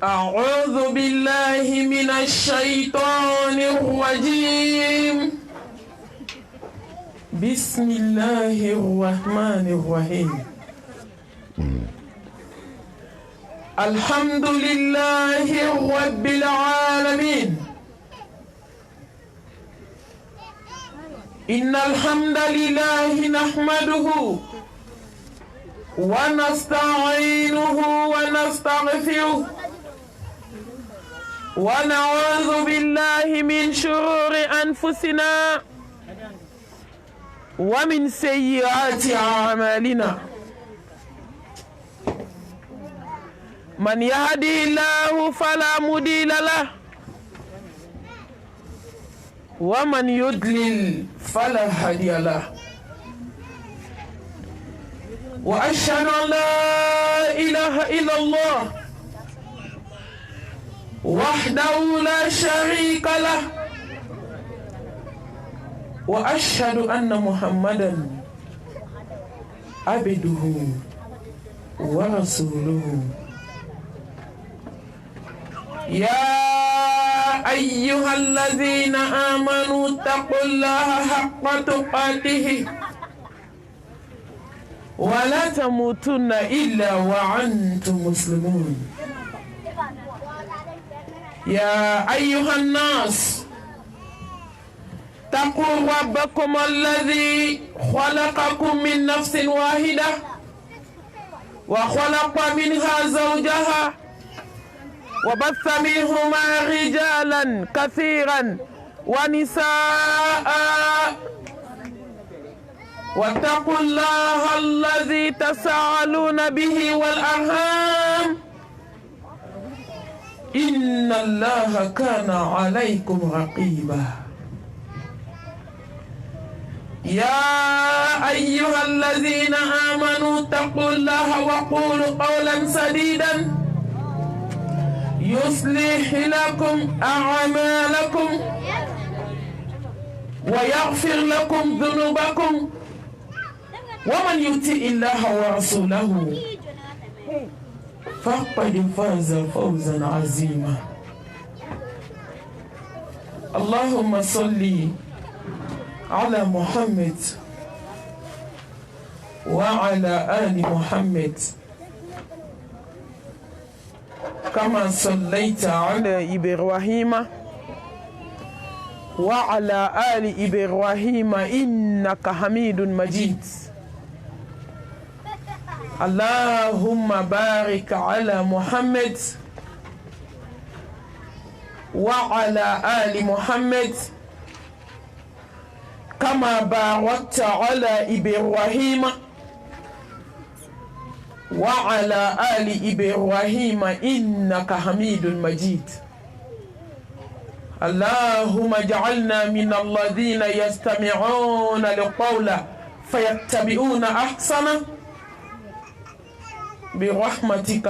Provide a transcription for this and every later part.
أعوذ بالله من الشيطان الرجيم. بسم الله الرحمن الرحيم. الحمد لله رب العالمين. إن الحمد لله نحمده ونستعينه ونستغفره ونعوذ بالله من شرور أنفسنا ومن سيئات أعمالنا. من يهدي الله فلا مضل له ومن يضلل فلا هادي له. وأشهد أن لا إله إلا الله وحده لا شريك له، وأشهد أن محمدا عبده ورسوله. يا أيها الذين آمنوا اتقوا الله حق تقاته ولا تموتن إلا وأنتم مسلمون. يا أيها الناس اتقوا ربكم الذي خلقكم من نفس واحدة وخلق منها زوجها وبث منهما رجالا كثيرا ونساء، واتقوا الله الذي تساءلون به والأرحام إن الله كان عليكم رقيبا. يا أيها الذين آمنوا اتقوا الله وقولوا قولا سديدا يصلح لكم أعمالكم ويغفر لكم ذنوبكم، ومن يطع الله ورسوله فقد فاز فوزا عظيما. اللهم صل على محمد وعلى آل محمد كما صليت على إبراهيم وعلى آل إبراهيم إنك حميد مجيد. اللهم بارك على محمد وعلى آل محمد كما باركت على إبراهيم وعلى آل إبراهيم إنك حميد مجيد. اللهم اجعلنا من الذين يستمعون القول فيتبعون أحسنه برحمتك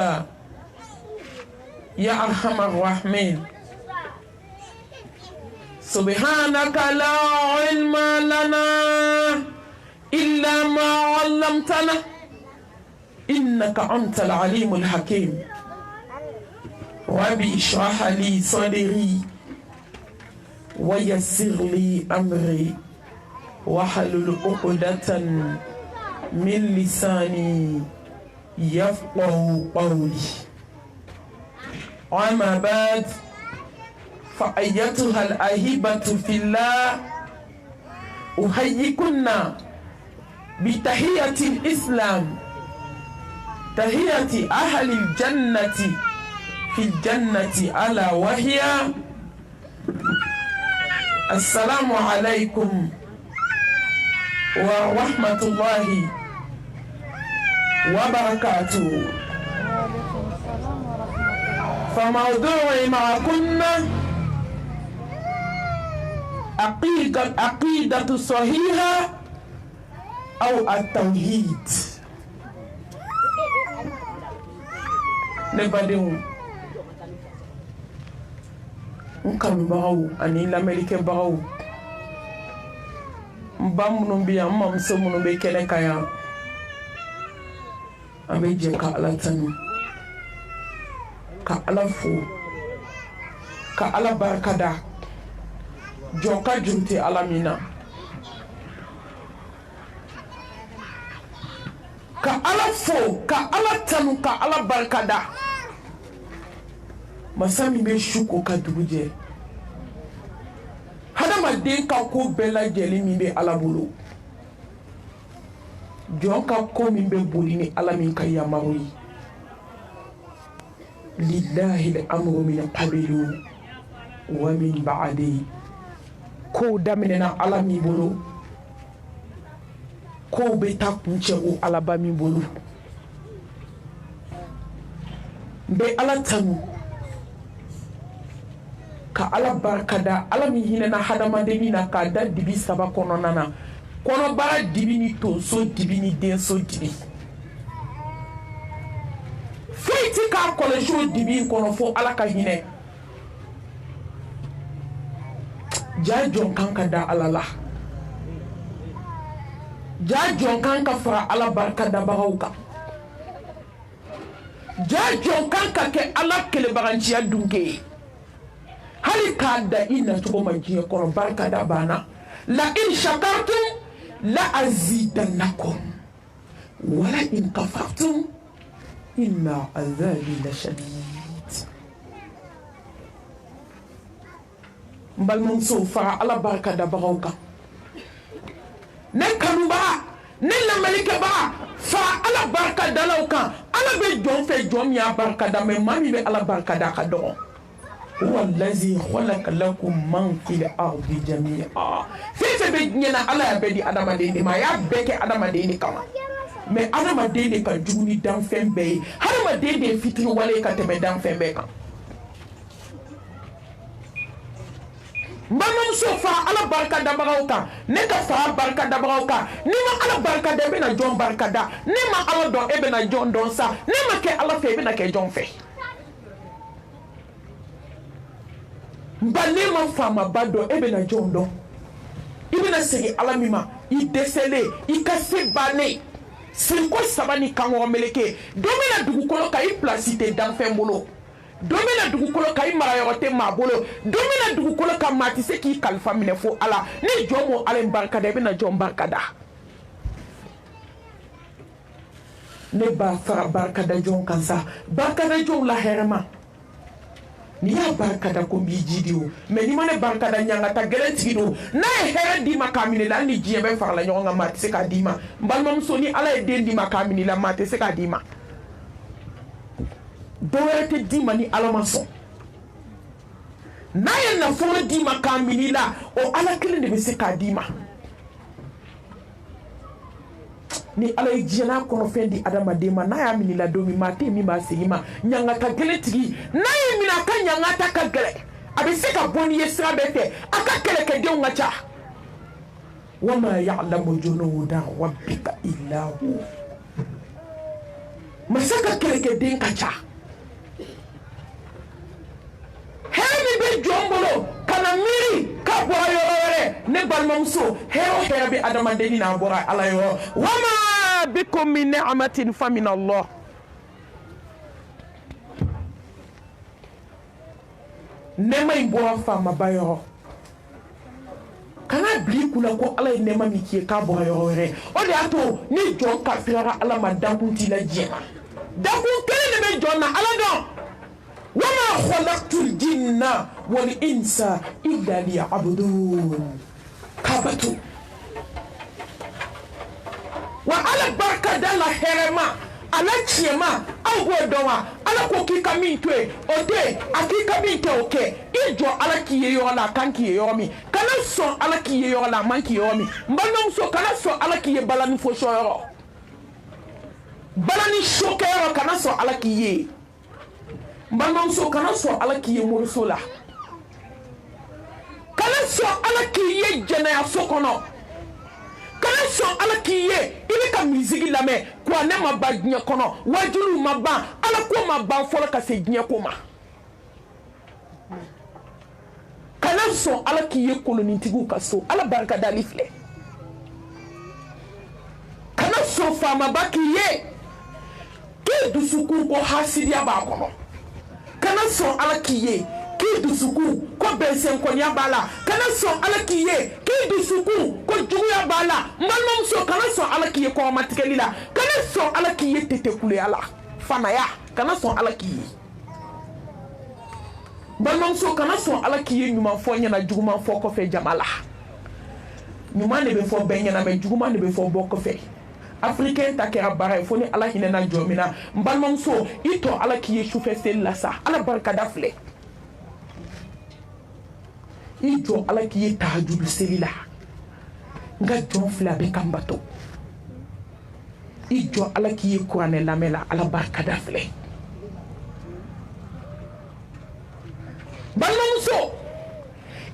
يا أرحم الراحمين. سبحانك لا علم لنا إلا ما علمتنا إنك أنت العليم الحكيم. ربي اشرح لي صدري ويسر لي أمري واحلل عقدة من لساني يفقه قولي. أما بعد، فأيتها الأحبة في الله، أحييكن بتحية الإسلام، تحية أهل الجنة في الجنة ألا وهي السلام عليكم ورحمة الله وبركاته. فموضوعي معكم عقيدة صحيحة أو التوحيد. نبدأ nkanu bagaw ani lamelike bagaw mbamunu biya mamso munu be kene kaya abe je ka ala tanu ka ala fo ka ala barkada jonka junti ala mina ka ala fo ka ala tanu ka ala barkada masami be shuko ka duguje hadama den ka ko bela jeli mi be ala bolo jonka ko mi be boli ni ala min ka yamaru lillahi al-amru min qablu wa min ba'di ko daminena ala mi bolo ko be ta kunche o ala ba mi bolo be ala tanu ka ala barkada ala mi hinena hadama de mina ka da dibi saba kono nana kono bara dibi ni to so dibi ni den so dibi feiti ka kolejo dibi kono fo ala ka hine jajon kanka da alala jajon kanka fara ala barkada bagauka jajon kanka ke ala kele baganchiya dunke hali ka da ina to majiya kono barkada bana la in shakartum la azidannakum wala in kafartum inna azabi la shadid mbal mum so fa ala barkada bagauka ne kanuba ne la malika ba fa ala barkada lauka ala be jon fe jon ya barkada me mami be ala barkada ka do wallazi khalaqa lakum man fil ardi jami'a fefe be nyana ala ya be di adama de ma ya beke adama de kama mais adama de ka juni dan fembe adama de fitri wale ka tebe dan fembe kan mbamam so fa ala barka da bagauka ne ka fa barka da bagauka ni ma ala barka da be na jon barka da ni ma ala don e be na jon don sa ni ma ke ala fe be na ke jon fe mbane ma fama bado ebe na jondo ibina segi alamima I desele I kase bane sinko sabani kango meleke domina dugukolo ka I placite dans fembolo domina dugukolo ka I marayote mabolo domina dugukolo ka matise ki kalfa minefo ala ni jomo ale barkada ebe na jom barkada ne ba fara barkada jom kansa barkada jom la herma ni ya barkada ko bi jidiwo mais ni mane barkada nyanga ta gelenti do na here di makamini la ni jiebe farla nyonga mati se ka dima mbalmam so ni ala e den di makamini la mati se ka dima doyete dima ni ala maso na ya na fo di makamini la o ala kile de se ka dima ni ala jina kono fendi adama dema na ya minila domi mate mi ma seyima nyanga ta geletigi na ya mina ka nyanga ta ka gele abi se ka boni yesra bete aka kele ke de ngacha wama ya'lamu junuda rabbika illa hu masaka kele ke de ngacha hemi be jombolo kana miri ka boyo ne balmamso hero be adama deni na bora ala yo wama bikum min ni'matin fa min Allah nema imbora fama bayo kana bli kula ko ala nema miki ka bora yo re o de ato ni jon ka firara ala madakunti la jema dakun kele ne be jonna ala don wama khalaqtul jinna wal insa illa liya'budun kabatu wa ala barkada la herema ala chiema awo dowa ala ko kika mintwe ode akika minte oke ijo ala kiye yo la kanki yo mi kana so ala kiye yo la manki yo mi mbanom so kana so ala kiye balani fo shoyoro balani shokero kana so ala kiye mbanom so kana so ala kiye mursola kana so ala kiye jena ya sokono kana so ala kiye ile ka musique la me kwa ne ma ba nya kono wajulu ma ba ala ko ma ba fola ka se nya ko ma kana so ala kiye koloni tigu ka so ala barka dalifle kana so fama ba kiye ke dusuku ko hasidia ba kono kana sɔn ala k'i ye k'i dusukun ko bɛnsɛnkɔniya b'a la kana sɔn ala k'i ye k'i dusukun ko juguya b'a la n balimamuso kana sɔn ala k'i ye kɔrɔmatigɛli la kana sɔn ala k'i ye tetekuleya la fanaya kana sɔn ala k'i ye balimamuso kana sɔn ala k'i ye ɲuman fɔ ɲɛna juguman fɔ kɔfɛ jama la ɲuman de bɛ fɔ bɛɛ ɲɛna mɛ juguman de bɛ fɔ bɔ kɔfɛ africain ta kɛra baara ye fo ni ala hinɛna jɔ min na n balimamuso i tɔ ala k'i ye sufɛ seli la sa ala barikada filɛ i jɔ ala k'i ye tahajudi seli la n ka jɔn filɛ a bɛ kan bato i jɔ ala k'i ye kuranɛ lamɛn la ala barikada filɛ balimamuso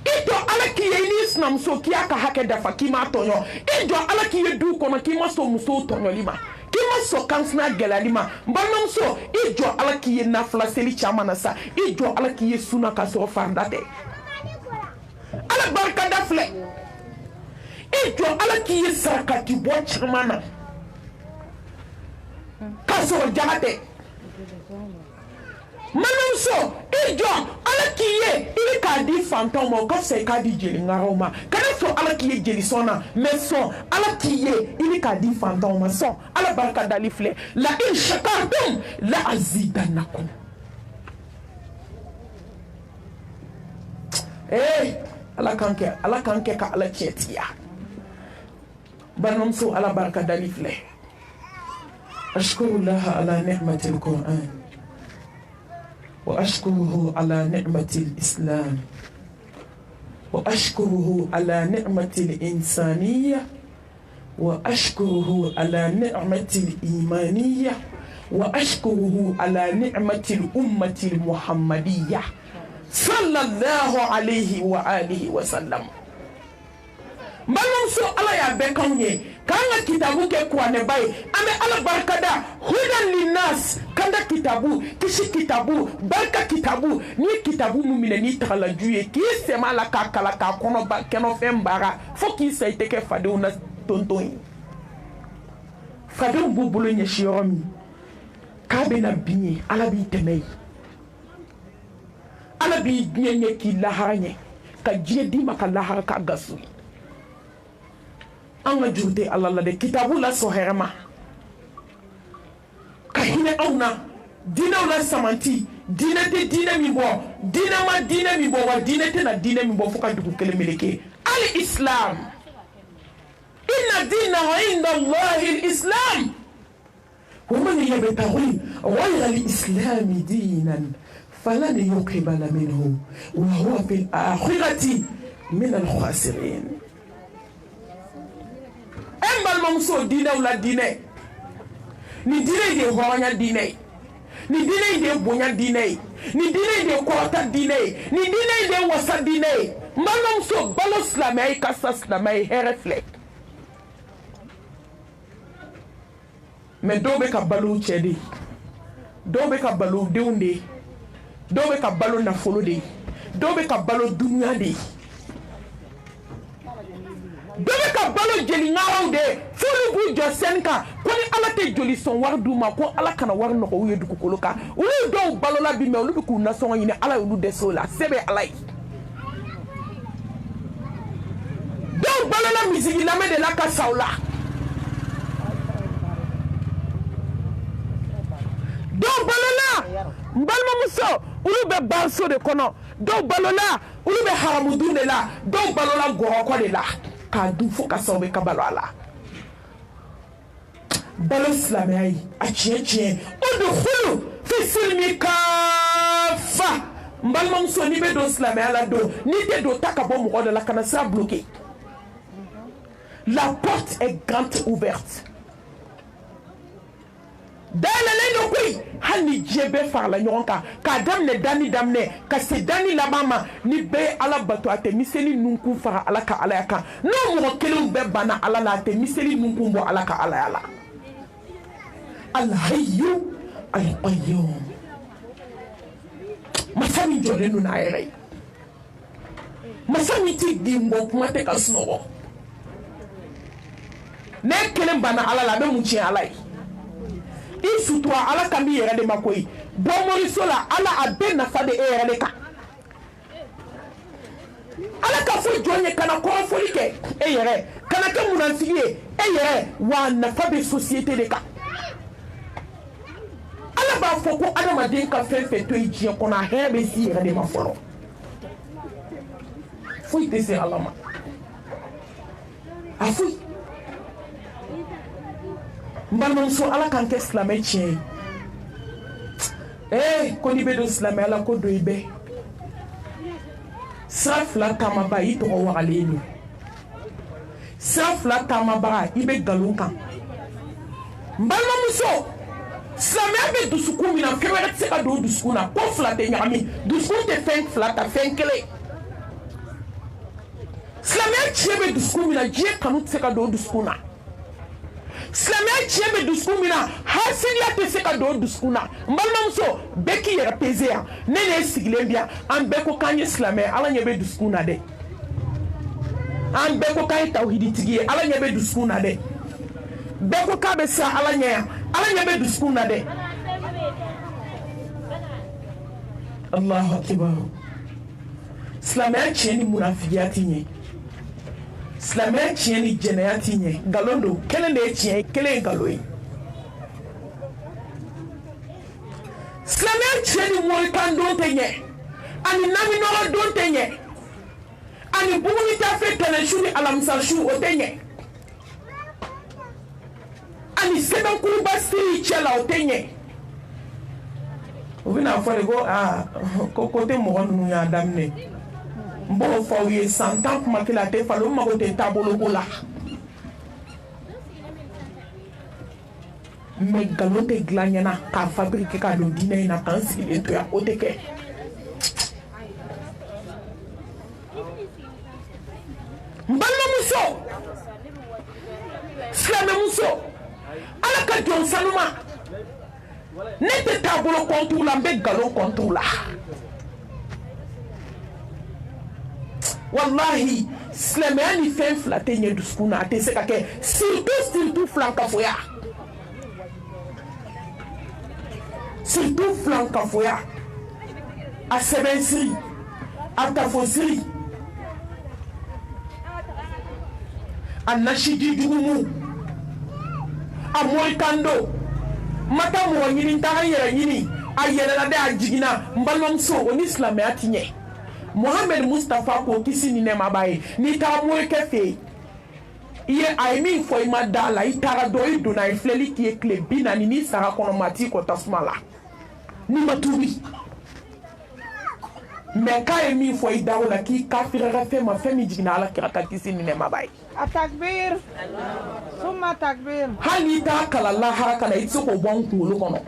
i jɔ ala k'i ye i n'i sinamuso k'i y'a ka hakɛ dafa k'i m'a tɔɲɔ i jɔ ala k'i ye du kɔnɔ k'i ma sɔn musow tɔɲɔli ma k'i ma sɔn kansina gɛlɛyali ma balimamuso i jɔ ala k'i ye nafila seli caman na sa i jɔ ala k'i ye sunna ka sɔrɔ farida tɛ ala barikada filɛ i jɔ ala k'i ye sarakati bɔ caman na k'a sɔrɔ jaga tɛ balimamuso i jɔ ala k'i ye i bɛ k'a di fantanw ma o ka fisa i k'a di jeliŋaraw ma kana sɔn ala k'i ye jelisɔn na mɛ sɔn ala k'i ye i bɛ k'a di fantanw ma sɔn ala barikadali filɛ la in shakartum la azidannakum ala k'an kɛ ka ala tiɲɛ tigiya balimamuso ala barikadali filɛ ashkurullaha ala ni'matil qur'an وأشكره على نعمة الإسلام وأشكره على نعمة الإنسانية وأشكره على نعمة الإيمانية وأشكره على نعمة الأمة المحمدية صلى الله عليه وآله وسلم balimamuso ala y'a bɛɛ k'anw ye k'an ka kitabu kɛ kuranɛba ye an bɛ ala barikada hudan linnas kanda kitabu kisi kitabu barika kitabu n'i ye kitabu min minɛ n'i tagalaju ye k'i sɛmɛ a la k'a kala k'a kɔnɔfɛn baara fo k'i sa i tɛ kɛ fadenw na tonton ye fadenw b'u bolo ɲɛsi yɔrɔ min k'a bɛna bin ye ala b'i dɛmɛ ye ala b'i diɲɛ ɲɛ k'i lahara ɲɛ ka diɲɛ d'i ma ka lahara k'a gasu ye an ka juru tɛ ala la dɛ kitabu la sɔn hɛrɛ ma ka hinɛ anw na diinɛw la samanti diinɛ tɛ diinɛ min bɔ diinɛ ma diinɛ min bɔ wa diinɛ tɛna diinɛ min bɔ fo ka dugu kelen meleke ali islam inna diina inda allahi islam ومن يبتغي غير الإسلام دينا فلن يقبل منه وهو في الآخرة من الخاسرين balimamuso diinɛw la diinɛ ni diinɛ in de ye hɔrɔnya diinɛ ye ni diinɛ in de ye bonya diinɛ ye ni diinɛ in de ye kɔrɔta diinɛ ye ni diinɛ in de ye wasa diinɛ ye n balimamuso balo silamɛya ye ka sa silamɛya ye hɛrɛ filɛ mɛ dɔw bɛ ka balo u cɛ de ye dɔw bɛ ka balo u denw de ye dɔw bɛ ka balo nafolo de ye dɔw bɛ ka balo dunuya de ye dɔw bɛ ka balo jeliŋaraw de ye f'olu b'u jɔ sɛni kan ko ni ala tɛ joli sɔn wari d'u ma ko ala kana wari nɔgɔ u ye dugukolo kan olu dɔw balola bi mɛ olu bɛ k'u nasɔngɔ ɲini ala y'olu dɛsɛ o la se bɛ ala ye dɔw balola misigi lamɛn de la ka sa o la dɔw balola n balimamuso olu bɛ banso de kɔnɔ dɔw balola olu bɛ haramudun de la dɔw balola gɔrɔkɔ de la k'a dun fo ka sababu ka balo a la balo silamɛya ye a tiɲɛ tiɲɛ o de kulu fi silimi kaafa n balimamuso n'i bɛ don silamɛya la don n'i tɛ don ta ka bɔ mɔgɔ dɔ la kana sira bloqué la porte est grande ouverte dayɛlɛlen don koyi hali ni diɲɛ bɛɛ farala ɲɔgɔn kan k'a daminɛ dani daminɛ ka se dani laban ma ni bɛɛ ye ala bato a tɛ miseli nunkun fara ala ka alaya kan n'o mɔgɔ kelenw bɛɛ banna ala la a tɛ miseli nunkun bɔ ala ka alaya la alhayu alqayyum masa min jɔlen don n'a yɛrɛ ye masa min tɛ den bɔ kuma tɛ ka sunɔgɔ ne kelen banna ala la a bɛ mun tiɲɛ ala ye i sutura ala kan b'i yɛrɛ de ma koyi bomorisola ala abe nafa de eyeleka ala ka fo jonye kana ko foli ke eyere kana ke munafiki eyere wa nafa be société de ka ala ba fo ko adamaden ka fɛn to ijie kɔnɔ a hɛrɛ bɛ si yɛrɛ de ma fɔlɔ foyi tɛ se ala ma a foyi n balimamuso ala k'an kɛ silamɛ tiɲɛ ye ko n'i bɛ don silamɛya la ko don i bɛ sira fila taamaba i tɔgɔ wagalen don sira fila taamabaga i bɛ nkalon kan n balimamuso silamɛya bɛ dusukun min na fɛn wɛrɛ tɛ se ka don dusukun na ko fila tɛ ɲagami dusukun tɛ fɛn fila ta fɛn kelen silamɛya tiɲɛ bɛ dusukun min na diɲɛ kanu tɛ se ka don dusukun na silamɛya tiɲɛ bɛ dusukun min na hasidiya tɛ se ka don dusukun na n balimamuso bɛɛ k'i yɛrɛ peze yan ne de ye sigilen bi yan an bɛɛ ko k'an ye silamɛ ala ɲɛ bɛ dusukun na dɛ an bɛɛ ko k'an ye tawhiditigi ye ala ɲɛ bɛ dusukun na dɛ bɛɛ ko k'a bɛ siran ala ɲɛ yan ala ɲɛ bɛ dusukun na dɛ Allahu akbar silamɛya tiɲɛ ni munafigiya ti ɲɛ silamɛya tiɲɛ ni jɛnɛya ti ɲɛ nkalon don kelen de ye tiɲɛ ye kelen ye nkalon ye silamɛya tiɲɛ ni morikan don tɛ ɲɛ ani naminɔgɔ don tɛ ɲɛ ani bugunitafe tɛnɛsu ni alamisasu o tɛ ɲɛ ani sɛbɛnkuruba siri cɛ la o tɛ ɲɛ o bɛna fɔ de ko ko tɛ mɔgɔ ninnu y'a daminɛ n b'o fɔ aw ye san 10 kuma kelen a tɛ falen o mago tɛ taabolo ko la mɛ nkalon tɛ dilan ɲɛna k'a fabriquer k'a don diinɛ in na k'an sigilen to yan o tɛ kɛ n balimamuso silamɛmuso ala ka jɔn sanuma ne tɛ taabolo kɔntuw la n bɛ nkalon kɔntuw la wallahi silamɛya ni fɛn fila tɛ ɲɛ dusukun na a tɛ se ka kɛ surtout filankafoya surtout filankafoya a sɛbɛnsiri a tafosiri a nasiji jugumu a morikando ma taa mɔgɔ ɲini n taara n yɛrɛ ɲini a yɛlɛla de a jiginna n balimamuso o ni silamɛya ti ɲɛ Mohamed Mustafa ko kisi ni nɛɛma b'a ye n'i taara morikɛ fɛ yen a ye min fɔ i ma da la i taara dɔn i donna a ye filɛli k'i ye tile 40 n'i sara kɔnɔ maa t'i kɔ tasuma la n'i ma tuubi mɛ k'a ye min fɔ i da o la k'i kafirira fɛn ma fɛn min jiginna ala kira ka kisi ni nɛɛma b'a ye takbir summa takbir hali n'i t'a kala lahara ka na i tɛ se k'o bɔ n kunkolo kɔnɔ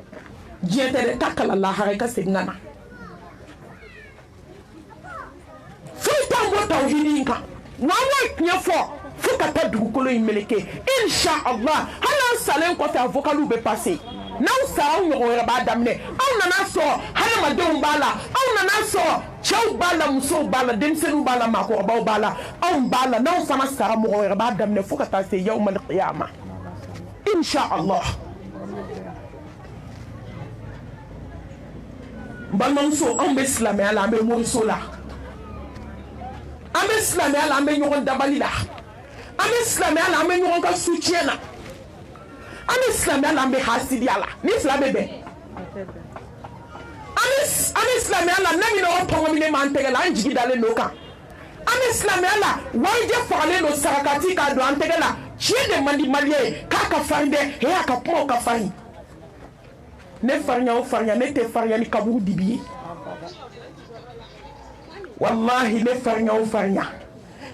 diɲɛ tɛ dɛ taa kala lahara i ka segin ka na foyi t'an bɔ tawhidi in kan n'an y'o tiɲɛ fɔ fo ka taa dugukolo in meleke inshallah hali an salen kɔfɛ a vocaliw bɛ passer n'aw sara aw ɲɔgɔn wɛrɛ b'a daminɛ aw nana sɔrɔ hadamadenw b'a la aw nana sɔrɔ cɛw b'a la musow b'a la denmisɛnninw b'a la maakɔrɔbaw b'a la anw b'a la n'aw fana sara mɔgɔ wɛrɛ b'a daminɛ fo ka taa se yawmal qiyama inshallah balimamuso anw bɛ silamɛya la an bɛ moriso la an bɛ silamɛya la an bɛ ɲɔgɔn dabali la an bɛ silamɛya la an bɛ ɲɔgɔn ka soutien na an bɛ silamɛya la an bɛ hasidiya la ni fila bɛ bɛn an bɛ silamɛya la n'a minɛ o tɔngɔminen b'an tɛgɛ la an jigi dalen don kan an bɛ silamɛya la warijɛ fagalen don sarakati k'a don an tɛgɛ la tiɲɛ de man di maliyɛn ye k'a ka farin dɛ a ka kumaw ka farin ne farinya o farinya ne tɛ farinya ni kaburu dibi ye wallahi ne farinya o farinya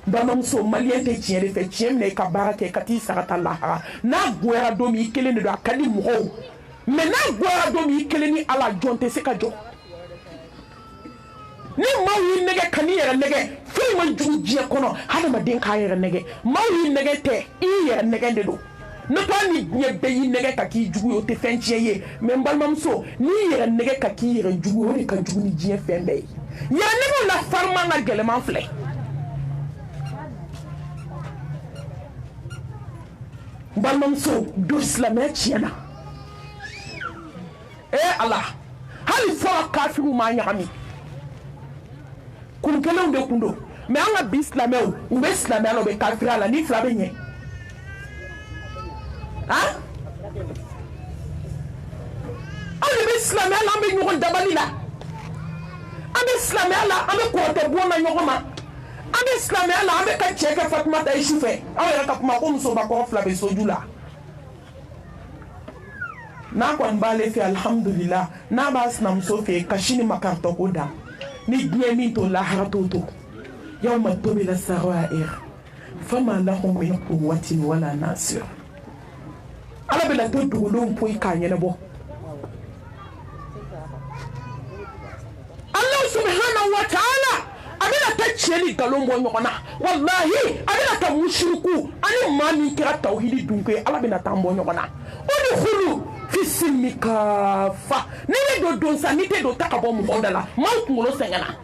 balimamuso maliyɛn tɛ tiɲɛ de fɛ tiɲɛ minɛ i ka baara kɛ ka t'i sarata lahara n'a goyara don min i kelen de don a ka di mɔgɔw mɛ n'a goyara don min i kelen ni ala jɔn tɛ se ka jɔ ni maaw y'i nɛgɛ ka n'i yɛrɛ nɛgɛ foyi ma jugu diɲɛ kɔnɔ hadamaden k'a yɛrɛ nɛgɛ maaw y'i nɛgɛ tɛ i yɛrɛ nɛgɛ de don ne ko ni diɲɛ bɛɛ y'i nɛgɛ ka k'i jugu ye o tɛ fɛn tiɲɛ ye mɛ n balimamuso n'i yɛrɛ nɛgɛ ka k'i yɛrɛ jugu o de ka jugu ni diɲɛ fɛn bɛɛ ye yɛrɛ nɛgɛw la fariman ka gɛlɛman filɛ n balimamuso don silamɛya tiɲɛna ala hali fo kafiru ma nyami kun kelen de kundo mais anga bi islameu ou be islameu be kafira la ni flabe nye hein ale be islameu la be nyogon dabali la abe islameu la abe ko te bona nyogoma abe islameu la abe ka cheke Fatuma ta ishufe awera ka kuma ko muso ba ko flabe sojula na ko mbale fi alhamdulillah na bas na muso fe kashini makarto koda ni bien to la haratoto yawma tubila sarair fama lahum min quwwatin wala nasir ala bela to dulum poy kanyene bo Allah subhanahu wa ta'ala abela ta cheli galombo nyona wallahi abela ta mushriku ani mani kira tauhidi dunke ala bela tambo nyona oni khulu fi simikafa nene do don sanite do takabo mu ondala man kungulo sengana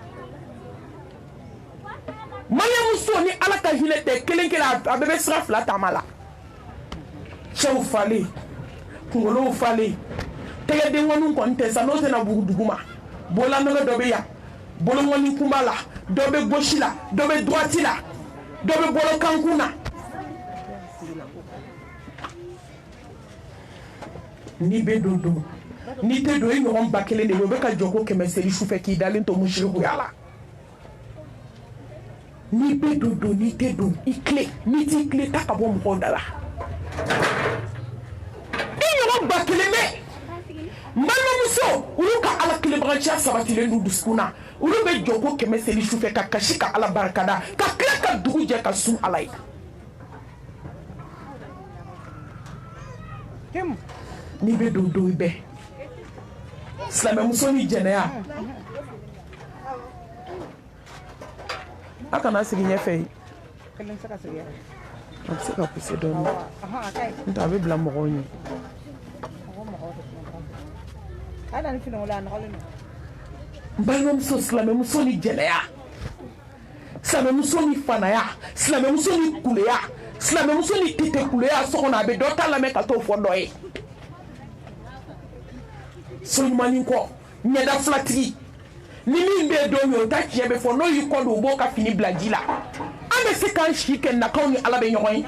manya muso ni ala ka hilete kelenkela abebe sira fla tamala chew fale kungulo fale tege de wonu konte sanote na buguduguma bola no do be ya bolo woni kumbala do be goshila do be droitila do be bolo kankuna ni be dodo ni te do ino on bakele ne be ka joko kemeseli shufe ki dalin to mushriku yala ni be dodo ni te do ikle ni ti ikle takabo mu ondala ino on bakele me mbalma muso uluka ala kile brancha sabatile ndu duskuna ulu be joko kemeseli shufe ka kashika ala barakada ka klaka duguje ka sun alai Tim ni be dodo ibe slame muso ni jenea aka na sigi nyefe kelen saka sige sika puse don aha kai nta be bla mo goni ada ni fino la na kolin mbalma muso slame muso ni jenea slame muso ni fanaya slame muso ni kuleya slame muso ni tete kuleya sokona be dota la me ka to fondoye Solmani ko nyeda flatri ni mi be do mi ta tie be fo no yi ko do bo ka fini blagila ame se kan shike na ka ni ala be nyoy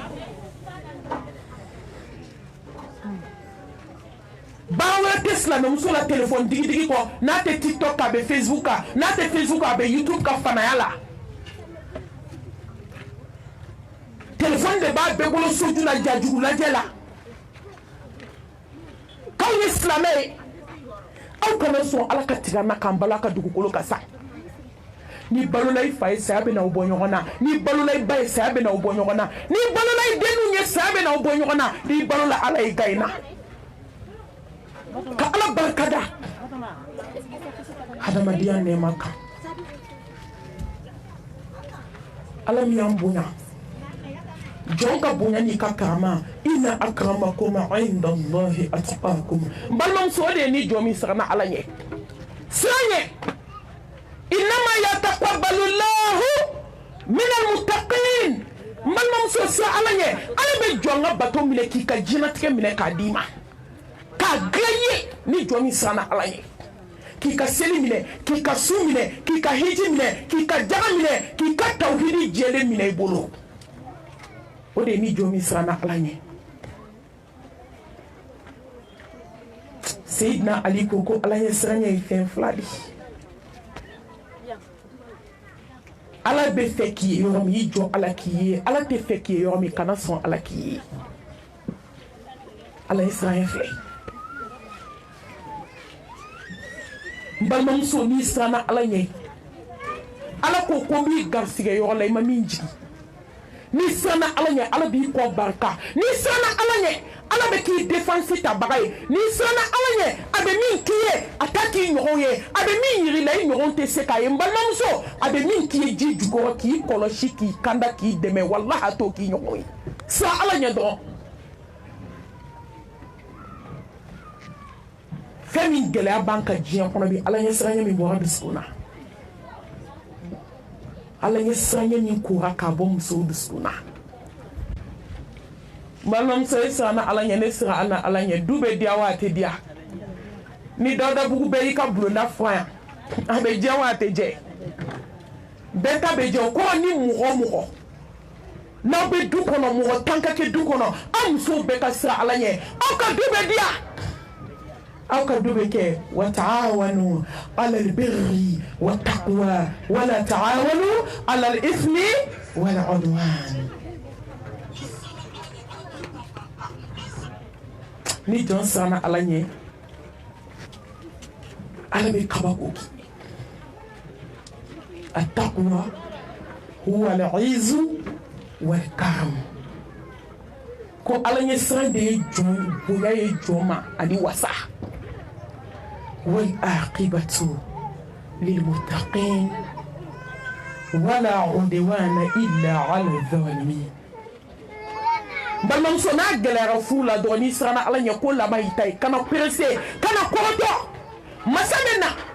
bawe tesla no so la téléphone digi ko na te TikTok ka be Facebook ka na te Facebook ka be YouTube ka fana yala téléphone de ba be bolo soju la jaju la jela ka islamé aw kana so ala ka tiga na kan bala ka dugukolo ka sa ni balolay fay sabe na ubonyona ni balolay bay sabe na ubonyona ni balolay denu nye sabe na ubonyona ni balola ala igaina ka ala barkada hada madiya ne maka ala mi ambunya jonka bunya ni ka karama ina akramakum inda allahi atqakum balmam sode ni jomi sarana ala nye sanye inma yataqabbalu allah min almuttaqin balmam so sa ala nye ala be jonga bato mile ki ka jinatike mile ka dima ka gaye ni jomi sarana ala nye ki ka seli mile ki ka su mile ki ka hiji mile ki ka jaga mile ki ka tawhidi jele mile ibolo ode ni jomi sarana ala nye Seydina Ali koko ala ye siranya fen fladi ala be fe ki yorom yi jo ala ki ala te fe ki yorom kana son ala ki ala ye siranya fle mbalma muso ni sirana ala nye ala ko ko mi garsige yo la maminji ni sirana ala nye ala bi ko barka ni sirana ala nye ala be ki défense ta bagay ni sirana ala nye abe min kiye ataki nyoye abe min yiri la nyoron te se kay mbalma muso abe min kiye ji jugo ki koloshi ki kanda ki deme wallahi to ki nyoye sa ala nye do femi gele banka jiyan kono bi ala nye siranya mi bo biskuna ala nye siranya mi kura ka bo muso biskuna malum sai sana ala nye ne sira ana ala nye dube dia wate dia ni dɔda bugu bɛɛ y'i ka bulonda fɔ yan a bɛ jɛ wa a tɛ jɛ bɛɛ ta bɛ jɛ o kɔrɔ ni mɔgɔ mɔgɔ n'aw bɛ du kɔnɔ mɔgɔ 10 ka kɛ du kɔnɔ aw musow bɛɛ ka siran Ala ɲɛ aw ka du bɛ diya aw ka du bɛ kɛ wa ta'awanu 'alal birri wat taqwa wa la ta'awanu 'alal ithmi wal 'udwan ni jɔn siranna Ala ɲɛ Ala bɛ kabako at-taqwa huwa al-'izzu wal karam ko Ala ɲɛ siran de ye jɔn bonya ye jɔn ma ani wasa wal aqibatu lil muttaqin wala 'udwana illa 'ala adh-dhalimin balimamuso n'a gɛlɛyara furu la dɔrɔn n'i siranna Ala ɲɛ ko laban y'i ta ye kana pressé kana kɔrɔtɔ masa min na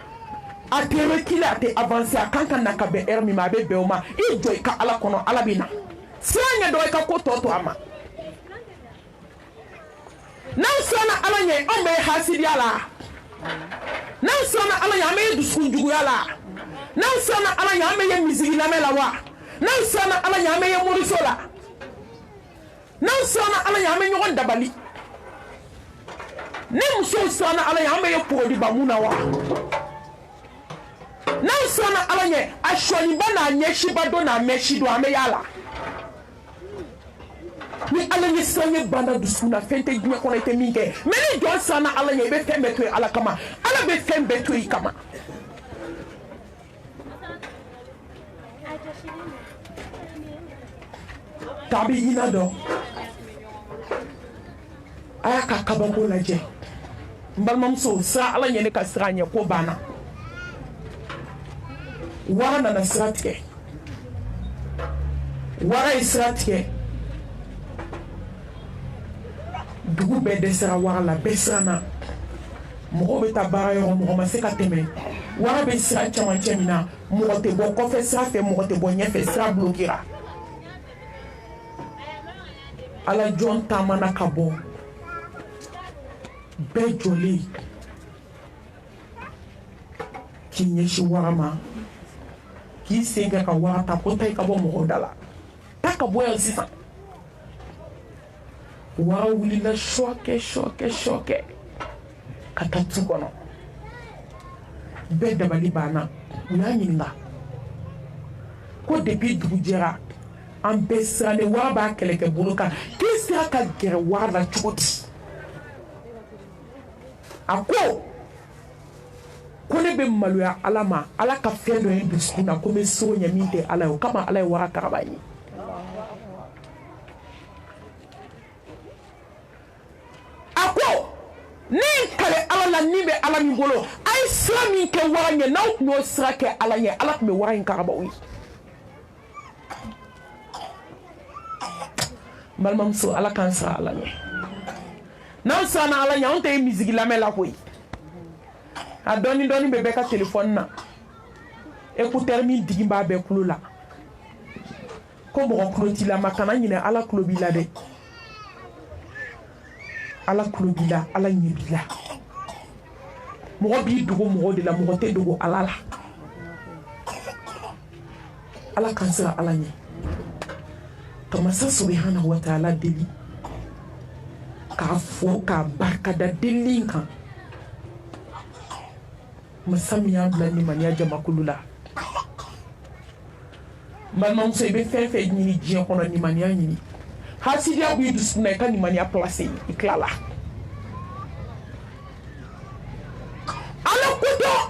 a tɛ reculer a tɛ avancer a kan ka na ka bɛn heure min ma a bɛ bɛn o ma i jɔ i ka Ala kɔnɔ Ala bɛ na siran ɲɛ dɔrɔn i ka ko tɔ to a ma n'aw siranna Ala ɲɛ anw bɛ hasidiya la n'aw siranna Ala ɲɛ an bɛ dusukun juguya la n'aw siranna Ala ɲɛ an bɛ ye misigi lamɛn la wa n'aw siranna Ala ɲɛ an bɛ ye moriso la n'aw siranna Ala ɲɛ an bɛ ɲɔgɔn dabali ni musow siranna Ala ɲɛ an bɛ ye pogodiba mun na wa n'aw siranna Ala ɲɛ a sɔniba n'a ɲɛsiba don n'a mɛsi don an bɛ yala ni Ala ɲɛ siran ye banda dusukun na fɛn tɛ diɲɛ kɔnɔ i tɛ min kɛ mais ni jɔn siranna Ala ɲɛ i bɛ fɛn bɛɛ to yen Ala kama Ala bɛ fɛn bɛɛ to yen kama k'a bɛ ɲina dɔn a y'a ka kabako lajɛ n balimamuso siran Ala ɲɛ ne ka siran ɲɛ ko banna wara nana sira tigɛ wara ye sira tigɛ dugu bɛɛ dɛsɛra wara la bɛɛ siranna mɔgɔw bɛ taa baara yɔrɔ mɔgɔ ma se ka tɛmɛ wara bɛ sira camancɛ min na mɔgɔ tɛ bɔ kɔfɛ sira fɛ mɔgɔ tɛ bɔ ɲɛfɛ sira bloquera Ala jɔn taamana ka bɔ bɛɛ jɔlen k'i ɲɛsin wara ma k'i sen kɛ ka wara ta ko taa i ka bɔ mɔgɔw da la taa ka bɔ yan sisan wara wulila sɔkɛ ka taa tu kɔnɔ bɛɛ dabali banna u y'a ɲininka ko depuis dugu jɛra an bɛɛ sirannen wara b'a kɛlɛkɛ bolo kan k'i sera ka gɛrɛ wara la cogo di a ko ne bɛ maloya Ala ma Ala ka fɛn dɔ ye dusukun na ko n bɛ sogo ɲɛ min tɛ Ala ye o kama Ala ye wara karaba ye a ko ne ye kale Ala la ni bɛ Ala min bolo a ye sira min kɛ wara ɲɛ n'aw tun y'o sira kɛ Ala ɲɛ Ala tun bɛ wara in karaba o ye balimamuso Ala k'an siran Ala ɲɛ n'aw siranna Ala ɲɛ anw tɛ ye misigi lamɛn la koyi a dɔɔni bɛ bɛɛ ka téléphone na écouteur min digi b'a bɛɛ kulo la ko mɔgɔ kulo t'i la ma kana ɲinɛ Ala kulo b'i la dɛ Ala kulo b'i la Ala ɲɛ b'i la mɔgɔ b'i dogo mɔgɔ de la mɔgɔ tɛ dogo Ala la Ala k'an siran Ala ɲɛ ka masa subhanahu wa ta'ala deli k'a fɔ k'a barikada deli kan masa min y'a bila limaniya jamakulu la balimamuso i bɛ fɛn fɛn ɲini diɲɛ kɔnɔ limaniya ɲini hasidiya b'i dusukun na i ka limaniya place i tilala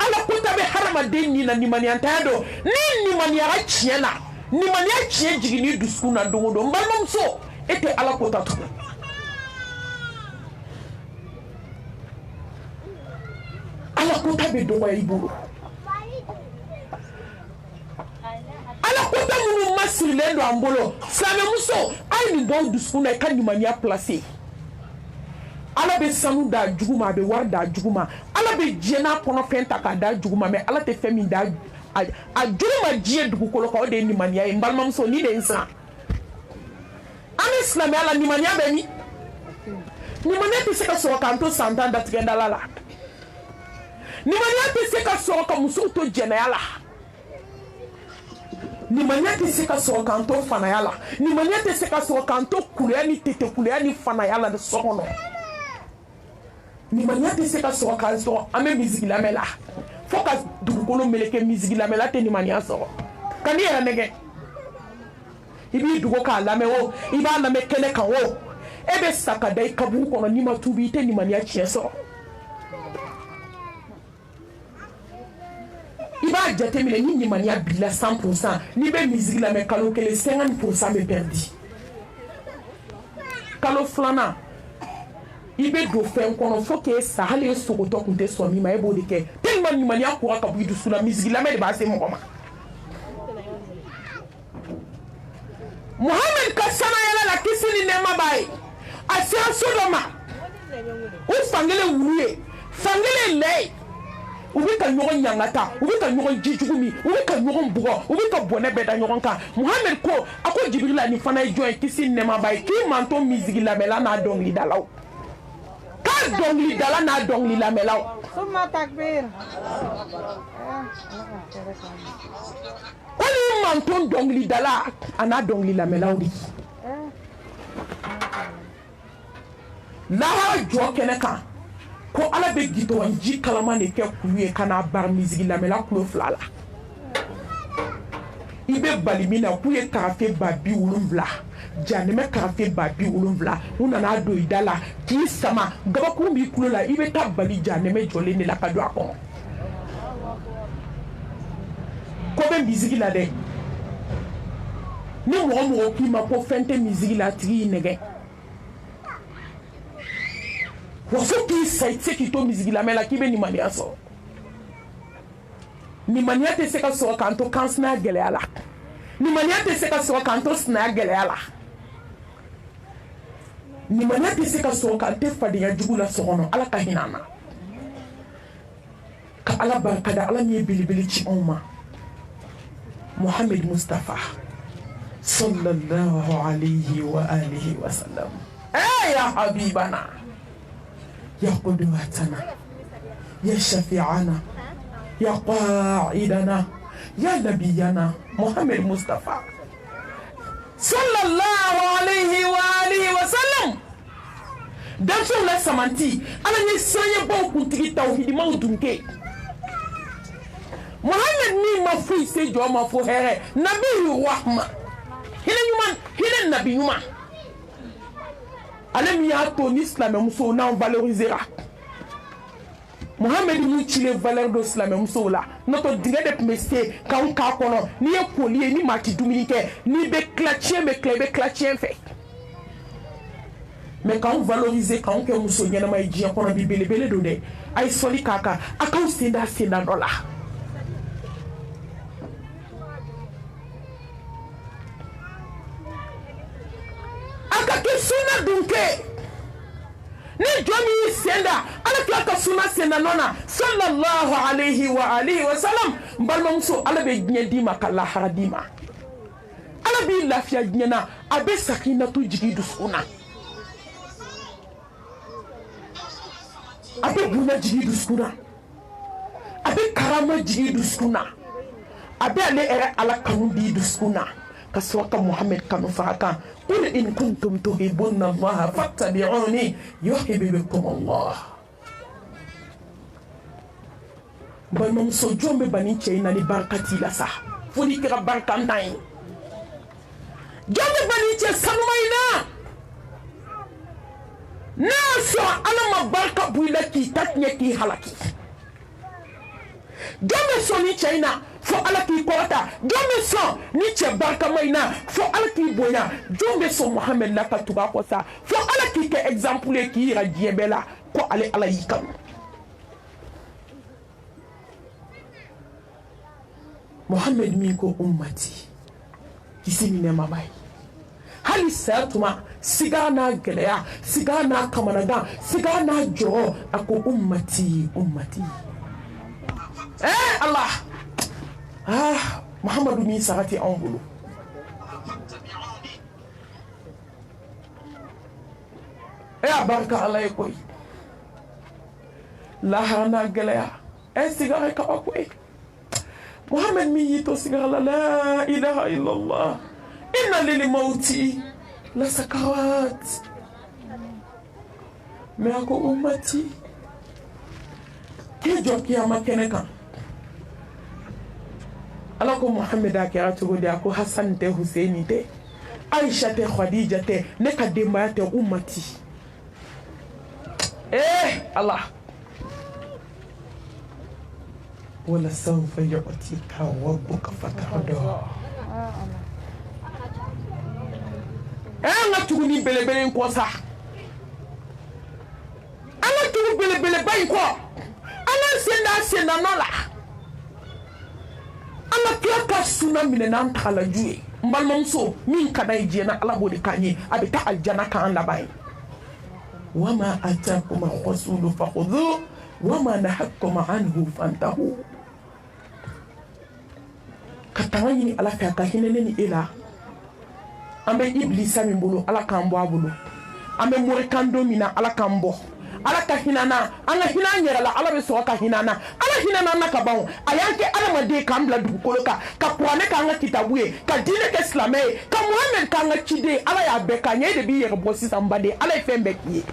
Ala kota bɛ hadamaden nin na limaniya tanya dɔn ni limaniyara tiɲɛ na limaniya tiɲɛ jiginni dusukun na don o don balimamuso e tɛ Ala kota tugun Ala kota bɛ dɔgɔya i bolo Ala kota minnu masirilen don an bolo silamɛmuso a ye nin dɔw dusukun na i ka limaniya place Ala bɛ sanu d'a jugu ma a bɛ wari d'a jugu ma Ala bɛ diɲɛ n'a kɔnɔfɛn ta k'a d'a jugu ma mais Ala tɛ fɛn min d'a a joli ma diɲɛ dugukolo kan o de ye limaniya ye n balimamuso ni de ye n siran an bɛ silamɛya la limaniya bɛ min limaniya tɛ se ka sɔrɔ k'an to san 10 datigɛndala la nimaniya tɛ se ka sɔrɔ ka musow to jɛnɛya la nimaniya tɛ se ka sɔrɔ k'an to fanaya la nimaniya tɛ se ka sɔrɔ k'an to kuleya ni tetekuluya ni fanaya la so kɔnɔ nimaniya tɛ se ka sɔrɔ k'an sɔrɔ an bɛ misigi lamɛn la fo ka dugukolo meleke misigi lamɛn la tɛ nimaniya sɔrɔ ka n'i yɛrɛ nɛgɛ i b'i dogo k'a lamɛn o i b'a lamɛn kɛnɛ kan o e bɛ sa ka da i kaburu kɔnɔ n'i ma tuubi i tɛ nimaniya tiɲɛ sɔrɔ i b'a jateminɛ ni nimaniya bila 100% n'i bɛ misigi lamɛn kalo kelen 50% bɛ perdu kalo filanan i bɛ don fɛn kɔnɔ fo k'e sa hali e sogotɔ tun tɛ sɔn min ma e b'o de kɛ tellement nimaniya kura ka bɔ i dusu la misigi lamɛn de b'a se mɔgɔ ma Muhammad ka sanayala la kisi ni nɛɛma b'a ye a sera so dɔ ma u fankelen wulu ye fankelen lɛ ye u bɛ ka ɲɔgɔn ɲangata u bɛ ka ɲɔgɔn jijugu min u bɛ ka ɲɔgɔn bugɔ u bɛ ka bɔnɛ bɛɛ da ɲɔgɔn kan Muhammad ko a ko Jibirila nin fana ye jɔn ye kisi ni nɛɛma b'a ye k'i man to misigi lamɛnla n'a dɔnkilidalaw k'a dɔnkilidala n'a dɔnkili lamɛnlaw Summa takbir. ko n'i man to dɔnkilidala a n'a dɔnkili lamɛnlaw de lahara jɔ kɛnɛ kan ko ala bɛ gitɔnji kalaman de kɛ kulu ye ka n'a bari misigi lamɛnla kulo 2 la i bɛ bali min na k'u ye karafe 70,000 janɛmɛ karafe 70,000 u nana don i da la k'i sama gabakuru b'i kulo la i bɛ taa bali janɛmɛ jɔlen de la ka don a kɔnɔ ko bɛ misigi la dɛ ni mɔgɔ mɔgɔ k'i ma ko fɛn tɛ misigi la a tigi y'i nɛgɛ wa fo k'i sa i tɛ se k'i to misigi lamɛn la k'i bɛ nimaniya sɔrɔ nimaniya tɛ se ka sɔrɔ k'an to kansinaya gɛlɛya la nimaniya tɛ se ka sɔrɔ k'an to sinaya gɛlɛya la nimaniya tɛ se ka sɔrɔ k'an tɛ fadenya jugu la so kɔnɔ ala ka hinɛ an na ka ala barikada ala min ye belebele ci anw ma Muhammad Mustafa sallallahu alayhi wa alihi wa sallam ya habibana ya qudwatana ya shafi'ana ya qa'idana ya nabiyana Muhammad Mustafa sallallahu alayhi wa alihi wa sallam dan so la samanti ala ni sanye bon kuntigi tawhid ma dunke Muhammad ni ma fu se jo ma fu here nabi rahma hile nabi yuma ale mi ya to ni islam muso na valorisera Muhammad ni chile valeur do islam muso la noto dinga de messe kan ka kono ni e koli ni mati duminike ni be clatien me klebe clatien fait mais quand on valoriser quand on muso nyana mai ji kono bi belebele do de ay soli kaka akaw senda dola aka ke suna dunke ni jomi senda ala ka suna senda nona sallallahu alayhi wa alihi wa sallam balma muso ala be nyedi makalla haradima ala bi lafiya nyana abe sakinatu jigi dusuna abe buna jigi dusuna abe karama jigi dusuna abe ale era ala kanu bi dusuna kaswaka Muhammad kanu faraka قل إن كنتم تحبون الله فاتبعوني يحببكم الله balmam so jombe bani cheina ni barkati la sa foni kira barka nai jombe bani che sanumaina na so ala ma barka buila ki tatnya ki halaki jombe so ni cheina fo ala ki kota jombe so ni che barka maina fo ala ki boya jombe so Muhammad la ka tuba ko sa fo ala ki ke exemple ki ra diebela ko ale ala yikam Muhammad miko ummati kisimi ne mabai hali satuma sigana geleya sigana kamanaga sigana jo ako ummati Allah Muhammadu mi sarati anbulu barka Allah koy la hana geleya sigara ka akwe Muhammad mi yito sigara la ilaha illallah inna lil mauti la sakarat me ako ummati ke joki ama keneka alako Muhammad akira tugodi ako Hassan te Husaini te Aisha te Khadija te ne ka demba te ummati Allah wala sawfa yu'tika rabbuka fatarda nga tuguni bele ko sa ala tugu bele bay ko ala senda nola ala ka suna mine nan kala juye mbalmamso min kada jena ala bodi kanye abita aljana kan la bay wama atakum ar-rasul fakhudhu wama nahakum anhu fantahu katawani ala ka hinene ni ila ambe iblisa min bolo ala kan bo abulu ambe morikando mina ala kan bo ala ka hinana anga hinanya la ala be so ka hinana ala hinana na ka bawo ayanke ala made ka mbla du koloka ka kwane ka anga kitabuye ka dine ke islamé ka muhammad ka anga chide ala ya be ka nye de bi ye bo si sambade ala fembe ki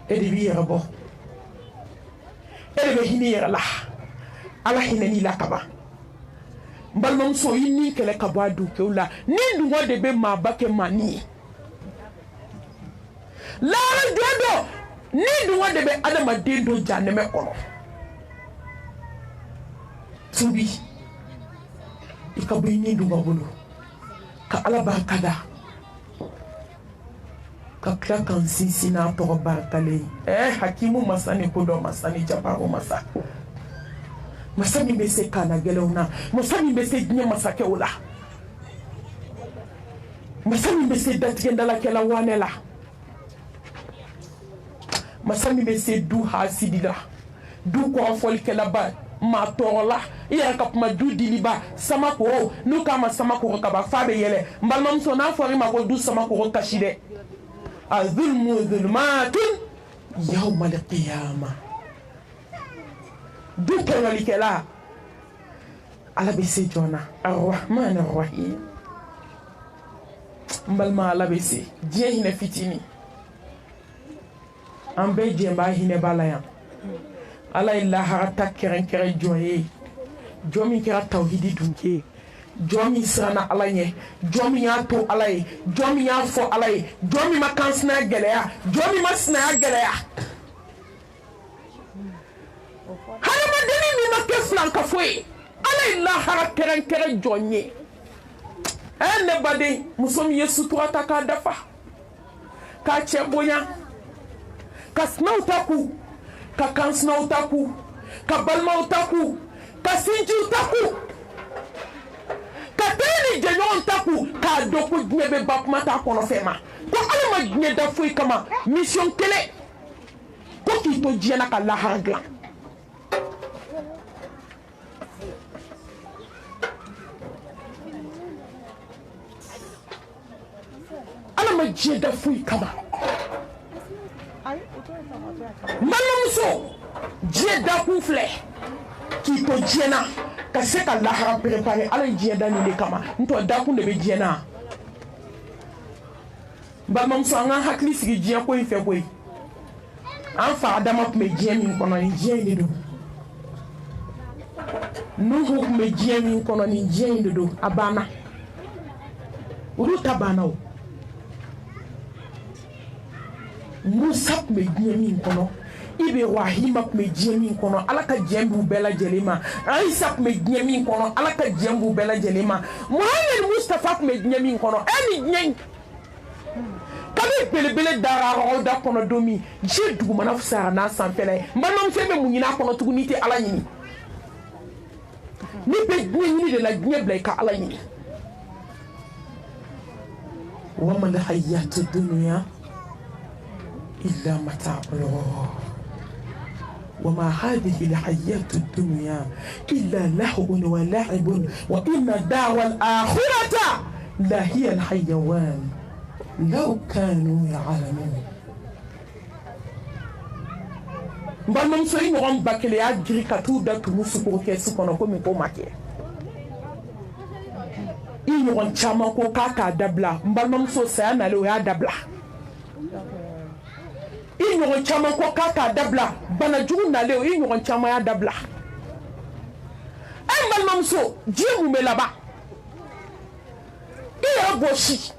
edi bi ye bo edi be hini la ala hinani la kaba mbalmam so yini kele ka ba du ke la ni ndu de be ma ba ke mani la dodo ni ndu de be adama dendo janeme kono tubi ikabu ni ndu bulu ka ala ba kada ka kla kan sina to barkale hakimu masani kodo masani japaro masa masami be se kana gelona masami be se nya masake ola masami be se datgenda la kala wanela masami be se du hasidila du ko fol kala ba ma tola ya kap ma du diliba sama ko nu kama sama ko ka ba fa be yele mbalmam so na fori ma ko du sama ko kashide azulmu zulmatun yawm al-qiyamah duka walikela ala be se jona ar-rahman ar-rahim mbalma ala be se je hina fitini ambe je ba hina balaya ala illa harata keren joye jomi kira tawhidi dunke jomi sana ala nye jomi ya to ala ye jomi ya fo ala ye jomi makansna gelea jomi masna gelea harama deni ni ma keflan ka foyi ala illa hara keren jonye ne bade musom yesu to ataka dafa ka chebonya ka snautaku ka kansnautaku ka balmautaku ka sinjutaku ka teni jenyon taku ka doku nyebe bakmata kono fema ko ala ma nye da foyi kama mission kele ko ki to jena ka la haragla ma jeda fui kama manamuso jeda ku fle ki to jena ka se ka lahara préparer ala jeda ni le kama nto da ku de be jena ba mamso anga hakli sigi jia ko ife boy an fa adama me jia mi kono ni jia ni do nuhu me jia mi kono ni jia ni do abana uruta bana o Musa me jemi kono ibe wahima me jemi kono alaka jembu bela jelima Aisha me jemi kono alaka jembu bela jelima Muhammad Mustafa me jemi kono eni nyen kabe bele dara ro da kono domi je dugu mana fusara na sanfele manam febe munyina kono tugunite ala nyini ni be nyini de la nyebla ka ala nyini wa man hayatu dunya إلا متاع الغرور وما هذه الحياة الدنيا إلا لهو ولعب وإن الدار الآخرة لا هي الحيوان لو كانوا يعلمون balimamuso i ɲɔgɔn ba kelen y'a giri ka t'u da tumu sukoro kɛsi kɔnɔ komi ko ma kɛ i ɲɔgɔn caman ko k'a k'a dabila n balimamuso saya nalen o y'a dabila i ɲɔgɔn caman ko k'a k'a dabila bana jugu nalen o i ɲɔgɔn caman y'a dabila n balimamuso diɲɛ mun bɛ laban i yɛrɛ bɔsi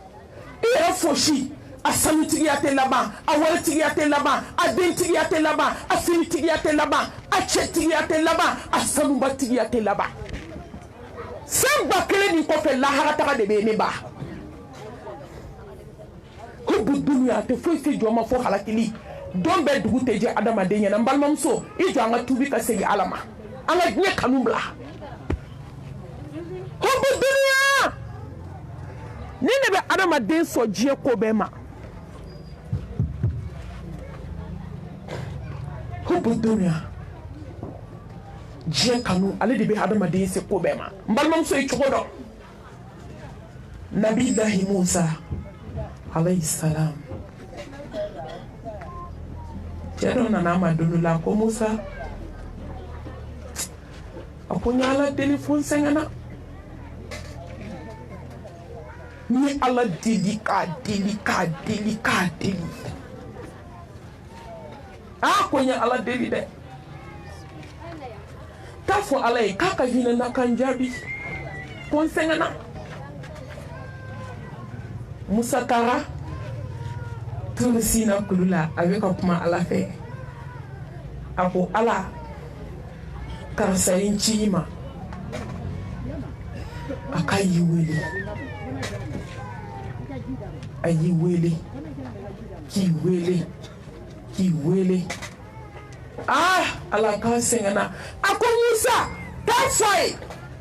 i yɛrɛ fosi a sanutigiya tɛ laban a waritigiya tɛ laban a dentigiya tɛ laban a finitigiya tɛ laban a cɛtigiya tɛ laban a sanubatigiya tɛ laban san ba kelen nin kɔfɛ laharataga de bɛ ne ba ko bu duniya a tɛ foyi tɛ jɔ ma fo halakili don bɛɛ dugu tɛ jɛ adamaden ɲɛna n balimamuso i jɔ an ka tubi ka segin ala ma an ka diɲɛ kanu bila ko bu duniya ni ne bɛ adamaden sɔn diɲɛ ko bɛɛ ma ko bu duniya diɲɛ kanu ale de bɛ adamaden se ko bɛɛ ma n balimamuso ye cogo dɔn nabilahi musa alayhi salam cɛ dɔ nana a ma don dɔ la ko musa a ko n ye ala deli fo n sɛgɛnna n ye ala deli k'a deli k'a deli k'a deli a ko n ye ala deli dɛ k'a fɔ ala ye k'a ka hinɛ na ka n jaabi ko n sɛgɛnna musa taara turu sina kulu la a bɛ ka kuma ala fɛ a ko ala karisa ye n ci i ma a ka y'i wele a y'i wele k'i wele k'i wele ala k'an sɛgɛnna a ko musa k'a fɔ a ye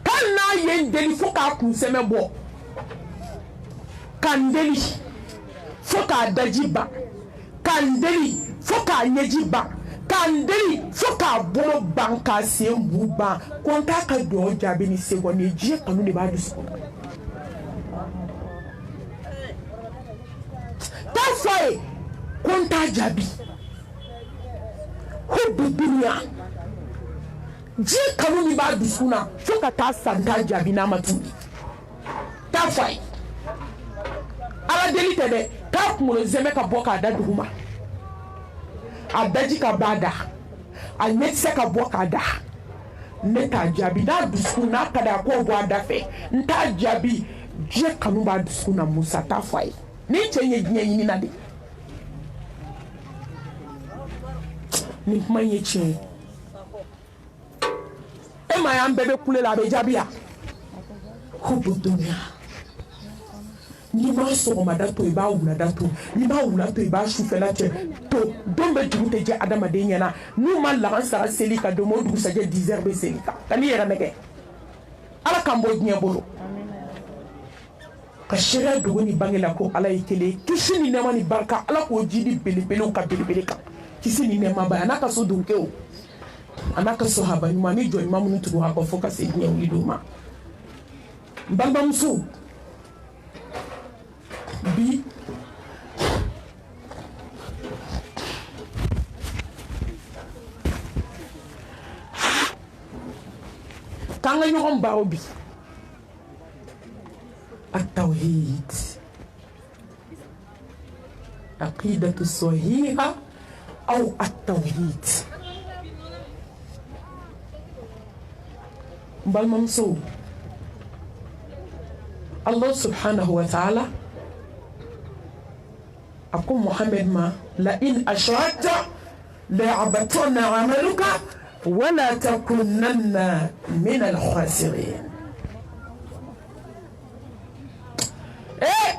k'ali n'a ye n deli fo k'a kunsɛmɛ bɔ ka n deli fo k'a daji ban ka n deli fo k'a ɲɛji ban ka n deli fo k'a bolo ban k'a sen bu ban ko n t'a ka dugawu jaabi ni se kɔni ye diɲɛ kanu de b'a dusukun k'a fɔ a ye ko n t'a jaabi hubbu dunya diɲɛ kanu min b'a dusukun na fo ka taa sa n t'a jaabi n'a ma tugun t'a fɔ a ye ala deli tɛ dɛ k'a kunkolo zɛmɛ ka bɔ k'a da dugu ma a daji ka b'a da a ɲɛkisɛ ka bɔ k'a da ne t'a jaabi n'a dusukun n'a ka d'a k'o bɔ a da fɛ n t'a jaabi diɲɛ kanu b'a dusukun na musa t'a fɔ a ye ni cɛ in ye diɲɛ ɲini na de nin kuma in ye tiɲɛ ye e ma y'an bɛɛ bɛ kule la a bɛ jaabi ya hubbu dunya n'i m'a sɔgɔmada to i b'a wulada to n'i m'a wula to i b'a sufɛla to don bɛ juru tɛ jɛ adamaden ɲɛna n'u ma laban sara seli ka don o dugusajɛ 10 heures bɛ seli kan ka n'i yɛrɛ nɛgɛ ala k'an bɔ diɲɛ bolo ka sariya dogo ni bange la ko ala ye kelen kisi ni nɛɛma ni barika ala k'o ji di belebelew ka belebele kan kisi ni nɛɛma ba a n'a ka so donkew a n'a ka sahaba ɲuman ni jɔn ɲuman minnu tugu a kɔ fo ka se diɲɛ wuli don ma n balimamuso bi k'an ka ɲɔgɔn baro bi التوحيد عقيدة صحيحة أو التوحيد بالممسو الله سبحانه وتعالى أقول محمد ما لئن أشركت ليحبطن عملك ولا تكونن من الخاسرين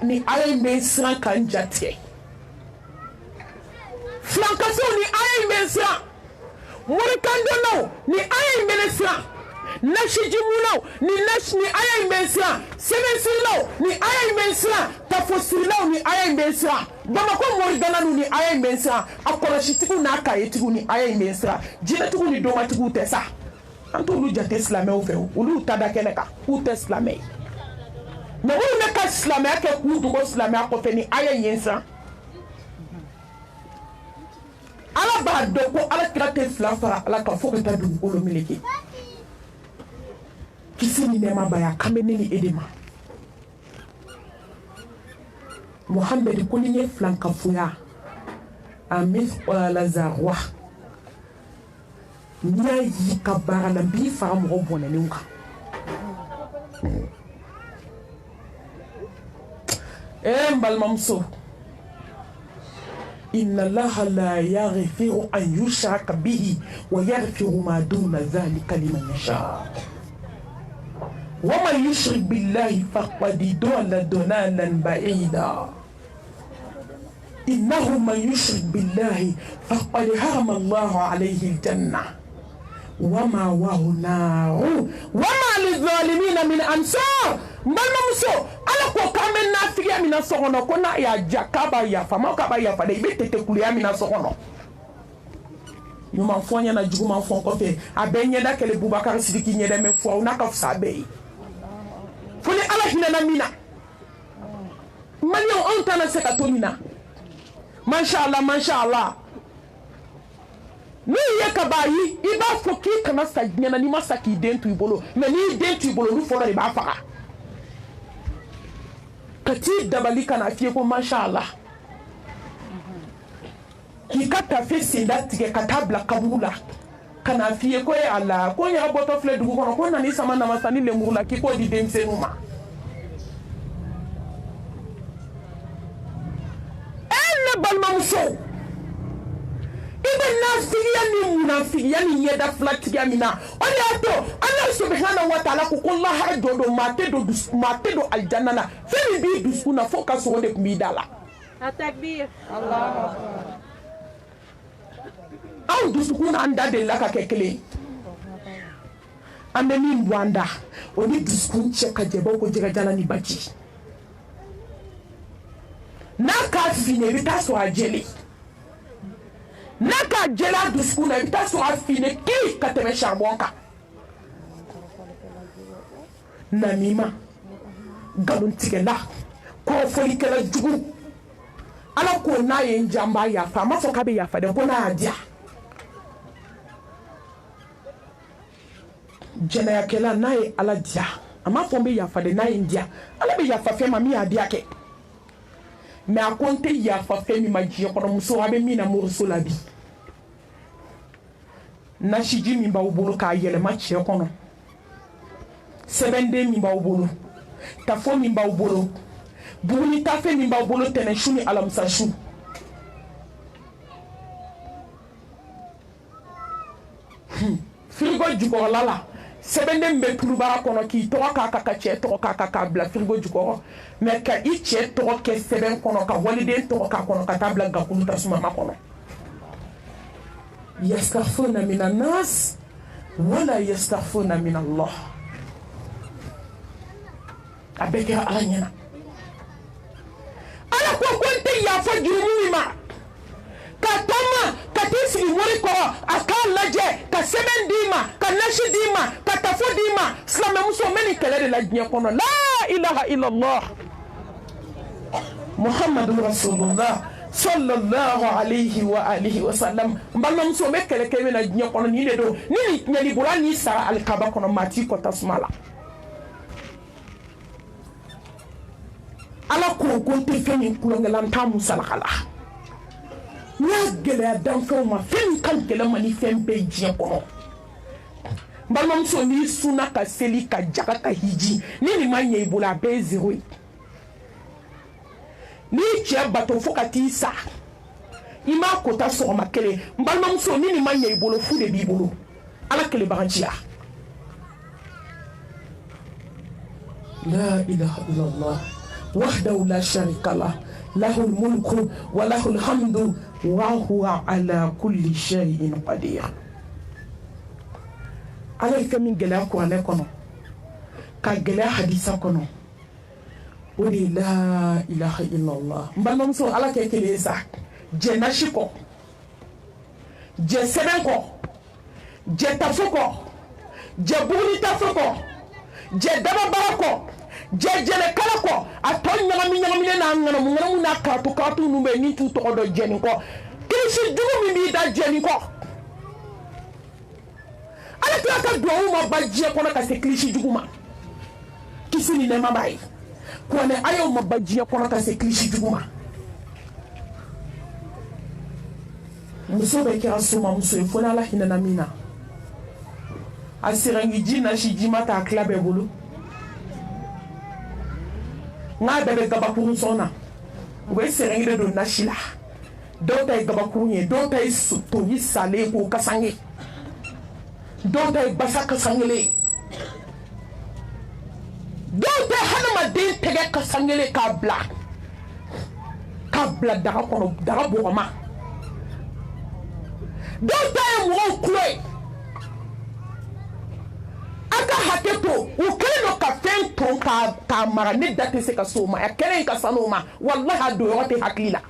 ni ala in bɛ siran ka n jate filankasiw ni ala in bɛ siran morikandɔlaw ni ala in bɛ ne siran nasijimunaw ni ala in bɛ siran sɛbɛnsirilaw ni ala in bɛ siran tafosirilaw ni ala in bɛ siran bamakɔ morigalaw ni ala in bɛ siran a kɔlɔsitigiw n'a kayetigiw ni ala in bɛ siran jinɛtigiw ni dɔmatigiw tɛ sa an t'olu jate silamɛw fɛ olu ta da kɛnɛ kan k'u tɛ silamɛ ye mais olu ne ka silamɛya kɛ k'u dogo silamɛya kɔfɛ ni aya in ye san ala b'a dɔn ko ala kira tɛ fila fara ala kan fo ka taa dugukolo meleke kisi ni nɛɛma ba y'a kan bɛ ne ni e de ma Muhammed ko ni ye filankafoya a mithqala zarra n'i y'a yi ka baara la n b'i fara mɔgɔ bɔnɛlenw kan n balimamuso inna allaha la yaghfiru an yushraka bihi wa yaghfiru ma duna dhalika liman yasha wa man yushrik billahi faqad dalla dalalan ba'ida innahu man yushrik billahi faqad harama allahu alayhi aljanna wa ma wahu naru wa ma lidhalimina min ansar balimamuso ala ko k'an bɛ nafigiya min na so kɔnɔ ko n'a y'a ja k'a b'a yafa ma k'a b'a yafa dɛ i bɛ tetekuluya min na so kɔnɔ ɲuman fɔ n ɲɛna juguman fɔ n kɔfɛ a bɛɛ ɲɛda kɛlɛ Bubakari Sidiki ɲɛda mɛ fɔ aw n'a ka fisa a bɛɛ ye fo ni ala hinɛna min na maliyɛnw anw tɛna se ka to nin na masha Allah n'u ye ka b'a ye i b'a fɔ k'i kana sa diɲɛ na n'i ma sa k'i den to i bolo mais n'i den to i bolo olu fɔlɔ de b'a faga ka t'i dabali kana f'i ye ko masha Allah k'i ka tafe senda tigɛ ka taa bila kaburu la kana f'i ye ko ye Allah ko n yɛrɛ bɔtɔ filɛ dugu kɔnɔ ko nani sama namasa ni lemuru la k'i k'o di denmisɛnninw ma ne balimamuso i bɛ nafigiya ni munafigiya ni ɲɛda filatigiya min na o de y'a to Ala subhanahu wa ta'ala ko lahara jɔ don maa tɛ don alijanna na fɛn min b'i dusukun na fo ka sɔrɔ de tun b'i da la Takbir Allahu akbar anw dusukun n'an da delila ka kɛ kelen an bɛ min bɔ an da o ni dusukun cɛ ka jɛ baw ko jɛgɛjala ni baji n'a k'a finen i bɛ taa sɔrɔ a jɛlen n'a k'a jɛlen a dusukun na i bɛ taa sɔrɔ a finen kii ka tɛmɛ charbon kan namima nkalontigɛla kɔrɔfɔlikɛla jugu Ala ko n'a ye n diya n b'a yafa a ma fɔ k'a bɛ yafa dɛ ko n'a y'a diya jɛnɛyakɛla n'a ye Ala diya a ma fɔ n bɛ yafa dɛ n'a ye n diya Ala bɛ yafa fɛn ma min y'a diya kɛ mais a ko n tɛ yafa fɛn min ma diɲɛ kɔnɔ muso a bɛ min na moriso la bi nasiji min b'aw bolo k'a yɛlɛma cɛ kɔnɔ sɛbɛnden min b'aw bolo tafo min b'aw bolo buguni tafe min b'aw bolo tɛnɛ su ni alamisa su frigo jukɔrɔla la sɛbɛnden bɛ tulubara kɔnɔ k'i tɔgɔ k'a ka cɛ tɔgɔ k'a bila frigo jukɔrɔ mais ka i cɛ tɔgɔ kɛ sɛbɛn kɔnɔ ka waliden tɔgɔ k'a kɔnɔ ka taa bila gakulu tasumama kɔnɔ yastaghfiruna minan nas wala yastaghfiruna min Allah a bɛɛ kɛra Ala ɲɛna Ala ko n tɛ yafa jurumu min ma ka taama ka t'i sigi wari kɔrɔ a k'a lajɛ ka sɛbɛn d'i ma ka nasi d'i ma ka tafo d'i ma silamɛmuso n bɛ nin kɛlɛ de la diɲɛ kɔnɔ la ilaha illallah Muhammadu rasulullah sallallahu alayhi wa alihi wa sallam n balimamuso n bɛ kɛlɛ kɛ min na diɲɛ kɔnɔ nin de don ni ɲɛli bɔra n'i sara alikaba kɔnɔ maa t'i kɔ tasuma la Ala ko n tɛ fɛn min kulonkɛla n t'a musalaka la n y'a gɛlɛya danfɛnw ma fɛn min ka gɛlɛn ma ni fɛn bɛɛ diɲɛ kɔnɔ n balimamuso n'i sunna ka seli ka jaga ka hiji ni nin ma ɲɛ i bolo a bɛɛ ye zéro ye n'i cɛ bato fo ka t'i sa i m'a kota sɔgɔma kelen n balimamuso ni nin ma ɲɛ i bolo fu de b'i bolo Ala kelebaganciya la ilaha illallah وحده لا شريك له له الملك وله الحمد وهو على كل شيء قدير Ala ye fɛn min gɛlɛya kuranɛ kɔnɔ ka gɛlɛya hadisa kɔnɔ o de ye la ilaha illallah n balimamuso Ala kɛ kelen ye sa jɛ nasi kɔ jɛ sɛbɛn kɔ jɛ tafo kɔ jɛ buguni tafo kɔ jɛ dababara kɔ jɛjɛlɛ kala kɔ a tɔ ɲagami ɲagaminen n'a ŋanamu n'a kaatu ninnu bɛ yen min t'u tɔgɔ dɔn jɛni kɔ kilisi jugu min b'i da jɛni kɔ ala tila ka duwawu ma ba diɲɛ kɔnɔ ka se kilisi jugu ma kisi ni nɛɛma b'a ye kuranɛ ayaw ma ba diɲɛ kɔnɔ ka se kilisi jugu ma muso bɛ kɛra somamuso ye fo n'ala hinɛna min na a serangi ji nasi ji ma t'a tila bɛɛ bolo n'a bɛɛ bɛ gabakuru sɔn na u bɛ serangi de don nasi la dɔw ta ye gabakuru ye dɔw ta ye toyi salen k'o kasange dɔw ta ye basa kasangele dɔw ta hadamaden tɛgɛ kasangele k'a bila daga kɔnɔ daga bɔgɔma dɔw ta ye mɔgɔw kulo ye a ka hakɛ to u kɛlen don ka fɛn ton k'a mara ne da tɛ se ka s'o ma a kɛlen ka sanu o ma walahi a don yɔrɔ tɛ hakili la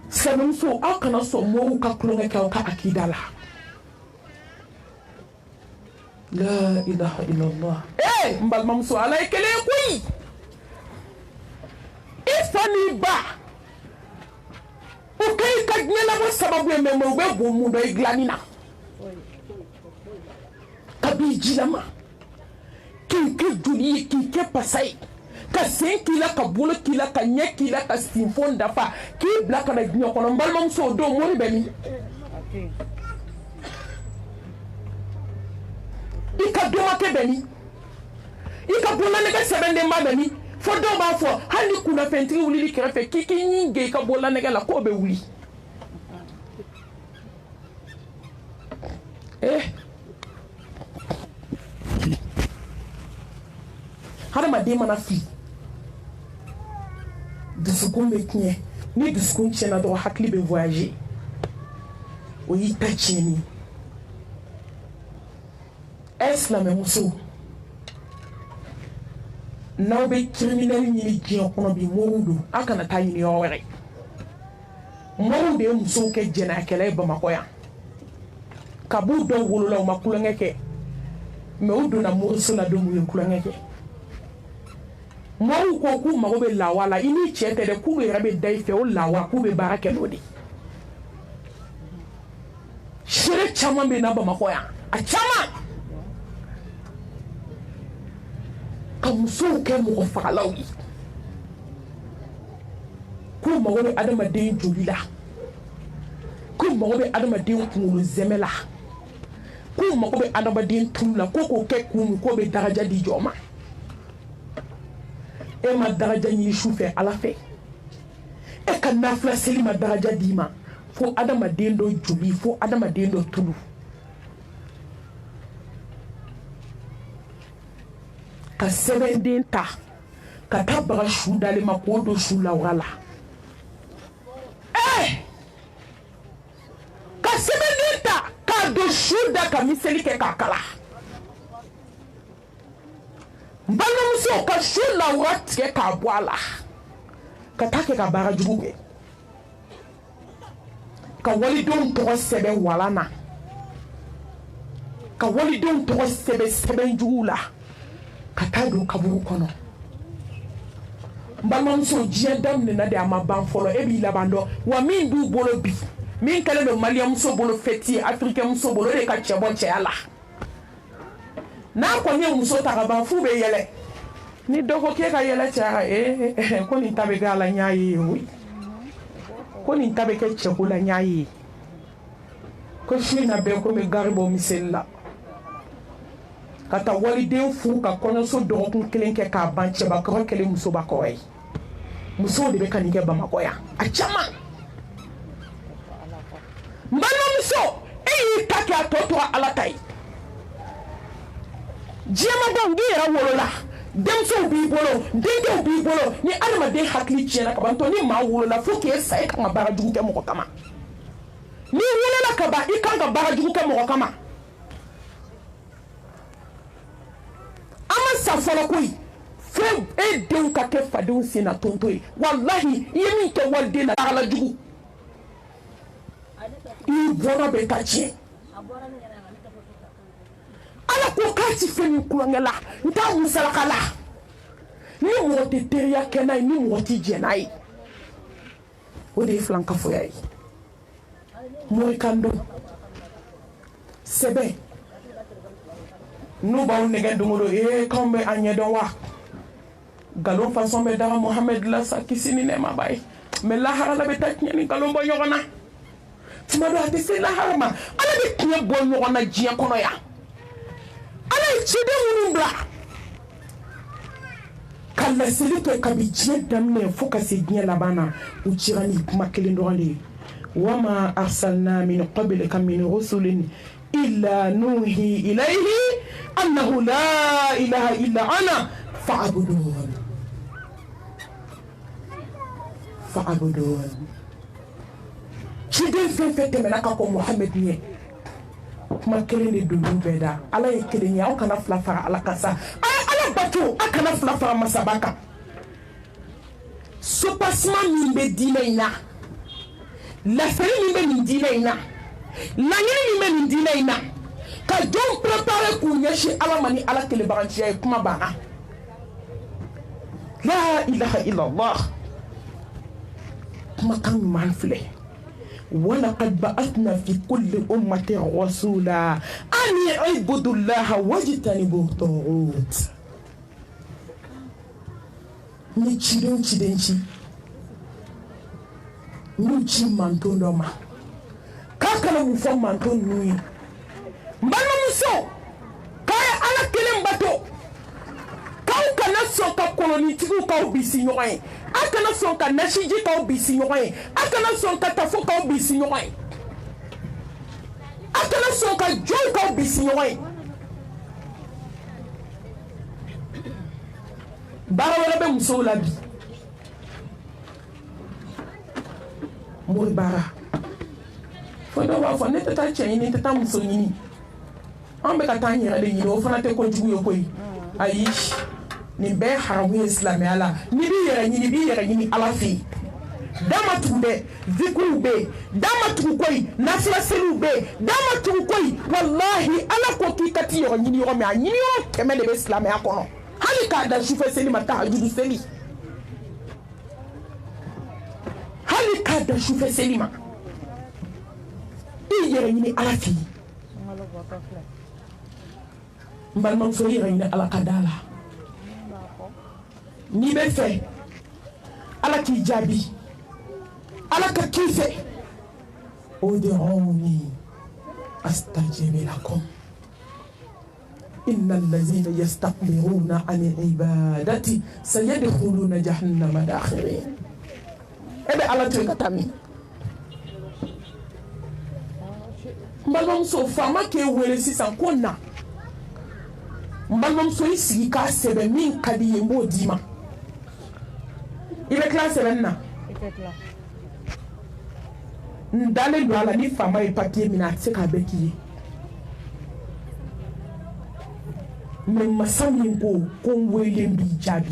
sɛbɛnmuso aw kana sɔn mɔgɔw ka tulonkɛ kɛ aw ka akida la la ilaha illallah n balimamuso ala ye kelen ye koyi i fa n'i ba u kɛ i ka diɲɛlabɔ sababu ye mɛ u bɛ bon mun dɔ i dilanni na kab'i jilama k'i kɛ joli ye k'i kɛ pasa ye ka sen k'i la ka bolo k'i la ka ɲɛ k'i la ka sinfon dafa k'i bila ka na diɲɛ kɔnɔ n balimamuso o don mori bɛ min i ka dɔmakɛ bɛ min i ka bololanɛgɛ sɛbɛndenba bɛ min fo dɔw b'a fɔ hali ni kunnafɛntigi wulili kɛrɛfɛ k'i k'i ɲi gɛn i ka bololanɛgɛ la k'o bɛ wuli hadamaden mana fili dusukun bɛ tiɲɛ ni dusukun tiɲɛna dɔrɔn hakili bɛ voyager o y'i ta tiɲɛni silamɛmuso n'aw bɛ criminel ɲini diɲɛ kɔnɔ bi mɔriw don a kana taa ɲini yɔrɔ wɛrɛ mɔriw de ye musow kɛ jɛnɛyakɛla ye bamakɔ yan kab'u dɔw wolola u ma kulonkɛ kɛ mɛ u donna moriso la don u ye kulonkɛ kɛ mɔriw ko k'u mago bɛ lawa la i ni cɛ tɛ dɛ k'u yɛrɛ bɛ da i fɛ o lawa k'u bɛ baara kɛ n'o de seere caman bɛ na bamakɔ yan a caman ka musow kɛ mɔgɔ fagalaw ye k'u mago bɛ adamaden joli la k'u mago bɛ adamaden kunkolo zɛmɛ la k'u mago bɛ adamaden tulu la ko k'o kɛ kun k'o bɛ daraja di jɔ ma e ma daraja ɲini su fɛ ala fɛ e ka nafila seli ma daraja d'i ma fo adamaden dɔ joli fo adamaden dɔ tulu ka sɛbɛnden ta ka taa baga su dalen ma k'o don su lawura la ka sɛbɛnden ta k'a don su da ka miseli kɛ k'a kala n balimamuso ka su lawura tigɛ k'a bɔ a la ka taa kɛ ka baara jugu kɛ ka walidenw tɔgɔ sɛbɛn walan na ka walidenw tɔgɔ sɛbɛn sɛbɛn juguw la ka taa don kaburu kɔnɔ n balimamuso diɲɛ daminɛna de a ma ban fɔlɔ e b'i laban dɔn wa min b'u bolo bi min kɛlen don maliyɛnmuso bolo fɛti ye afirikɛnmuso bolo o de ka cɛ bɔ cɛya la n'a kɔni ye muso ta ka ban f'u bɛ yɛlɛ ni dɔ ko k'e ka yɛlɛ cɛya ko nin ta bɛ kɛ a la n y'a ye koyi ko nin ta bɛ kɛ cɛko la n y'a ye ko su in na bɛn ko n bɛ gari bɔ miseli la ka taa waliden furu ka kɔɲɔso dɔgɔkun kelen kɛ k'a ban cɛbakɔrɔ kelen musobakɔrɔ ye musow de bɛ ka nin kɛ bamakɔ yan a caman n balimamuso e y'i ta kɛ a tɔ tora ala ta ye diɲɛmɔgɔw n'i yɛrɛ wolola denmusow b'i bolo denkɛw b'i bolo ni adamaden hakili tiɲɛna ka ban to ni maa wolola fo k'e sa e kan ka baara jugu kɛ mɔgɔ kama n'i wolola ka ban i kan ka baara jugu kɛ mɔgɔ kama an ma sa fɔlɔ koyi fɛn e denw ka kɛ fadenw sen na tonto ye walahi i ye min kɛ waliden na tagala jugu i bɔra bɛ ta tiɲɛ ala ko k'a ti fɛn min kulonkɛ la n t'a musalaka la ni mɔgɔ tɛ teriya kɛ n'a ye ni mɔgɔ tɛ jɛ n'a ye o de ye filankafoya ye morikan dɔn sɛbɛn n'u b'aw nɛgɛ don o don k'anw bɛ a ɲɛdɔn wa nkalon fasɔn bɛ daga Muhamɛdi la sa kisi ni nɛɛma b'a ye mais lahara la bɛ taa tiɲɛ ni nkalon bɔ ɲɔgɔn na tuma dɔ a tɛ se lahara ma ala bɛ tiɲɛ bɔ ɲɔgɔn na diɲɛ kɔnɔ yan ala ye ciden minnu bila ka laseli kɛ kabi diɲɛ daminɛ fo ka se diɲɛ laban na u cira ni kuma kelen dɔrɔn de ye wama arsalna min qablika min rusulin illa nuhi ilayhi annahu la ilaha illa ana fa'budun ciden fɛn fɛn tɛmɛna ka kɔ Muhamɛdi ɲɛ kuma kelen de don n'u bɛɛ da ala ye kelen ye aw kana fila fara ala kan sa ala bato aw kana fila fara masaba kan soupassement min bɛ diinɛ in na lafɛli min bɛ nin diinɛ in na laɲini min bɛ nin diinɛ in na ka jɔnw préparer k'u ɲɛsin ala ma ni ala kelebaganciya ye kuma banna la ilaha illallah kumakan ɲuman filɛ ولقد بعثنا في كل أمة رسولا أن يعبدوا الله واجتنبوا الطاغوت ni ciden ci n'u ci manton dɔ ma k'a kana mun fɔ manton ninnu ye n balimamuso k'a ye ala kelen bato k'aw kana sɔn ka kolonitigiw k'aw bisi ɲɔgɔn ye a kana sɔn ka nasiji k'aw bisi ɲɔgɔn ye a kana sɔn ka tafo k'aw bisi ɲɔgɔn ye a kana sɔn ka jɔn k'aw bisi ɲɔgɔn ye baara wɛrɛ bɛ musow la bi mori baara fo dɔw b'a fɔ ne tɛ taa cɛ ɲini n tɛ taa muso ɲini an bɛ ka taa an yɛrɛ de ɲini o fana tɛ kojugu ye koyi ayi nin bɛɛ haramu ye silamɛya la ni b'i yɛrɛ ɲini ala fɛ yen dama tugu dɛ zikiriw bɛ yen dama tugu koyi nafilafiliw bɛ yen dama tugu koyi walahi ala ko k'i ka t'i yɔrɔ ɲini yɔrɔ min a ɲini yɔrɔ 100 de bɛ silamɛya kɔnɔ hali k'a da sufɛ seli ma tahajudu seli hali k'a da sufɛ seli ma i yɛrɛ ɲini ala fɛ yen n balimamuso yɛrɛ ɲini ala ka da la n'i bɛ fɛ ala k'i jaabi ala ka k'i fɛ ud'uni astajib lakum innal lazina yastakbiruna an ibadati sayadkhuluna jahannama dakhirin ebe ala to ka tami n balimamuso faama k'e wele sisan ko na n balimamuso i sigi k'a sɛbɛn min ka di ye n b'o d'i ma i bɛ tila sɛbɛnni na n dalen don a la ni faama ye papiye min na a tɛ se k'a bɛɛ k'i ye mais masa min ko n wele n b'i jaabi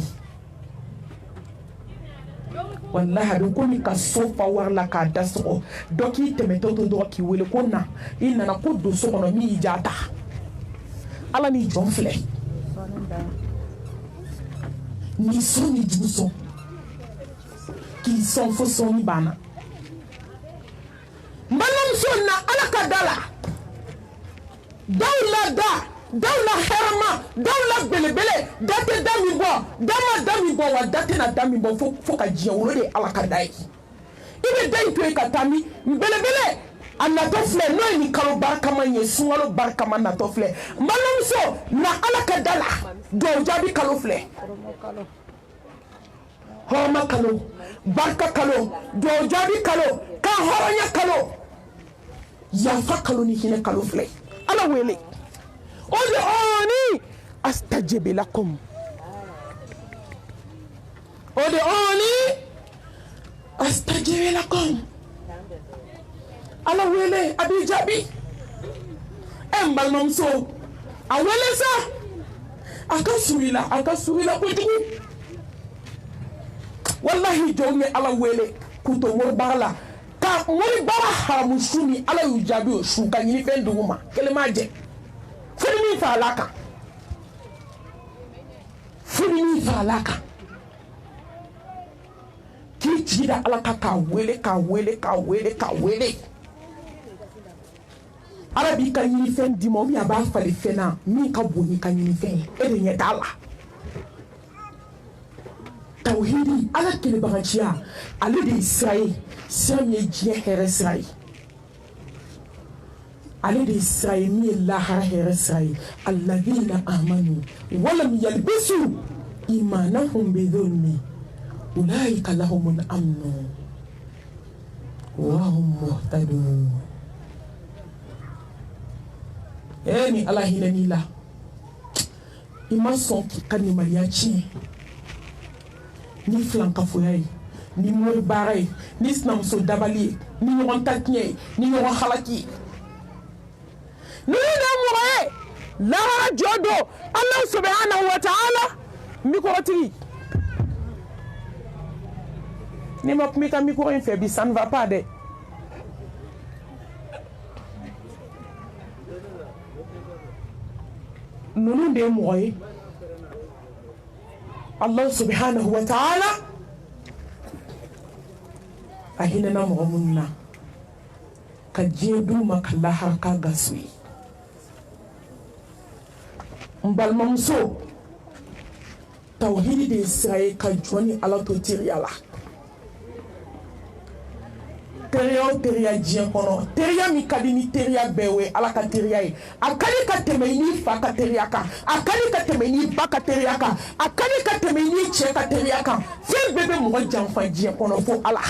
walahi a bɛ komi ka so fa wari la k'a da sɔgɔ dɔ k'i tɛmɛtɔ to dɔrɔn k'i wele ko na i nana ko don so kɔnɔ min y'i ja ta ala ni jɔn filɛ ni sɔn ni jugu sɔn k'i sɔn fo sɔnni banna n balimamuso na ala ka da la daw la daw la hɛrɛma daw la belebele da tɛ da min bɔ da ma da min bɔ wa da tɛna da min bɔ fo ka diɲɛ wolo de ye ala ka da ye i bɛ da in to yen ka taa min belebele a natɔ filɛ n'o ye nin kalo barikama ye sunkalo barikama natɔ filɛ n balimamuso na ala ka da la duwawu jaabi kalo filɛ hɔrɔma kalo barika kalo duwawu jaabi kalo ka hɔrɔnya kalo yafa kalo ni hinɛ kalo filɛ ala wele ud'uni astajib lakum ud'uni astajib lakum ala wele a b'i jaabi n balimamuso a wele sa a ka surun i la kojugu wallahi jɔnw ye ala wele k'u to moribaara la ka moribaara haramu su ni ala y'u jaabi o su ka ɲini fɛn dugu ma kelen m'a jɛ fo ni min farala kan jigida ala ka wele ala b'i ka ɲinifɛn di ma ou bien a b'a fali fɛn na min ka bon n'i ka ɲinifɛn ye e de ɲɛ t'a la tawhidi ala kelebaganciya ale de ye sira ye sira min ye diɲɛ hɛrɛ sira ye ale de ye sira ye min ye lahara hɛrɛ sira ye alladhina amanu walam yalbisu imanahum bidhulmi ulaika lahumul amnu wa hum muhtadun. Ni ala hinɛ n'i la i ma sɔn k'i ka nimaniya tiɲɛ ni filankafoya ye ni mori baara ye ni sinamuso dabali ye ni ɲɔgɔn ta tiɲɛ ye ni ɲɔgɔn halaki ye ninnu de ye mɔgɔ ye lahara jɔ don ala subhanahu wa ta'ala mikɔrɔtigi ni ma kuma i ka mikɔrɔ in fɛ bi ça ne va pas dɛ. Nunu de mɔgɔ ye Allah subhanahu wa ta'ala a hinɛna mɔgɔ minnu na ka diɲɛ d'u ma ka lahara ka gaso ye n balimamuso tawhidi de ye sira ye ka jɔn ni ala to teriya la teriya o teriya diɲɛ kɔnɔ teriya min ka di ni teriya bɛɛ o ye ala ka teriya ye a ka di ka tɛmɛ i n'i fa ka teriya kan a ka di ka tɛmɛ i n'i ba ka teriya kan a ka di ka tɛmɛ i n'i cɛ ka teriya kan fɛn bɛɛ bɛ mɔgɔ janfa diɲɛ kɔnɔ fo ala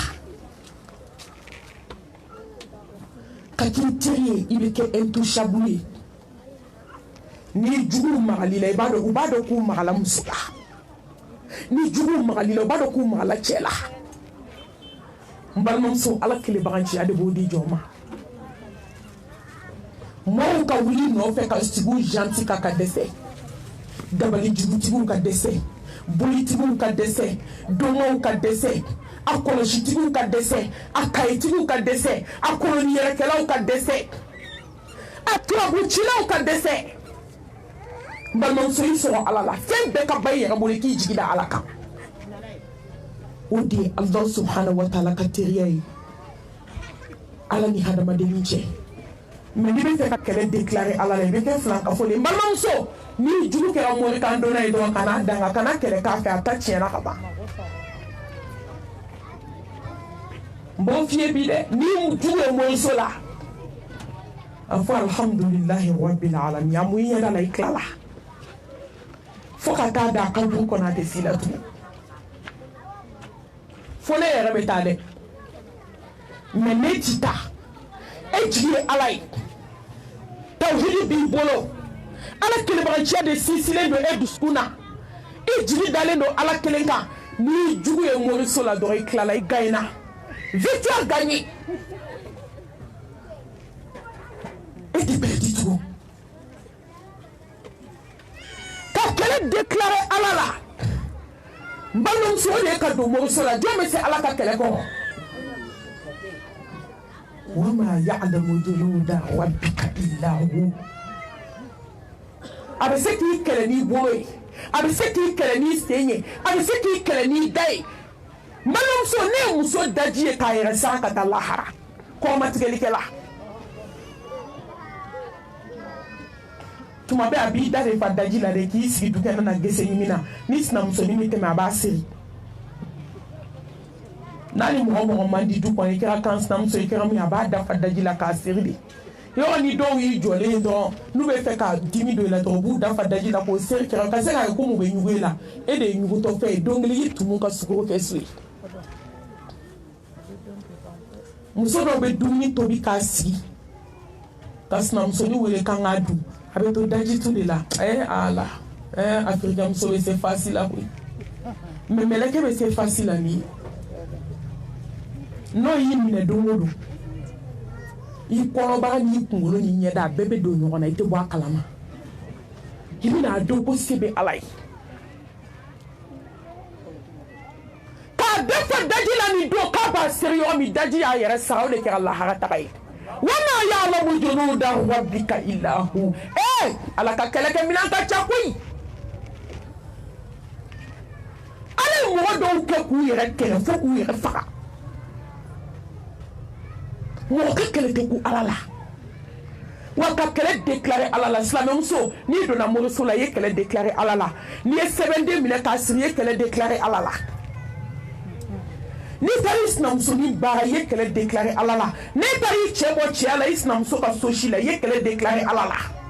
ka k'i teri ye i bɛ kɛ intouchable ye ni juguw magali la u b'a dɔn k'u magala muso la ni juguw magali la u b'a dɔn k'u magala cɛ la n balimamuso ala kelebaganciya de b'o di jɔn ma maaw ka wuli nɔfɛ ka sigiw janti ka dɛsɛ dabali jugutigiw ka dɛsɛ bolitigiw ka dɛsɛ dɔngɔw ka dɛsɛ a kɔlɔsitigiw ka dɛsɛ a kayitigiw ka dɛsɛ a koloniyɛrɛkɛlaw ka dɛsɛ a turabucilaw ka dɛsɛ n balimamuso i sɔrɔ ala la fɛn bɛɛ ka ba i yɛrɛ bolo i k'i jigi da ala kan o de ye Allah subhanahu wa ta'ala ka teriya ye ala ni hadamadennin cɛ mais n'i bɛ fɛ ka kɛlɛ déclarer ala la i bɛ kɛ filankafo de ye n balimamuso ni jugu kɛra morikan donna ye dɔrɔn kana danga kana kɛlɛ k'a fɛ a ta tiɲɛna ka ban n b'o f'i ye bi dɛ ni jugu ye moriso la a fɔ alhamdulilahi rabbil alamin a mun i ɲɛda la i tilala fo ka taa da a ka du kɔnɔ a tɛ s'i la tugun fo ne yɛrɛ bɛ taa dɛ mais ne ti taa e jigi ye ala ye tawhidi b'i bolo ala kelebaganciya de sinsinnen don e dusukun na i jigi dalen don ala kelen kan n'i jugu ye moriso la dɔrɔn i tilala i gagnera victoire gagnée e tɛ perdu tugun ka kɛlɛ déclarer ala la n balimamuso o de ye ka don moriso la jɔn bɛ se ala ka kɛlɛ kɔrɔ wama ya'lamu junuda rabbika illa hu a bɛ se k'i kɛlɛ n'i bolo ye a bɛ se k'i kɛlɛ n'i sen ye a bɛ se k'i kɛlɛ n'i da ye n balimamuso ne ye muso daji ye k'a yɛrɛ siran ka taa lahara kɔmatigɛlikɛla tuma bɛɛ a b'i da de fa daji la de k'i sigi dukɛnɛ na gese ɲimi na ni sinamusonin min tɛmɛ a b'a seri n'a ni mɔgɔ mɔgɔ man di du kɔnɔ i kɛra kan sinamuso i kɛra min a b'a dafa daji la k'a seri de yɔrɔ ni dɔw y'i jɔlen ye dɔrɔn n'u bɛ fɛ ka dimi don i la dɔrɔn u b'u dafa daji la k'o seri kɛra ka se k'a ye komi u bɛ ɲugu i la e de ye ɲugutɔfɛn ye don kelen i tumu ka sukaro kɛ so ye muso dɔw bɛ dumuni tobi k'a sigi ka sinamusonin wele kan k'a dun a bɛ to daji tu de la ala afirika muso bɛ se fasi la koyi mais mɛlɛkɛ bɛ se fasi la min n'o y'i minɛ don o don i kɔnɔbara n'i kunkolo n'i ɲɛda a bɛɛ bɛ don ɲɔgɔn na i tɛ bɔ a kalama i bɛna a dɔn ko se bɛ ala ye k'a dafa daji la nin don k'a b'a seri yɔrɔ min daji y'a yɛrɛ sara o de kɛra lahara taga ye wama ya'lamu junuda rabbika illa hu ala ka kɛlɛkɛminɛn ka ca koyi ala ye mɔgɔ dɔw kɛ k'u yɛrɛ kɛlɛ fo k'u yɛrɛ faga mɔgɔ ka kɛlɛ tɛ ku Ala la wa ka kɛlɛ déclarer Ala la silamɛmuso n'i donna moriso la i ye kɛlɛ déclarer Ala la n'i ye sɛbɛnden minɛ k'a siri i ye kɛlɛ déclarer Ala la n'i taara i sinamusonin baara i ye kɛlɛ déclarer Ala la n'i taara i cɛ bɔ cɛya la i sinamuso ka so si la i ye kɛlɛ déclarer Ala la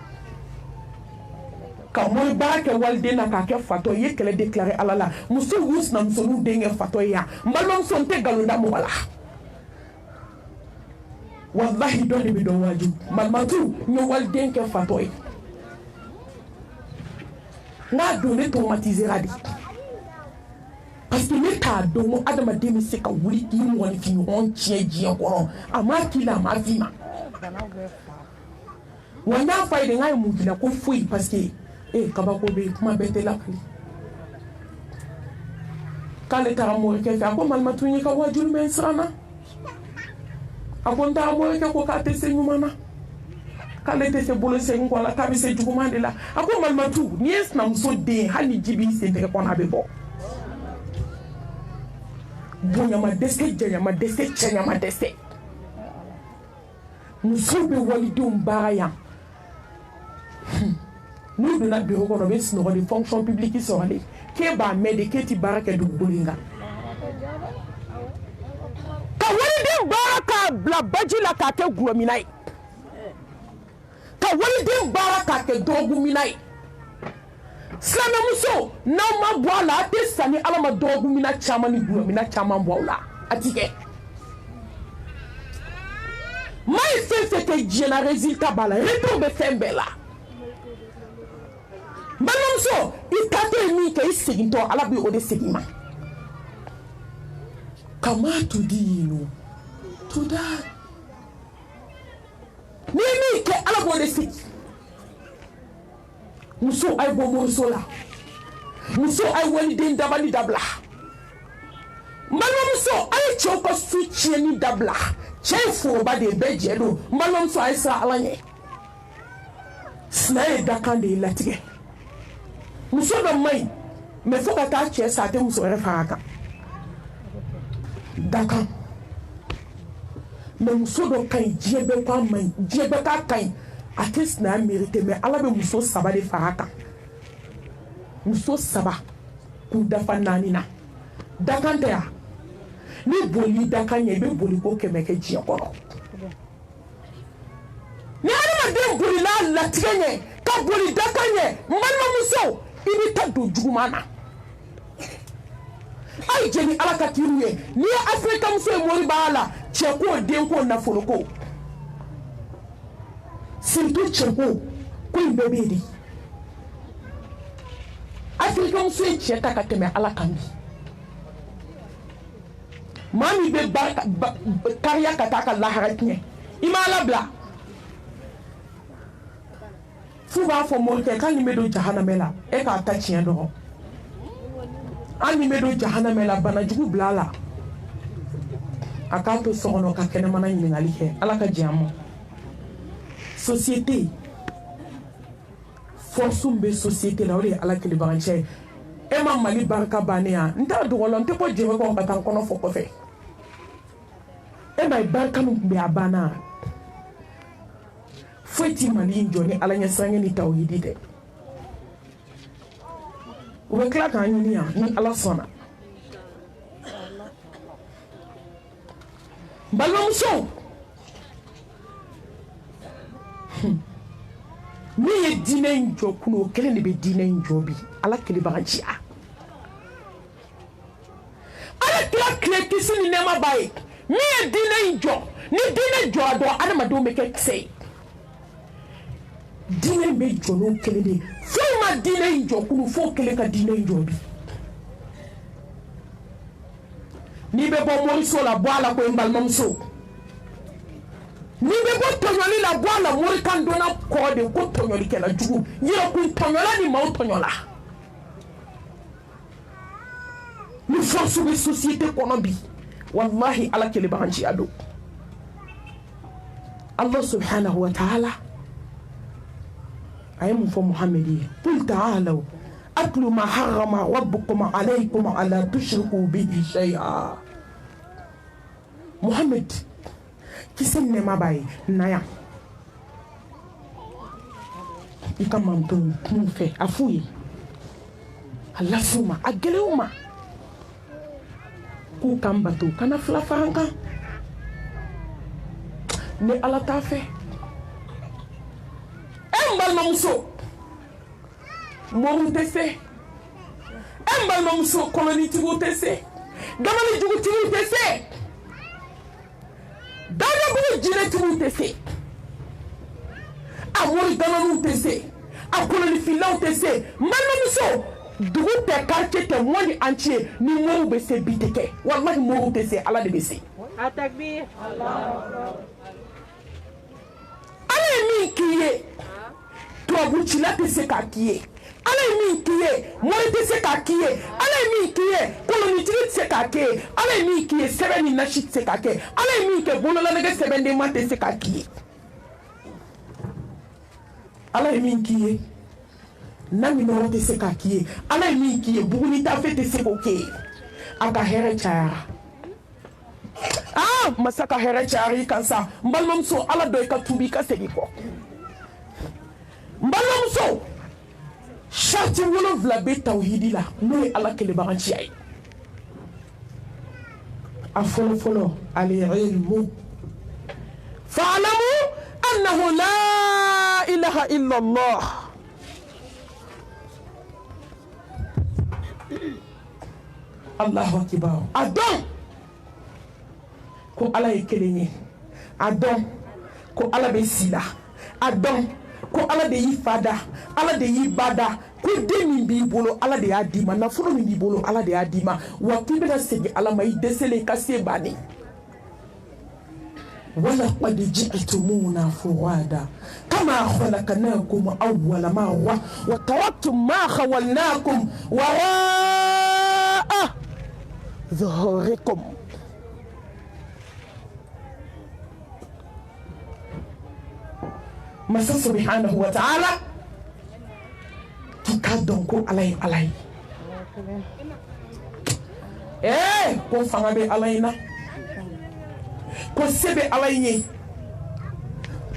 ka mori baara kɛ waliden na k'a kɛ fatɔ i ye kɛlɛ déclarer Ala la muso y'u sinamusoninw den kɛ fatɔ ye yan n balimamuso n tɛ nkalon da mɔgɔ la wallahi dɔ de bɛ dɔn wajibu malimatu n ye waliden kɛ fatɔ ye n'a don ne traumatisera de parce que ne t'a dɔn ko adamaden bɛ se ka wuli k'i mɔgɔninfinɲɔgɔn tiɲɛ diɲɛ kɔrɔ a m'a k'i la a m'a f'i ma wa n y'a fɔ a ye de n k'a ye mun k'i la ko foyi parce que kabako bɛ yen kuma bɛɛ tɛ lakali k'ale taara morikɛ fɛ a ko malimatu n y'i ka wajulu mɛn n siranna a ko n taara morikɛ ko k'a tɛ se ɲuman na k'ale tɛ se bolo segin kɔ la k'a bɛ se juguman de la a ko malimatu n'i ye sinamuso den hali ni ji b'i sen tɛgɛ kɔnɔ a bɛ bɔ bonya ma dɛsɛ janya ma dɛsɛ cɛnya ma dɛsɛ musow bɛ walidenw baara yan n'u donna bureau kɔnɔ u bɛ sunɔgɔ de fonction publique sɔrɔlen k'e b'a mɛn de k'e ti baara kɛ dugukolo in kan ka waliden baara k'a bila baji la k'a kɛ gulɔmina ye ka waliden baara k'a kɛ dɔgɔkunmina ye silamɛmuso n'aw ma bɔ a la a tɛ sa ni Ala ma dɔgɔkunmina caman ni gulɔmina caman bɔ aw la a ti kɛ maa ye fɛn fɛn kɛ diɲɛ na résultat b'a la retour bɛ fɛn bɛɛ la balimamuso i taatɔ ye min kɛ i segintɔ Ala bɛ o de segin ma kama tudinu tudan n'i ye min kɛ Ala b'o de segin muso a ye bɔ moriso la muso a ye waliden dabali dabila balimamuso a ye cɛw ka su tiɲɛni dabila cɛ ye foroba de ye bɛɛ jɛ don balimamuso a ye siran Ala ɲɛ sina ye dakan de ye latigɛ muso dɔ man ɲi mɛ fo ka taa cɛ sa a tɛ muso wɛrɛ fara a kan dakan mɛ muso dɔ ka ɲi diɲɛ bɛɛ k'a man ɲi diɲɛ bɛɛ k'a ka ɲi a tɛ sinaya mérité mɛ Ala bɛ muso saba de fara a kan muso saba k'u dafa 4 na dakan tɛ yan ni boli dakan ɲɛ i bɛ boli ko 100 kɛ diɲɛ kɔnɔ ni adamaden bolila latigɛ ɲɛ ka boli dakan ɲɛ n balimamuso i bɛ taa don juguman na a ye jɛni Ala ka kiriw ye n'i ye Afirika muso ye mori b'a la cɛ ko den ko nafolo ko surtout cɛ ko in bɛɛ bɛ yen de Afirika muso ye cɛ ta ka tɛmɛ Ala kan bi maa min bɛ kariya ka taa ka lahara tiɲɛ i ma Ala bila f'u b'a fɔ morikɛ k'ale bɛ don jahanamɛ la e k'a ta tiɲɛ dɔrɔn hali bɛ don jahanamɛ la banajugu bila a la a k'a to so kɔnɔ ka kɛnɛmana ɲininkali kɛ Ala ka diɲɛ ma société force bɛ société la o de ye Ala kelebagancɛ ye e ma Mali barika bannen yan n t'a dogo la n tɛ bɔ jɛbɛ kɔnɔ ka taa n kɔnɔ fɔ kɔfɛ e ma ye barika min tun bɛ a banna foyi ti Mali in jɔ ni Ala ɲɛsiranɲɛ ni tawhidi tɛ u bɛ tila k'an ɲini yan ni Ala sɔnna balimamuso min ye diinɛ in jɔ kunu o kelen de bɛ diinɛ in jɔ bi Ala kelebaganciya Ala kira tile kisi ni nɛɛma b'a ye min ye diinɛ in jɔ ni diinɛ jɔra dɔrɔn adamadenw bɛ kɛ kisɛ ye diinɛ in bɛ jɔ n'o kelen de ye foyi ma diinɛ in jɔ kunu f'o kelen ka diinɛ in jɔ bi n'i bɛ bɔ moriso la bɔ a la ko n balimamuso n'i bɛ bɔ tɔɲɔli la bɔ a la morikan donna kɔ de ko tɔɲɔlikɛla jugu yɛrɛkun tɔɲɔla ni maaw tɔɲɔla ni force bɛ société kɔnɔ bi wallahi Ala kelebaganciya don Allah subhanahu wa ta'ala a ye mun fɔ Muhamɛdi ye qul ta'alaw atlu ma harrama rabbukum alaykum ala tushriku bihi shay'a. Mohamed kisi nema baye naya ika mamto mufe afuyi alafuma ageleuma ku kambato kana flafaranga ne ala ta fe embal mamso moru tese embal mamso koloni tigo tese gamani jugu tigo tese dada bu jire tigo tese amori gamanu tese akoloni filaw tese mamso dugu te quartier te monde entier ni moru be se biteke wallahi moru tese ala de be se Atakbir. ala min kiye tuabu chila tese ka kiye ala min kiye mori tese ka kiye ala min kiye koloni tese ka kiye ala min kiye sebe ni nashi tese ka kiye ala min ke bolola nege sebe de ma tese ka kiye ala min kiye nami no tese ka kiye ala min kiye buguni ta fe tese ko kiye aka here chara masaka here chari kansa mbalmam so ala doy ka tubi ka segi ko mbalmam so shati wolo vla be tawhidi la no ala kele baranchi ay afolo folo ali ilmu fa'lamu annahu la ilaha illa allah Allahu akbar adon ko ala ye kelen ye a dɔn ko ala bɛ si la a dɔn ko ala de y'i fa da ala de y'i ba da ko den min b'i bolo ala de y'a d'i ma nafolo min b'i bolo ala de y'a d'i ma wa k'i bɛna segin ala ma i dɛsɛlen ka se bannen ولقد جئتمونا فرادا كما خلقناكم أول مرة وتركتم ما خولناكم وراء ظهوركم Masa subhanahu wa ta'ala kika donko alay ko fanga be alayna ko sebe alayni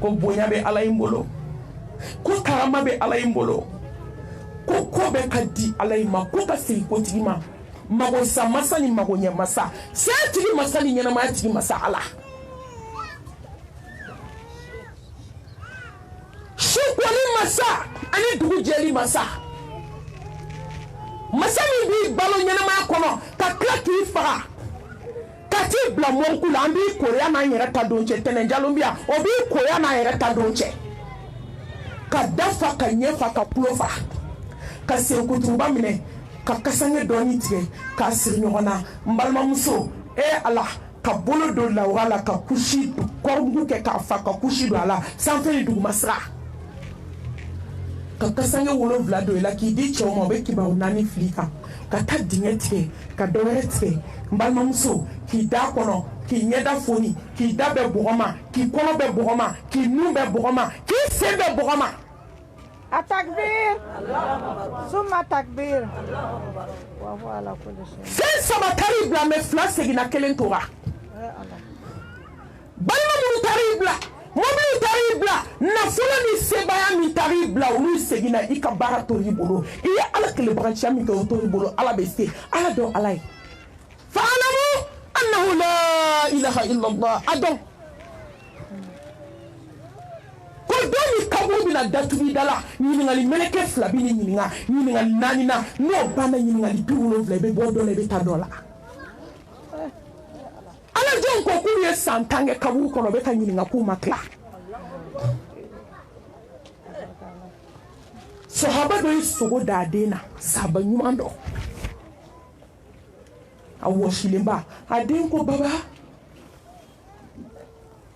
ko bonya be alayimbolo ko karama be alayimbolo ko be kadi alayma ko ka sey ko tigima mago sa masani mago nya masa se tigi masani nya na ma tigi masa ala Shukwani masa ani dugu jeli masa masa mi bi balo nyanama kono ka klaki fara ka ti bla monku la ambi korea na yere ta donche tenen jalombia obi korea na yere ta donche ka dafa ka nyefa ka plofa ka se kutuba mine ka kasange doni tige ka sir nyona mbalma muso ala ka bolo do la wala ka kushi korngu ke ka fa ka kushi do ala sanfeli dugu masra ka kasange wolo vlado la ki di chomo be ki ba unani flika ka ta dingetie ka doretie mbalma muso ki da kono ki nyeda foni ki da be bugoma ki kono be bugoma ki nu be bugoma ki se be bugoma Atakbir. Summa takbir. Wa huwa ala kulli shay. Sen sabatari bla me fla segina kelen tora balma mu taribla mobili taribla nafolo ni sebaya mi taribla ulu segina ika bara tori bolo iya ala kele brancha mi ko tori bolo ala be se ala do alay fa'lamu annahu la ilaha illa allah adon ko doni kabu bina datubi dala ni ngali meleke fla bi ni ngali nani na no bana ni ngali biwolo fla be bodo le be tadola ala jon ko ku ye santange kabu kono be kan yininga ku makla sahaba do isugo dadena sahaba nyumando awo shilimba adin ko baba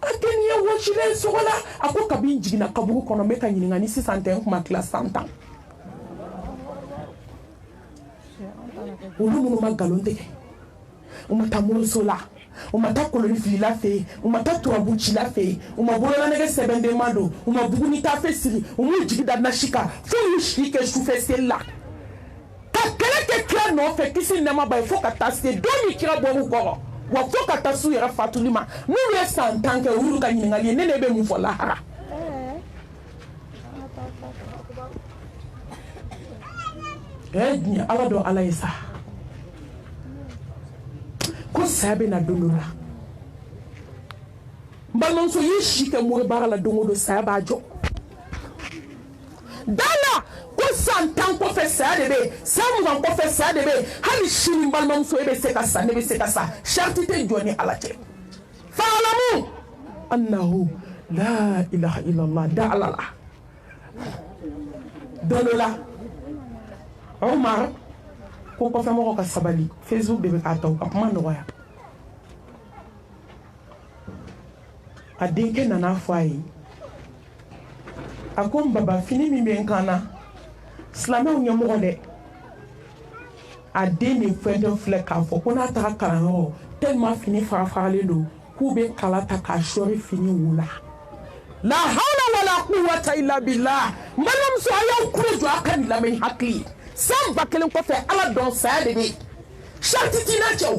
adin ye wo shile sogola ako kabin jigina kabu kono be kan yininga ni 600 ku makla santan ulu magalonde umatamulo sola umata koloni fila fe umata tuabuchi la fe umabolo nege sebende mando umabuguni ta fe siri umu jigida na shika fu shike shufe sella ala no fe kisi nema ba fo ka tasse do mi kira bo ko wa fo ka tasu yera fatulima nu le santanke uru ka nyingali nene be mu fo lahara ni ala do ala isa ko sabe na dunura balon so yishi ke mo bara la dongo do saba jo dala ko santan ko fe sa de be samu ko fe sa de be hali shini balon so ebe se ka sa ne be se ka sa shartite joni ala te fa'lamu annahu la ilaha illallah da'ala dolola Omar ko ko fa mo ko sabali Facebook de be ka taw ka man roya adinke nana fai akom baba fini mi ben kana slama nyamo de adini fendo fleka fo kona ta karango tellement fini farale do kube kalata ka shori fini wula la hawla wala quwwata illa billah malam so ayo kujo akan la men hakli sam bakelen ko fe ala don sa de bi shartiti na chaw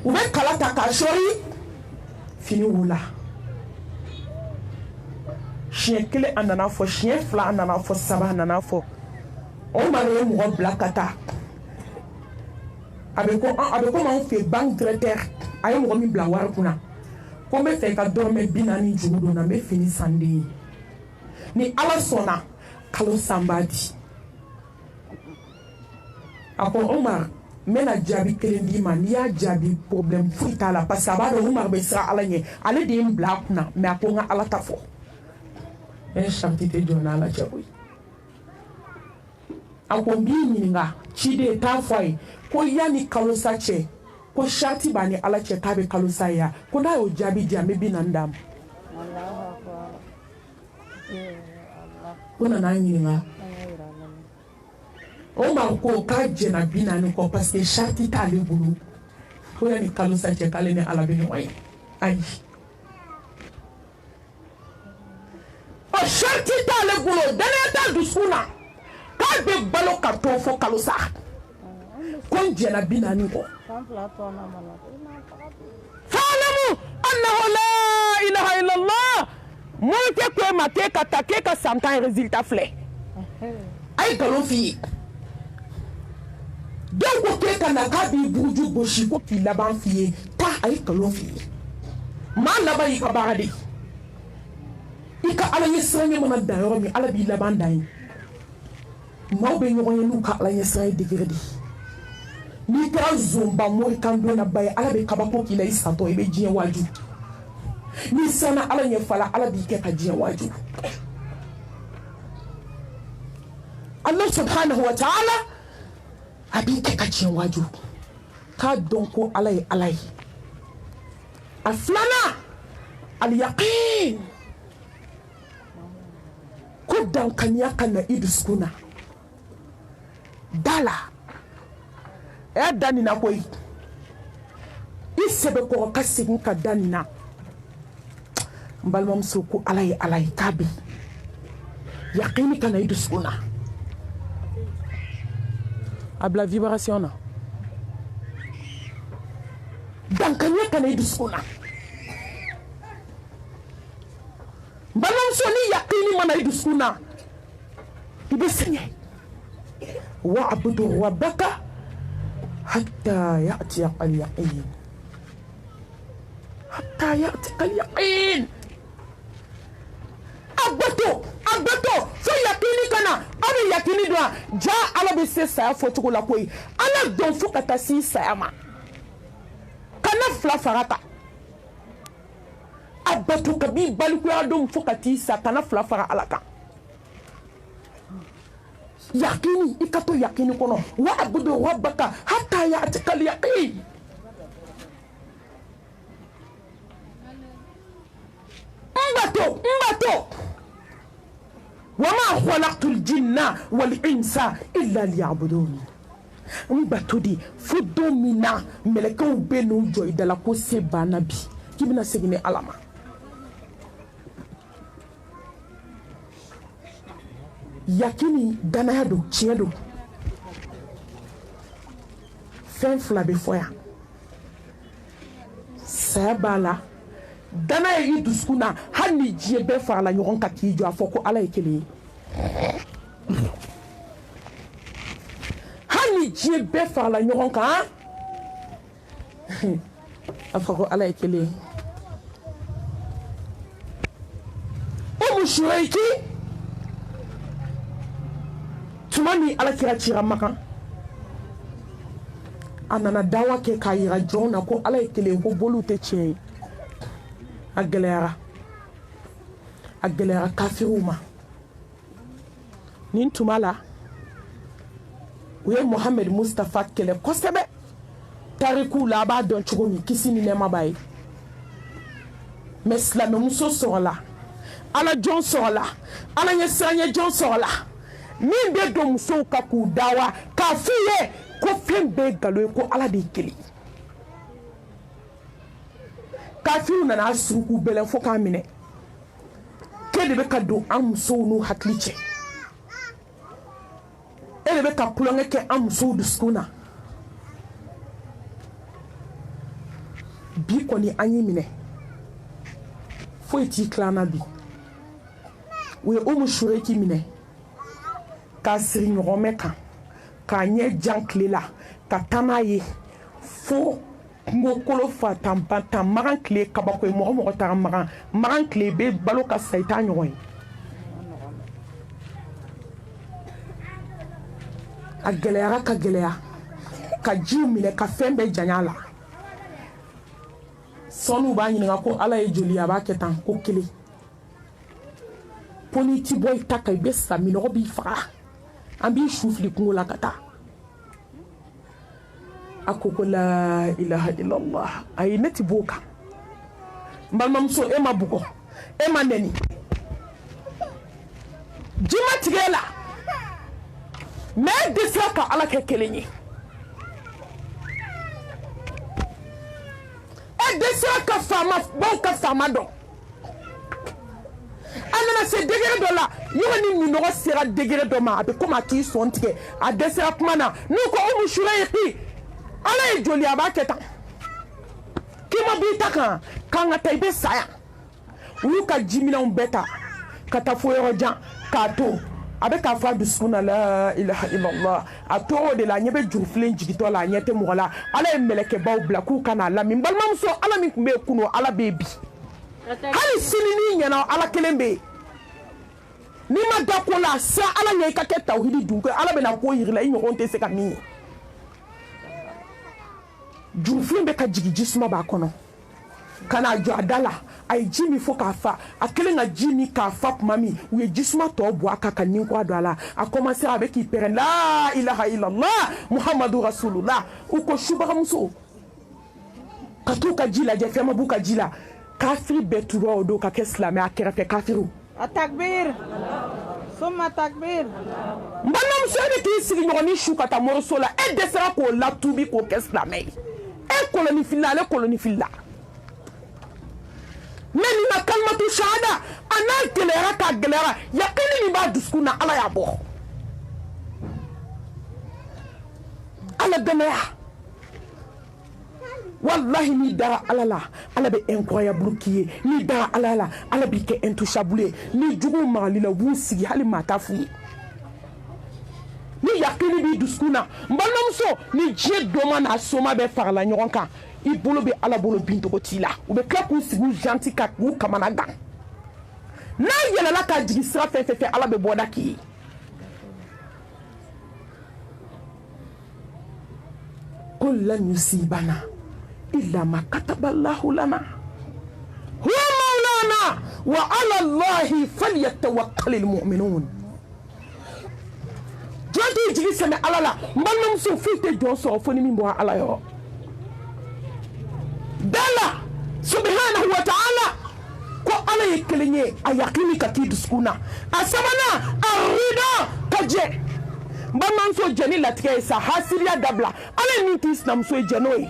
ube kalata ka shori fini wula chien kele anana fo chien fla anana fo saba anana fo o mare mo blakata avec comment on fait banque traiteur ayo mo mi bla war kuna ko me fe ka dorme binani judo na me fini sande ni ala sona kalo sambadi ako Omar mena jabi kelendi man ya jabi problème fuita la parce que abado Omar be sra ala nye ale de bla kuna me aponga ala tafo en chantite jona la jabi ako bi nga chide ta foi ko yani kalosa che ko shati bani ala che tabe kalosa ya ko da o jabi dia me bi nandam Allahu akbar Allah kuna na nga o ma ko ka jena binani ko parce que shati ta le bulu ko yani kalosa che kale ne ala bi noy ay o shati ta le bulu dane ta dusuna ka be balo ka to fo kalosa kon jena binani ko fa'lamu annahu la ilaha illallah mo ke ko ma ke ka ta ke ka santan résultat flé ay galon fi donc ko ke kana ka bi buju boshi ko ki laban fi ta ay galon fi ma laba yi ka barade ika ala yesanye mo na dayoro mi ala bi laban dai mo be nyoye nu ka ala yesanye degredi ni ka zomba mo kan do na bay ala be kabako ki la isato e be jien waju ni sana ala nye fala ala bi ke ka jien waju Allah subhanahu wa ta'ala abi ke ka jien waju ka donko alay aflana al yaqin ko dan kanya kana iduskuna dala e danina koy isebe ko kasigin ka danina mbalmam suku alay kabi yaqini kana iduskuna abla vibration na dankanya kana iduskuna mbalmam soni yaqini mana iduskuna ibesanye wa'budu rabbaka حتى يأتي اليقين أبتو في يقيني كنا أبي يقيني دوا جاء على بسي سايا فوتو لا كوي على دون فوق تاسي سايا ما كنا فلا فرata أبتو كبي بالكو يادوم فوق تيسا كنا فلا فرا على كا yakini ikato yakini kono wa abudu rabbaka hatta ya'tika al-yaqin mbato wa ma khalaqtu al-jinna wal-insa illa liya'budun mbato di fudomina meleko benu joy dala ko se banabi kibina segine alama yakini danaya do tiɲɛ do fɛn fila bɛ fɔ yan saya b'a la danaya i dusukun na hali ni diɲɛ bɛɛ farala ɲɔgɔn kan k'i jɔ a fɔ ko ala ye kelen ye hali ni diɲɛ bɛɛ farala ɲɔgɔn kan a fɔ ko ala ye kelen ye Umu Shurayki tuma min alakira cira Makan a nana dawa kɛ k'a yira jɔnw na ko ala ye kelen ko boliw tɛ tiɲɛ ye a gɛlɛyara kafiriw ma nin tuma la u ye Muhammed Mustafa kɛlɛ kosɛbɛ tarikuw la a b'a dɔn cogo min kisi ni nɛɛma b'a ye mais silamɛmuso sɔrɔla ala jɔn sɔrɔla ala ɲɛ siranɲɛ jɔn sɔrɔla min bɛ don musow ka k'u dawa k'a f'u ye ko fɛn bɛɛ ye nkalon ye ko ala de ye kelen kafiriw nana suruku bɛlɛn fo k'a minɛ k'e de bɛ ka don an musow n'u hakili cɛ e de bɛ ka kulonkɛ kɛ an musow dusukun na bi kɔni an y'i minɛ foyi t'i tila an na bi u ye Umu Shurayki minɛ k'a siri ɲɔgɔnmɛ kan k'a ɲɛ jan tile la ka taa n'a ye fo kungokolo fantan magan tile kabako ye mɔgɔ taga magan tile bɛ balo ka sa i t'a ɲɔgɔn ye a gɛlɛyara ka gɛlɛya ka jiw minɛ ka fɛn bɛɛ janya la sɔnuw b'a ɲininka ko ala ye joli a b'a kɛ tan ko kelen ko n'i ti bɔ i ta kan i bɛ sa minɔgɔ b'i faga an b'i su fili kungo la ka taa a ko la ilaha illallah ayi ne ti b'o kan n balimamuso e ma bugɔ e ma nɛni ji ma tigɛ e la mais e dɛsɛra ka ala kɛ kelen ye e dɛsɛra ka baw ka faama dɔn a nana se degré dɔ la yɔrɔ ni minɔgɔ sera degré dɔ ma a bɛ komi a k'i sɔn tigɛ a dɛsɛra kuma na n'u ko Umu Shurayki ala ye joli a b'a kɛ tan k'i ma b'i ta kan k'an ka taa i bɛ sa yan u y'u ka jiminɛnw bɛɛ ta ka taa fo yɔrɔ jan k'a to a bɛ k'a fɔ a dusukun na la ilaha illallah a tora o de la a ɲɛ bɛ jurufilen jigitɔ la a ɲɛ tɛ mɔgɔ la ala ye mɛlɛkɛbaw bila k'u ka n'a lamɛn n balimamuso ala min tun bɛ yen kunun ala bɛ yen bi hali sini n'i ɲɛna ala kelen bɛ yen n'i ma da ko la sa ala ɲɛ i ka kɛ tawhidi dun kɛ ala bɛna ko yiri la i ɲɔgɔn tɛ se ka min ye jurufilen bɛ ka jigin jisuma b'a kɔnɔ ka n'a jɔ a da la a ye ji min fo k'a fa a kɛlen ka ji min k'a fa tuma min u ye jisuma tɔ bɔ a kan ka nin kɔ a don a la a commencé a bɛ k'i pɛrɛn la ilaha illallah muhammadu rasulullah u ko subagamuso ka t'u ka ji lajɛ fɛn ma b'u ka ji la kafiri bɛɛ tura o don ka kɛ silamɛ a kɛrɛfɛ kafiriw a takbir summa takbir n balimamuso e bɛ k'i sigi ɲɔgɔnni su ka taa moriso la e dɛsɛra k'o latubi k'o kɛ silamɛ ye e kolonifila ale kolonifila mais nin ka kalimatu shahada a n'a gɛlɛyara k'a gɛlɛyara yakini min b'a dusukun na ala y'a bɔ ala dɛmɛya wallahi n'i dara ala la ala bɛ incroyable k'i ye n'i dara ala la ala b'i kɛ intouchable ye ni juguw magali la u b'u sigi hali maa t'a f'u ye ni yakini b'i dusukun na n balimamuso ni diɲɛ doma n'a soma bɛɛ farala ɲɔgɔn kan i bolo bɛ ala bolo bincogo t'i la u bɛ tila k'u sigi u janti ka k'u kamana gan n'a yɛlɛla ka jigin sira fɛn fɛn fɛ ala bɛ bɔda k'i ye qul lan yusibana illa ma kataballahu lana huwa maulana wa ala allahi falyatawakkalul mu'minun jɔn t'i jigi sɛmɛ ala la n balimamuso foyi tɛ jɔn sɔrɔ fo ni min bɔra ala yɔrɔ dala subhanahu wa ta'ala ko ala ye kelen ye a yakini ka k'i dusukun na a sabanan a rida ka jɛ n balimamuso jɛ ni latigɛ ye sa hasiriya dabila ala ye min k'i sinamuso ye jɛ n'o ye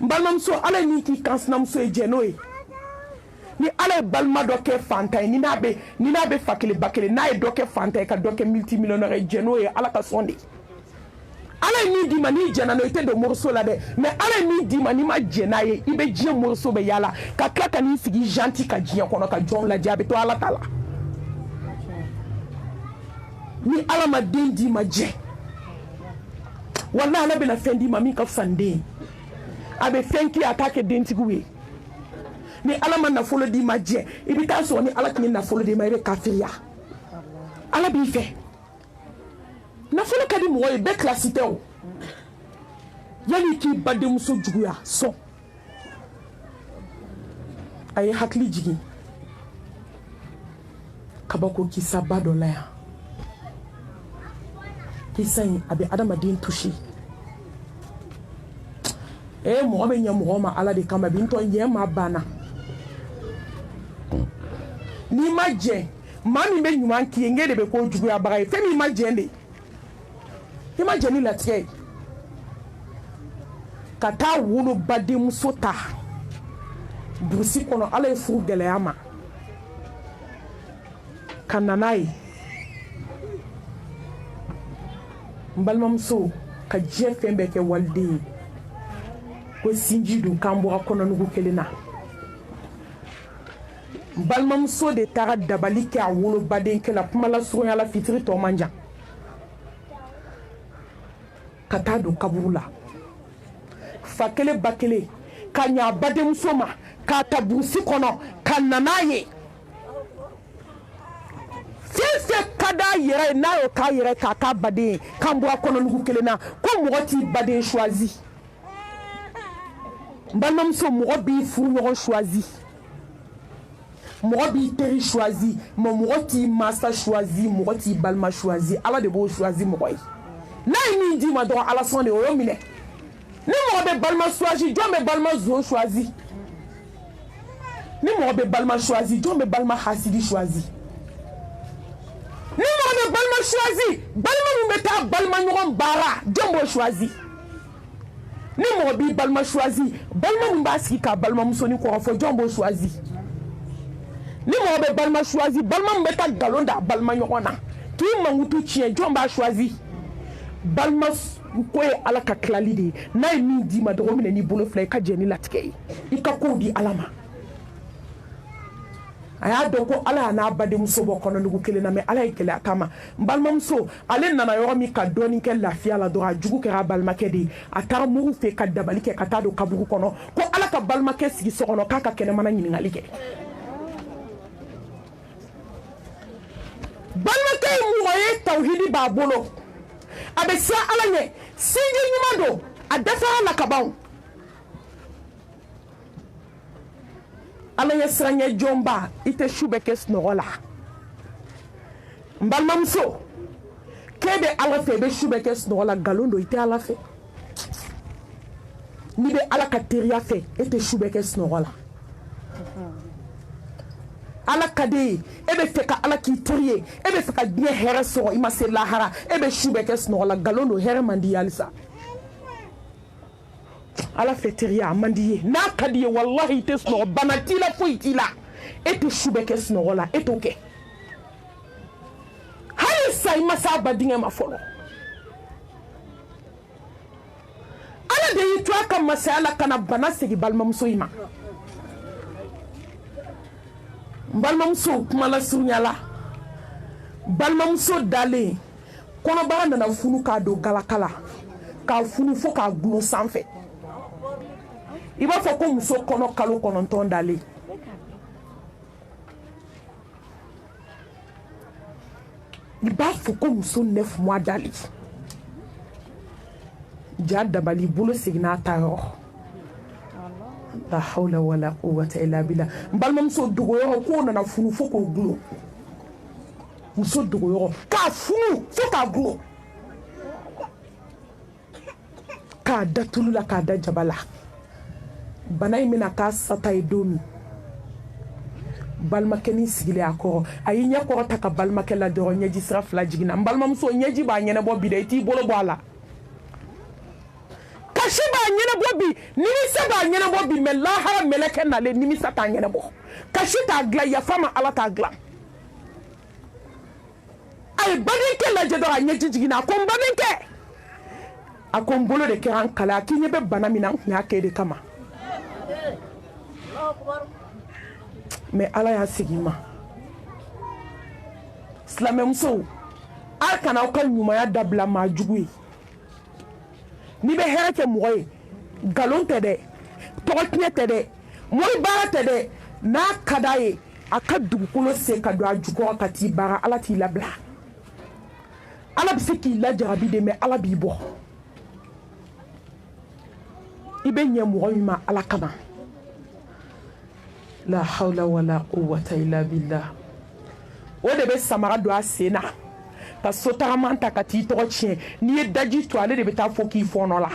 n balimamuso ala ye min k'i kan sinamuso ye jɛ n'o ye ni ala ye balima dɔ kɛ fantan ni n'a bɛ fa kelen ba kelen n'a ye dɔ kɛ fantan ka dɔ kɛ multimillionnaire ye jɛn'o ye ala ka sɔn de ala ye min d'i ma n'i jɛnna n'o i tɛ don moriso la dɛ mais ala ye min d'i ma n'i ma jɛn n'a ye i bɛ diɲɛ moriso bɛ yaala ka tila ka n'i sigi gentil ka diɲɛ kɔnɔ ka jɔnw lajɛ a bɛ to ala ta la ni ala ma den d'i ma jɛn walahi ala bɛna fɛn d'i ma min ka fisa ni den ye a bɛ fɛn k'i ye a t'a kɛ dentigiw ye ni ala ma nafolo d'i ma jɛ i bɛ taa sɔrɔ ni ala tun ye nafolo d'i ma i bɛ kafiriya ala b'i fɛ nafolo ka di mɔgɔ ye bɛɛ kilasi tɛ o yanni k'i ba denmuso juguya sɔn a ye hakili jigin kabako kisaba dɔ la yan kisa in a bɛ adamaden touché mɔgɔ bɛ ɲɛ mɔgɔ ma ala de kama bintɔ ɲɛ ma banna n'i ma jɛn maa min bɛ ɲuman k'i ye n de bɛ k'o juguyabaga ye fɛn min ma jɛn de i ma jɛn ni latigɛ ye ka taa wolo badenmuso ta burusi kɔnɔ ala ye furu gɛlɛya ma ka na n'a ye n balimamuso ka diɲɛ fɛn bɛɛ kɛ waliden ye ko sinji don k'an bɔra kɔnɔnugu kelen na n balimamuso de taara dabali kɛ a wolobadenkɛ la kuma lasurunya la fitiri tɔ man jan ka taa don kaburu la fa kelen ba kelen ka ɲa a badenmuso ma k'a ta burusi kɔnɔ ka na n'a ye fɛn fɛn ka d'a yɛrɛ ye n'a y'o k'a yɛrɛ k'a k'a baden ye k'an bɔra kɔnɔnugu kelen na ko mɔgɔ t'i baden choisi n balimamuso mɔgɔ b'i furuɲɔgɔn choisi mɔgɔ b'i teri choisi mais mɔgɔ t'i masa choisi mɔgɔ t'i balima choisi ala de b'o choisi mɔgɔ ye n'a ye min d'i ma dɔrɔn ala sɔn de o y'o minɛ ni mɔgɔ bɛ balima choisi jɔn bɛ balima zon choisi ni mɔgɔ bɛ balima choisi jɔn bɛ balima hasidi choisi ni mɔgɔ bɛ balima choisi balima min bɛ taa balima ɲɔgɔn baara jɔn b'o choisi ni mɔgɔ b'i balima choisi balima min b'a sigi k'a balimamusoni kɔrɔfɔ jɔn b'o choisi ni mɔgɔ bɛ balima choisi balima min bɛ taa nkalon da balima ɲɔgɔn na k'i mankutu tiɲɛ jɔn b'a choisi balima ko ye ala ka tilali de ye n'a ye min d'i ma dɔgɔ minɛ n'i bolo fila i ka jɛn ni latigɛ ye i ka kow di ala ma a y'a dɔn ko ala y'a n'a badenmuso bɔ kɔnɔnugu kelen na mais ala ye gɛlɛya k'a ma n balimamuso ale nana yɔrɔ min ka dɔɔnin kɛ lafiya la dɔrɔn a jugu kɛra a balimakɛ de ye a taara mugu fɛ ka dabali kɛ ka taa don kaburu kɔnɔ ko ala ka balimakɛ sigi so kɔnɔ k'a ka kɛnɛmana ɲininkali kɛ balimakɛ ye mɔgɔ ye tawhidi b'a bolo a bɛ siran ala ɲɛ sinji ɲuman don a dɛsɛra la ka ban ala ye siranɲɛ jɔnba i tɛ su bɛ kɛ sunɔgɔ la n balimamuso k'e bɛ ala fɛ i bɛ su bɛ kɛ sunɔgɔ la nkalon don i tɛ ala fɛ n'i bɛ ala ka teriya fɛ e tɛ su bɛ kɛ sunɔgɔ la ala ka di ye e bɛ fɛ ka ala k'i teri ye e bɛ fɛ ka diɲɛ hɛrɛ sɔrɔ i ma se lahara e bɛ su bɛ kɛ sunɔgɔ la nkalon don hɛrɛ man di ye halisa ala fɛ teriya a man di ye n'a ka di ye walahi i tɛ sunɔgɔ bana t'i la foyi t'i la e tɛ su bɛ kɛ sunɔgɔ la e t'o kɛ hali sa i ma se a ba denkɛ ma fɔlɔ ala de y'i to a ka masaya la ka na bana segin balimamuso in ma n balimamuso kumala surunya la balimamuso dalen kɔnɔbara nana funu k'a don galaka la k'a funu fo k'a gulon sanfɛ i b'a fɔ ko muso kɔnɔ kalo 9 dalen i b'a fɔ ko muso 9 mois dalen ja dabali bolo seginna a ta yɔrɔ la hawla wala quwwata illa billah n balimamuso dogoyɔrɔ k'o nana funu fo k'o gulon muso dogoyɔrɔ k'a funu fo k'a gulon k'a da tulu la k'a da jaba la bana in bɛna k'a sata ye don min balimakɛ ni sigilen a kɔrɔ a y'i ɲɛ kɔrɔ ta ka balimakɛ la dɔrɔn ɲɛji sira 2 jiginna n balimamuso ɲɛji b'a ɲɛnabɔ bi dɛ i t'i bolo bɔ a la ka kasi b'a ɲɛnabɔ bi nimisa b'a ɲɛnabɔ bi mais lahara mɛlɛkɛ nalen nimisa t'a ɲɛnabɔ kasi t'a dilan yafa ma ala t'a dilan a ye badenkɛ lajɛ dɔrɔn a ɲɛji jiginna a ko n badenkɛ a ko n bolo de kɛra n kale a k'i ɲɛ bɛ bana min na n tun y'a kɛ de kama mais ala y'a segin ma silamɛmusow a kana aw ka ɲumanya dabila maa jugu ye n'i bɛ hɛrɛ kɛ mɔgɔ ye nkalon tɛ dɛ tɔgɔ tiɲɛ tɛ dɛ mori baara tɛ dɛ n'a ka d'a ye a ka dugukolo sen ka don a jukɔrɔ ka t'i baara ala t'i labila ala bɛ se k'i lajarabi de mais ala b'i bɔ i bɛ ɲɛ mɔgɔ min ma ala kama la hawla wala quwwata illa billah o de bɛ samara don a sen na ka sotaraman ta ka t'i tɔgɔ tiɲɛ n'i ye daji to ale de bɛ taa fɔ k'i fɔɔnɔ la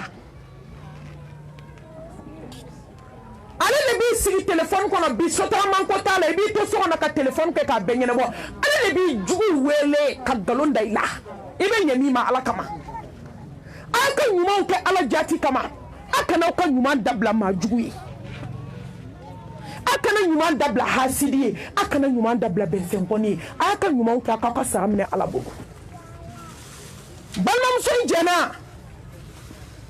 ale de b'i sigi telefɔni kɔnɔ bi sotaraman ko t'a la i b'i to so kɔnɔ ka telefɔni kɛ k'a bɛɛ ɲɛnabɔ ale de b'i jugu wele ka nkalon da i la i bɛ ɲɛ min ma ala kama a ka ɲumanw kɛ ala jati kama a kana aw ka ɲuman dabila maa jugu ye a kana ɲuman dabila hasidi ye a kana ɲuman dabila bɛnsɛnkɔni ye a y'a ka ɲumanw kɛ a k'aw ka sara minɛ ala bolo balimamuso in jɛna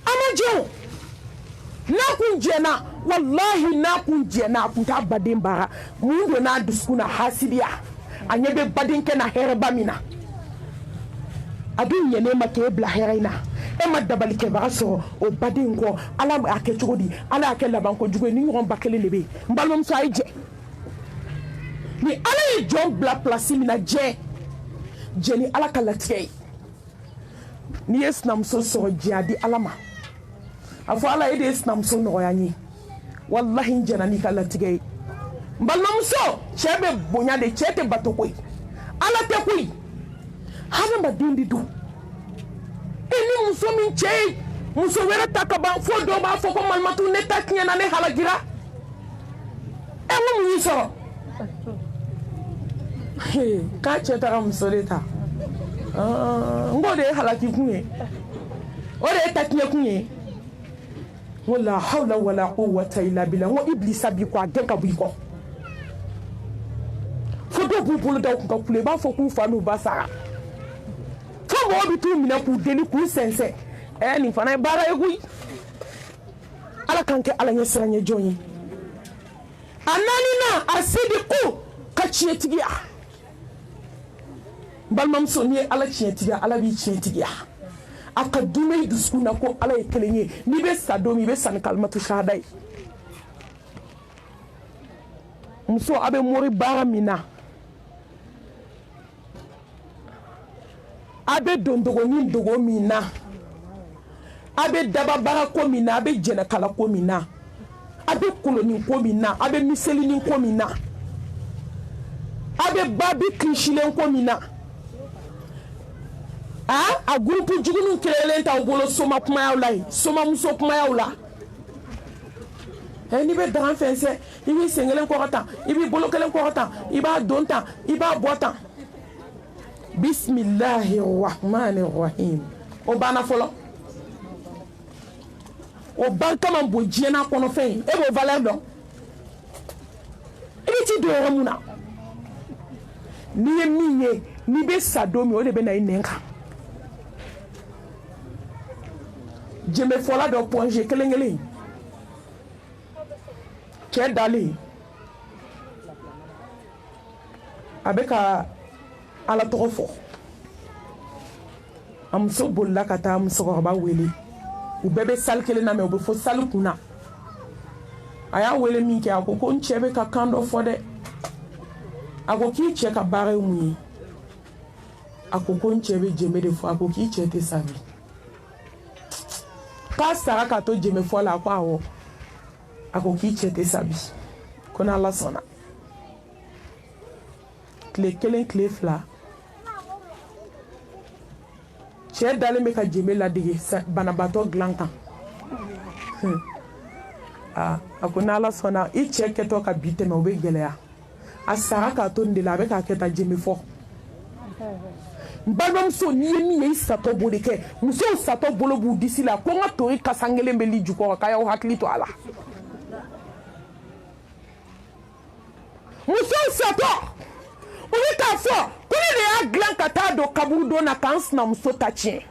a ma jɛn n'a kun jɛna wallahi n'a kun jɛna a kun t'a baden baara mun don n'a dusukun na hasidiya a ɲɛ bɛ badenkɛ na hɛrɛba min na a bɛ ɲɛnɛ ma k'e bila hɛrɛ in na e ma dabalikɛbaga sɔrɔ o baden kɔ ala y'a kɛ cogo di ala y'a kɛ laban kojugu ye ni ɲɔgɔn ba kelen de bɛ yen n balimamuso a ye jɛ ni ala ye jɔn bila pilasi min na jɛ ni ala ka latigɛ ye n'i ye sinamuso sɔrɔ jɛ a di ala ma a fɔ ala e de ye sinamuso nɔgɔya n ye wallahi n jɛna n'i ka latigɛ ye n balimamuso cɛ bɛ bonya de cɛ tɛ bato koyi ala tɛ koyi hadamaden de don e ni muso min cɛ ye muso wɛrɛ ta ka ban fo dɔw b'a fɔ ko malimatu ne ta tiɲɛna ne halagira e n ko mun y'i sɔrɔ k'a cɛ taara muso de ta n ko de ye halaki kun ye o de ye ta tiɲɛ kun ye n ko la hawla wala quwwata illa billah n ko iblisa b'i kɔ a gɛn ka bɔ i kɔ fo dɔw b'u bolo da u kun ka kule i b'a fɔ k'u fa n'u ba sara fo mɔgɔ bɛ t'u minɛ k'u deli k'u sɛnsɛn nin fana ye baara ye koyi ala k'an kɛ ala ɲɛ siran ɲɛ jɔn ye a naaninan a sidiku ka tiɲɛtigiya balimamuso n'i ye ala tiɲɛtigiya ala b'i tiɲɛtigiya a ka dunbe i dusukun na ko ala ye kelen ye n'i bɛ sa don min i bɛ sa ni kalimatu shahada ye muso a bɛ mori baara min na a bɛ don dɔgɔnin dogo min na a bɛ daba baara ko min na a bɛ jɛnɛkala ko min na a bɛ kolonin ko min na a bɛ miselinin ko min na a bɛ babi kinsilen ko min na a gurupu juguninw kelen t'aw bolo soma kumayaw la yen somamuso kumayaw la n'i bɛ daga fɛnsɛn i b'i sen kelen kɔrɔ tan i b'i bolo kelen kɔrɔ tan i b'a don tan i b'a bɔ tan bisimilahi rahmani rahim o banna fɔlɔ o barika man bon diɲɛ n'a kɔnɔfɛn ye e b'o valeur dɔn i bɛ t'i don yɔrɔ mun na n'i ye min ye n'i bɛ sa don min o de bɛ na i nɛn kan jɛnbɛfɔla dɔ pɔnze kelen kelen cɛ dalen a bɛ ka ala tɔgɔ fɔ a muso bolila ka taa musokɔrɔba wele u bɛɛ bɛ sali kelen na mɛ u bɛ fɔ sali kunna a y'a wele min kɛ a ko n cɛ bɛ ka kan dɔ fɔ dɛ a ko k'i cɛ ka baara ye mun ye a ko n cɛ bɛ jɛnbɛ de fɔ a ko k'i cɛ tɛ sa bi k'a sara ka to jɛnbɛfɔ la a ko awɔ a ko k'i cɛ tɛ sa bi ko n'ala sɔnna tile kelen tile fila cɛ dalen bɛ ka jɛnbɛ ladege banabaatɔ dilan kan a ko n'ala sɔnna i cɛ kɛtɔ ka bi tɛmɛ o bɛ gɛlɛya a sara k'a to nin de la a bɛ k'a kɛ ta jɛnbɛfɔ balimamuso n'i ye min ye i satɔ b'o de kɛ musow satɔ bolo b'u disi la ko n ka tori kasangelen bɛ li jukɔrɔ k'a y'aw hakili to a la musow satɔ u bɛ k'a fɔ ko ne de y'a dilan ka taa don kaburu don na k'an sinamuso ta tiɲɛ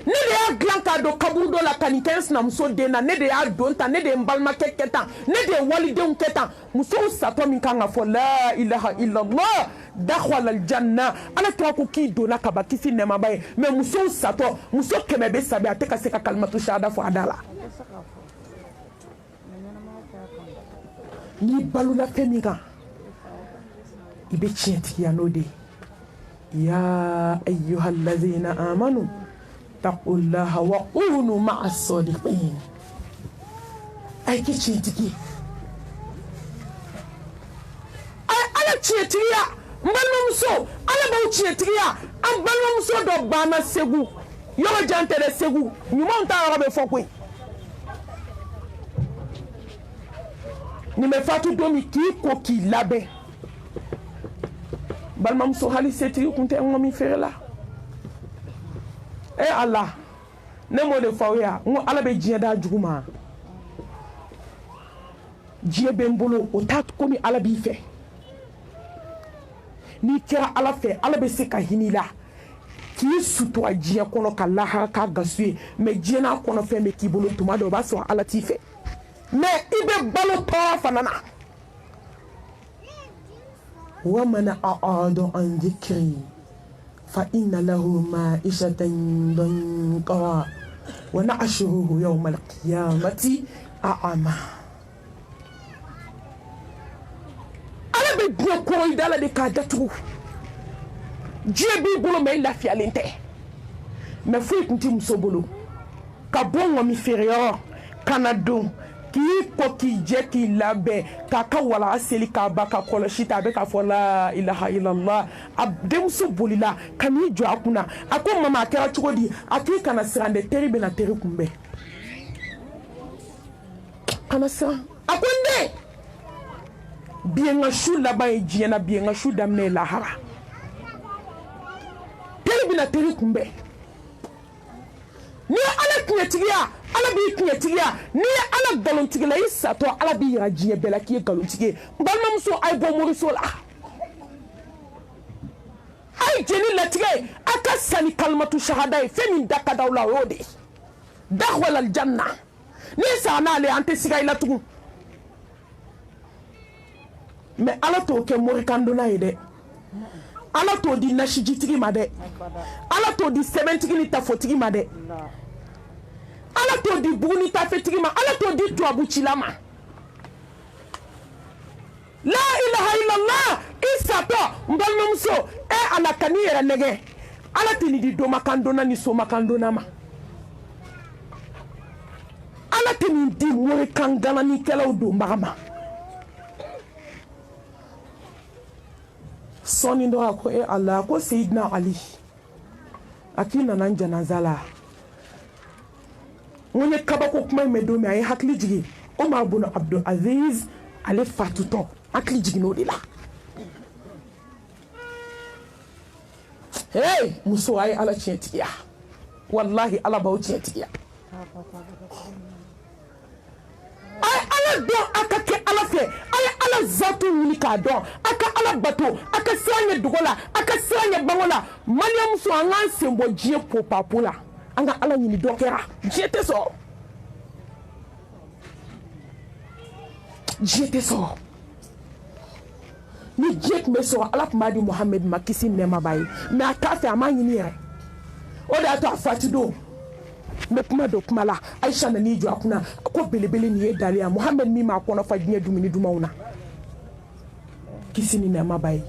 ne de y'a dilan k'a don kaburu dɔ la ka nin kɛ n sinamuso den na ne de y'a don tan ne de ye n balimakɛ kɛ tan ne de ye walidenw kɛ tan musow satɔ min kan ka fɔ la ilaha illallah dakhwala aljanna ala tɔgɔ ko k'i donna kaba kisi nɛmaba ye mais musow satɔ muso 100 bɛ sabi a tɛ ka se ka kalimatu shahada fɔ a da la n'i balola fɛn min kan i bɛ tiɲɛtigiya n'o de ye ya ayyuhallazina amanu taqullaha wa kunu ma'a sadiqin ay ki tiɲɛtigi ay ala tiɲɛtigiya n balimamuso ala b'aw tiɲɛtigiya an balimamuso dɔ banna segu yɔrɔ jan tɛ dɛ segu ɲumanw ta yɔrɔ bɛ fɔ koyi nin bɛ fatu don min k'i ko k'i labɛn balimamuso hali setigi kun tɛ ŋɔmi feere la ala ne m'o de fɔ aw ye n ko ala bɛ diɲɛ da jugu ma diɲɛ bɛ n bolo o t'a komi ala b'i fɛ n'i kɛra ala fɛ ala bɛ se ka hinɛ i la k'i sutura diɲɛ kɔnɔ ka lahara k'a gasu ye mais diɲɛ n'a kɔnɔ fɛn bɛ k'i bolo tuma dɔ o b'a sɔrɔ ala t'i fɛ mais i bɛ balo tɔɔrɔ fana na wa man a'rada an dhikri fa inna lahu ma'ishatan danqa wa nahshuruhu yawma al-qiyamati a'ma ala bɛ diɲɛ kɔrɔ i da la de k'a datugu diɲɛ b'i bolo mais i lafiyalen tɛ mais foyi tun tɛ muso bolo ka bɔ ŋɔmi feereyɔrɔ ka na don k'i ko k'i jɛ k'i labɛn k'a ka walaga seli k'a ba ka kɔlɔsi ta a bɛ k'a fɔ la ilaha illallah a denmuso bolila ka n'i jɔ a kunna a ko mama a kɛra cogo di a k'i kana siran dɛ teri bɛna teri kunbɛn kana siran a ko n den bi ye n ka su laban ye diɲɛ na bi ye n ka su daminɛ ye lahara teri bɛna teri kunbɛn n'i ye ala tiɲɛtigiya ala b'i tiɲɛtigiya n'i ye ala nkalontigila i satɔ ala b'i yira diɲɛ bɛɛ la k'i ye nkalontigɛ ye n balimamuso a ye bɔ moriso la a ye jeni latigɛ a ka sa ni kalimatu shahada ye fɛn min da ka d'aw la o y'o de ye dakhwala aljanna n'i sara n'ale an tɛ siga i la tugun mais ala t'o kɛ morikandonna ye dɛ ala t'o di nasijitigi ma dɛ ala t'o di sɛbɛntigi ni tafotigi ma dɛ ala t'o di bugu ni tafetigi ma ala t'o di tubabucila ma la ilaha illallah i satɔ n balimamuso ala ka n'i yɛrɛ nɛgɛ ala tɛ nin di domakandonna ni somakandonna ma ala tɛ nin di morikangannanikɛlaw donbaga ma sɔɔni dɔ a ko ala ko seyidina ali a k'i nana n janaza la n ko n ye kabako kuma in mɛn don min a ye hakili jigin Omar bun Abdul Aziz ale fatutɔ hakili jiginn'o de la hey muso a ye ala tiɲɛtigiya wallahi ala b'aw tiɲɛtigiya a ye ala dɔn a ka kɛ ala fɛ a ye ala zatu ɲini k'a dɔn a ka ala bato a ka siran ɲɛ dogo la a ka siran ɲɛ bango la mariyamuso an k'an sen bɔ diɲɛ popapo la an ka ala ɲini dɔ kɛra diɲɛ tɛ sɔrɔ diɲɛ tɛ sɔrɔ ni diɲɛ tun bɛ sɔrɔ ala tun b'a di Muhamɛdi ma kisi nɛɛma b'a ye mais a t'a fɛ a m'a ɲini yɛrɛ o de y'a to a fati don n bɛ kuma dɔ kuma la Ayisa nan'i jɔ a kunna ko belebele nin ye dalen ya Muhamɛdi min m'a kɔnɔ fa diɲɛ dumuni dumanw na kisi ni nɛɛma b'a ye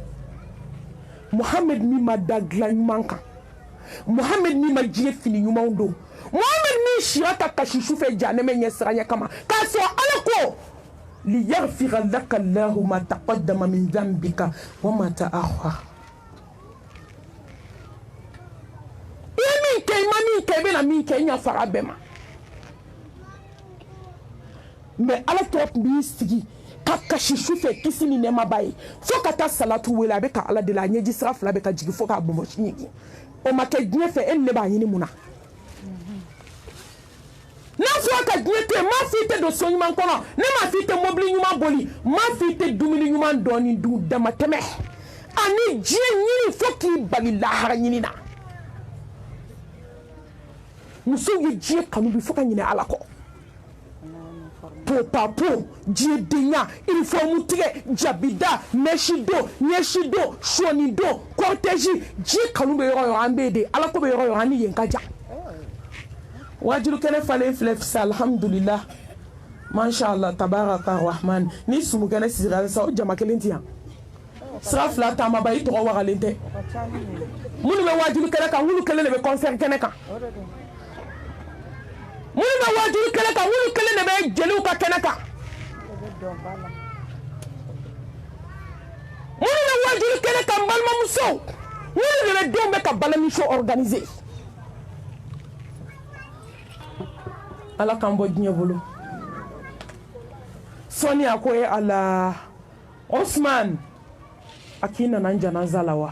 Muhamɛdi min ma da dilan ɲuman kan Muhamɛdi min ma diɲɛ fini ɲumanw don Muhamɛdi min siya ta kasi sufɛ janɛmɛ ɲɛ siranɲɛ kama k'a sɔrɔ ala ko liyaghfira laka Allahu ma taqaddama min dhanbika wa ma ta'akhkhara i ye min kɛ i ma min kɛ i bɛna min kɛ i ɲa fara bɛɛ ma mais ala tɔ tun b'i sigi ka kasi sufɛ kisi ni nɛɛmaba ye fo ka taa salatu wele a bɛ ka ala deli a ɲɛji sira fila bɛ ka jigin fo k'a bɔnbɔn ɲigi o ma kɛ diɲɛ fɛ e ni ne b'a ɲini mun na n'a fɔra ka diɲɛ to yen m'a fɔ i tɛ don so ɲuman kɔnɔ ne m'a fɔ i tɛ mobili ɲuman boli m'a fɔ i tɛ dumuni ɲuman dɔɔni dun damatɛmɛ ani diɲɛ ɲini fo k'i bali lahara ɲini na musow ye diɲɛ kanu bi fo ka ɲinɛ ala kɔ po papo diɲɛ denya uniforme tigɛ jabida mèche don ɲɛsi don sɔni don cortège diɲɛ kanu bɛ yɔrɔ yɔrɔ an bɛ de ala ko bɛ yɔrɔ yɔrɔ an ni yen ka jan wajulu kɛnɛ falen filɛ fisa alhamdulillah masha Allah tabaraka rahman ni sumu kɛnɛ sigira sa o jama kelen ti yan sira fila taama ba i tɔgɔ wagalen tɛ minnu bɛ wajulu kɛnɛ kan wulu kelen de bɛ concert kɛnɛ kan minnu bɛ wajulu kɛnɛ kan wulu kelen de bɛ jeliw ka kɛnɛ kan minnu bɛ wajulu kɛnɛ kan balimamusow minnu de bɛ denw bɛ ka balani show organiser ala k'an bɔ diɲɛ bolo sɔni a ko ala Osman a k'i nana n janaza la wa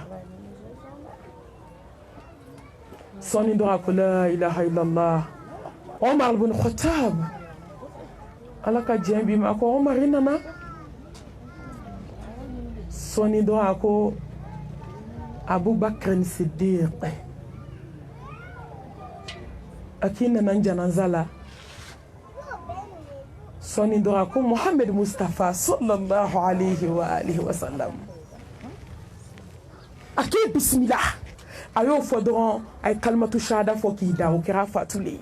sɔni dɔ a ko la ilaha illallah Omar ibn Khattab ala ka diɲɛ bi ma a ko Omar i nana sɔni dɔ a ko Abubakar Siddiq a k'i nana n janaza la sɔni dɔrɔn ko Muhammad Mustafa sallallahu alayhi wa alihi wa sallam a k'i bisimila a y'o fɔ dɔrɔn a ye kalimatu shahada fɔ k'i da o kɛra fatulen ye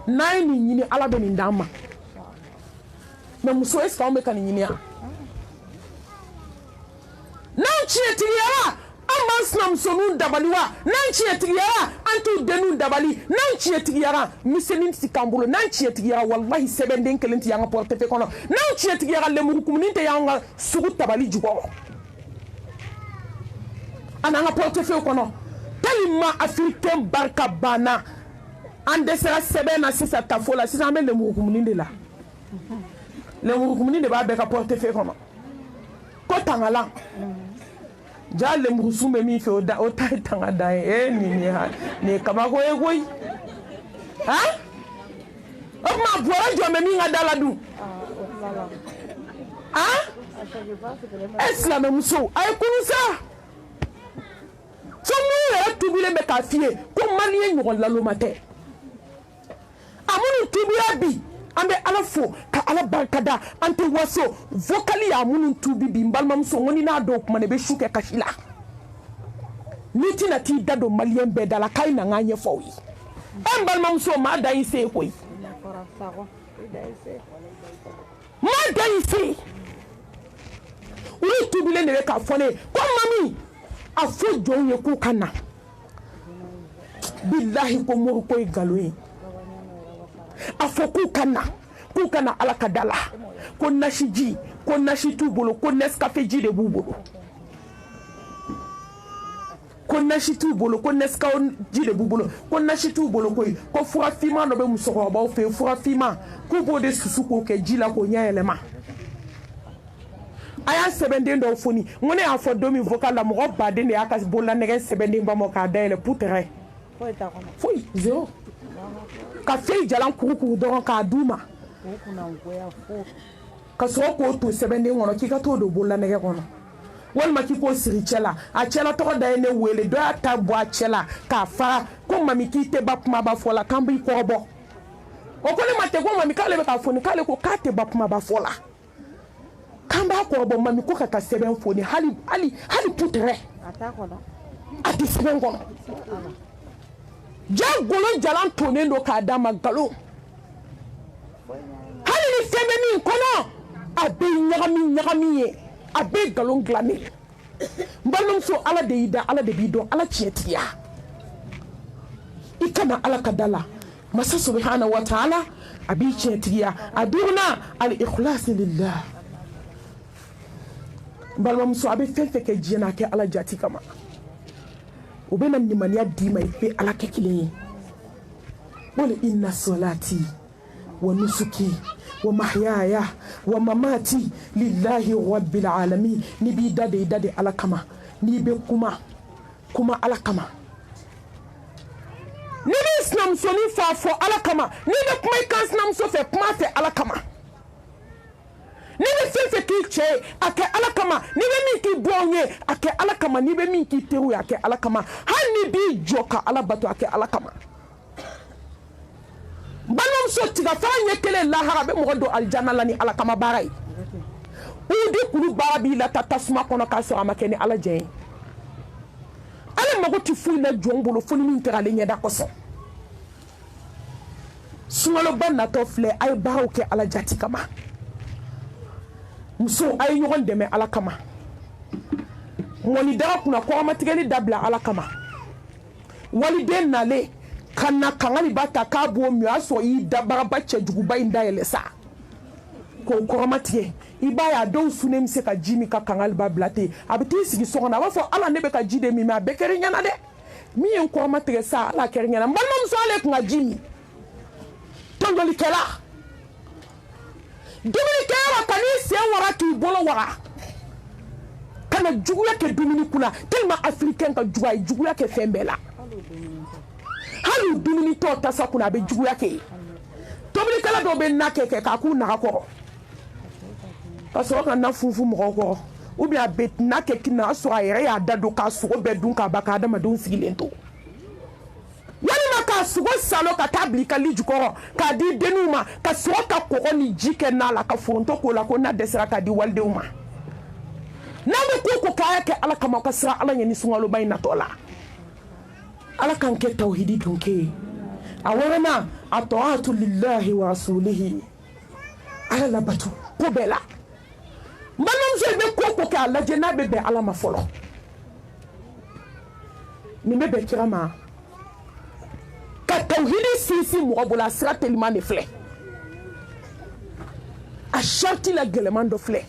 n'a ye nin ɲini ala bɛ nin d'an ma mɛ muso est-ce que anw bɛ ka nin ɲini yan n'anw tiɲɛtigiyara an b'an sinamusoninw dabali wa n'an tiɲɛtigiyara an t'u denninw dabali n'an tiɲɛtigiyara misɛnnin ti k'an bolo n'an tiɲɛtigiyara walahi sɛbɛnden kelen tɛ y'an ka portefeuille kɔnɔ n'an tiɲɛtigiyara lemurukumuni tɛ y'an ka sugu tabali jukɔrɔ a n'an ka portefeuille kɔnɔ tellement africain barika banna an dɛsɛra sɛbɛn na sisan tafo la sisan an bɛ lemurukumuni de la lemurukumuni de b'a bɛɛ ka portefeuille kɔnɔ ko tangalan ja lemurusun bɛ min fɛ o ta ye tanga da ye nin ye kabako ye koyi han o tuma bɔrɛ jɔn bɛ min ka da la dun han e silamɛmuso a ye kunu sa fo minnu yɛrɛ tubilen bɛ k'a f'i ye ko maliyɛn ɲɔgɔn laloma tɛ a minnu tubira bi an bɛ ala fo ka ala barikada an tɛ waso vocali y'a minnu tubi bi n balimamuso ko ni n'a dɔw kuma ne bɛ su kɛ kasi la n'i tɛna t'i da don maliyɛn bɛɛ da la k'a ye na n k'a ɲɛfɔ aw ye e n balimamuso maa da y'i se ye koyi maa da y'i se olu tubilen de bɛ k'a fɔ ne ye ko mami a fɔ jɔnw ye k'u ka na bilahi ko mori ko ye nkalon ye a fɔ k'u ka na ala ka da la ko nasi ji ko nasi t'u bolo ko Nescafé ji de b'u bolo ko nasi t'u bolo ko Nescafé ji de b'u bolo ko nasi t'u bolo koyi ko fura finman dɔ bɛ musokɔrɔbaw fɛ yen fura finman k'u b'o de susu k'o kɛ ji la k'o ɲɛ yɛlɛma a y'a sɛbɛnden dɔw foni n ko ne y'a fɔ don min vocal la mɔgɔ baden de y'a ka bololanɛgɛ sɛbɛnden ba ma k'a dayɛlɛ poutre foyi zéro ka fɛn jalan kurukuru dɔrɔn k'a d'u ma ka sɔrɔ k'o to sɛbɛnden kɔnɔ k'i ka t'o don bololanɛgɛ kɔnɔ walima k'i k'o siri cɛ la a cɛla tɔgɔ da ye ne wele dɔ y'a ta bɔ a cɛ la k'a fara ko mami k'i tɛ ba kumaba fɔ la k'an b'i kɔrɔbɔ o ko ne ma tɛ ko mami k'ale bɛ k'a foni k'ale ko k'a tɛ ba kumaba fɔ la k'an b'a kɔrɔbɔ mami ko ka sɛbɛn foni hali poutre a tɛ sɛbɛn kɔnɔ jagolo jalan tonen do k'a d'a ma nkalon hali ni fɛn bɛ min kɔnɔ a bɛ ɲagami ye a bɛ nkalon dilannen n balimamuso ala de y'i da ala de b'i dɔn ala tiɲɛtigiya i kana ala ka da la masa subhanahu wa ta'ala a b'i tiɲɛtigiya a duurunan al-ikhlas lillah n balimamuso a bɛ fɛn fɛn kɛ diɲɛ na a kɛ ala jati kama o bɛ na nimaniya d'i ma i bɛ ala kɛ kelen ye wala inna salati wa nusuki wa mahyaya wa mamati lillahi rabbil alamin. Ni bi dade ala kama. Ni be kuma ala kama. Ni be sinamso ni fa fo ala kama. Ni be kuma kan sinamso fe kuma fe ala kama. Ni be fe ki che ake ala kama. Ni be min ki bonye ake ala kama. Ni be min ki teru ake ala kama. Han ni bi joka ala bato ake ala kama. Banom so tiga fa nyekele lahara be mo do aljanna lani ala kama baray. Udi kulu barabi la tatasma kono ka so amakeni ala jen. Ale mago ti fu na jongbolo fu ni ntera le nyeda koso. Sungalo banna to fle ay baraw ke ala jati kama. Muso ay yogon deme ala kama. Woni dara kuna ko amatigeli dabla ala kama. Wali den nale kana kangali bata kabo mi aso yi dabara bache juguba inda yelesa. Ko koromatiye ibaya do sunem se ka jimi ka kangal ba blate abiti sigi sogona ba fo ala nebe ka jide mi ma bekeri nyana de mi en koromatiye sa ala keri nyana mbanam so ale ka jimi tondoli kela dumuni kera kani se wara ki bolo wara kana juguya ke dumuni kula tellement africain ka juguya ke fembela halu dumuni to tasa kuna be juguya ke tobili kala do be nake ke ka ku na ko parce que na fufu mo ko ou bien bet na ke kina so ayre ya dado ka so be dun ka baka da ma don sigilento wani ma ka so salo ka tabli ka liju ko ka di denuma ka so ka ko ni jike na la ka fonto ko la ko na desra ka di walde uma na be ko ka ke ala kama ka sra ala nyani sungalo bayna tola ala kan ke tauhidi tunke awarana ata'atu lillahi wa rasulihi ala la batu ko bela manam je be ko ka ala je na be be ala ma folo ni be be kirama ka tauhidi sisi mo bola sra tellement ne fle a sharti la geleman do fle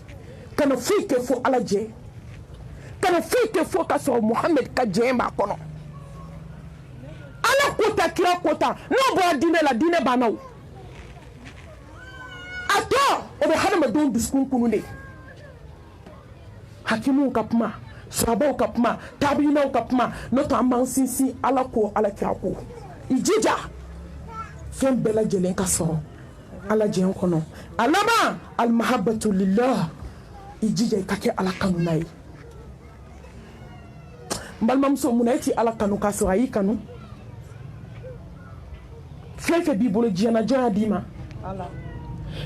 kana fi ke fo ala je kana fi ke fo ka so Muhammad ka je ma kono ala kota kira kota no bo dine la dine banaw ato o be hanama don biskun kunune hakimu kapma sabo kapma tabina kapma no to amman sinsi ala ko ala kira ko ijija fen bela jelen ka so ala jen kono alama al mahabbatu lillah ijija kake ala kanu nay mbalmam so munati ala kanu ka so ayi kanu fefe bibolo jana jana dima ala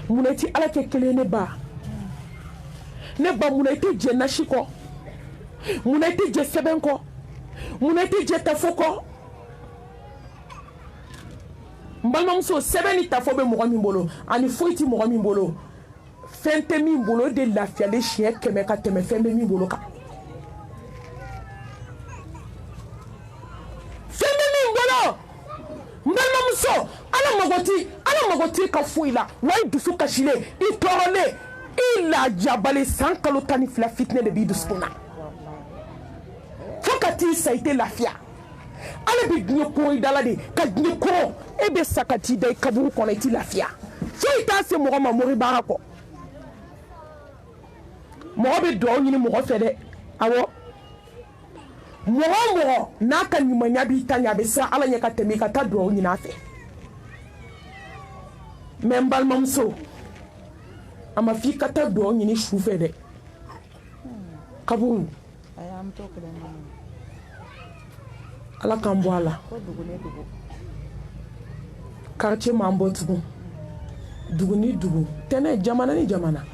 munati ala ke kele ne ba munati je nashiko munati je sebenko munati je tafoko mbalmam so sebeni tafobe mo mi bolo ani foiti mo mi bolo fente mi bolo de la fiale chien keme ka teme fembe mi bolo ka fembe mi bolo mbalmam so ala magoti ka fuila way dusu ka shile I torole ila jabale sankalo tani fla fitne de bidu spuna fokati saite lafia ala bi gnyo ko idala de ka gnyo ko ebe sakati de kaburu kono ti lafia so ita se mo ma mori barako mo be do nyini mo fede awo mo na ka nyuma nya bi tanya be sa ala nya ka temi ka ta do nyina fe membal mamso ama fi ka ta do nyini shu fede kaburu ayam to kele ala kan bo ala quartier mambo tugu dugu ni dugu tene jamana ni jamana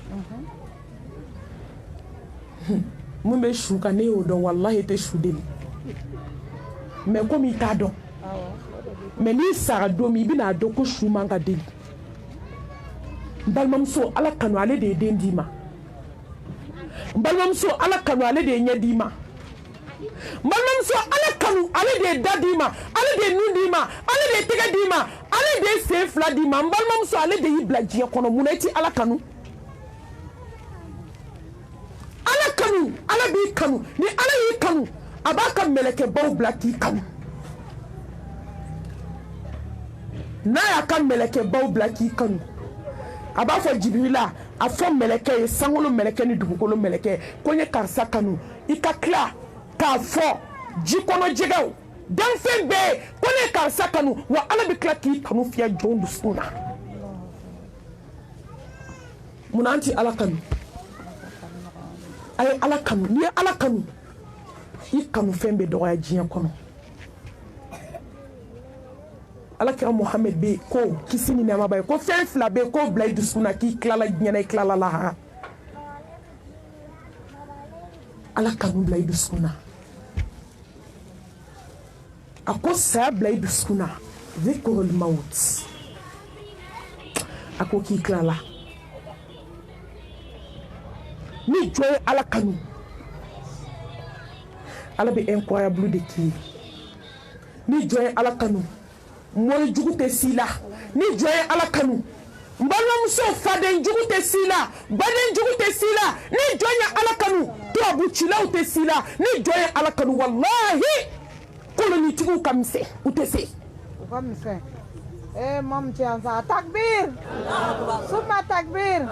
mun be shu ka ne o do wallahi te shu deli mais comme il ta do mais ni sara do mi bina do ko shu manga deli balmam so ala kanu ale de dendima balmam so ala kanu ale de nyadima balmam so ala kanu ale de dadima ale de nudima ale de tegadima ale de sefla dima balmam so ale de iblaji kono munati ala kanu ala bi kanu ni ala yi kanu abaka meleke baw blaki kanu na ya kan meleke baw blaki kanu a b'a fɔ Jibirila a fɔ mɛlɛkɛ ye sankolo mɛlɛkɛ ni dugukolo mɛlɛkɛ ko n ye karisa kanu i ka tila k'a fɔ ji kɔnɔ jɛgɛw danfɛn bɛɛ ko ne ye karisa kanu wa Ala bɛ tila k'i kanu fiyɛ jɔnw dusukun na munna an ti Ala kanu a ye Ala kanu n'i ye Ala kanu i kanu fɛn bɛ dɔgɔya diɲɛ kɔnɔ Alakira Muhammad be ko kisi ni nɛɛma b'a ye ko fɛn fila bɛ ko bila i dusukun na k'i tilala diɲɛ na i tilala lahara Ala kanu bila i dusukun na a ko saya bila i dusukun na zikrul maut a ko k'i tilala ni jɔn ye Ala kanu Ala bɛ incroyable de k'i ye ni jɔn ye Ala kanu mori jugu tɛ s'i la ni jɔn ye Ala kanu n balimamuso faden jugu tɛ s'i la baden jugu tɛ s'i la ni jɔn ye Ala kanu turabucilaw tɛ s'i la ni jɔn ye Ala kanu wallahi kolonitigiw ka misɛn u tɛ se u ka misɛn mam cɛ an sa takbir summa takbir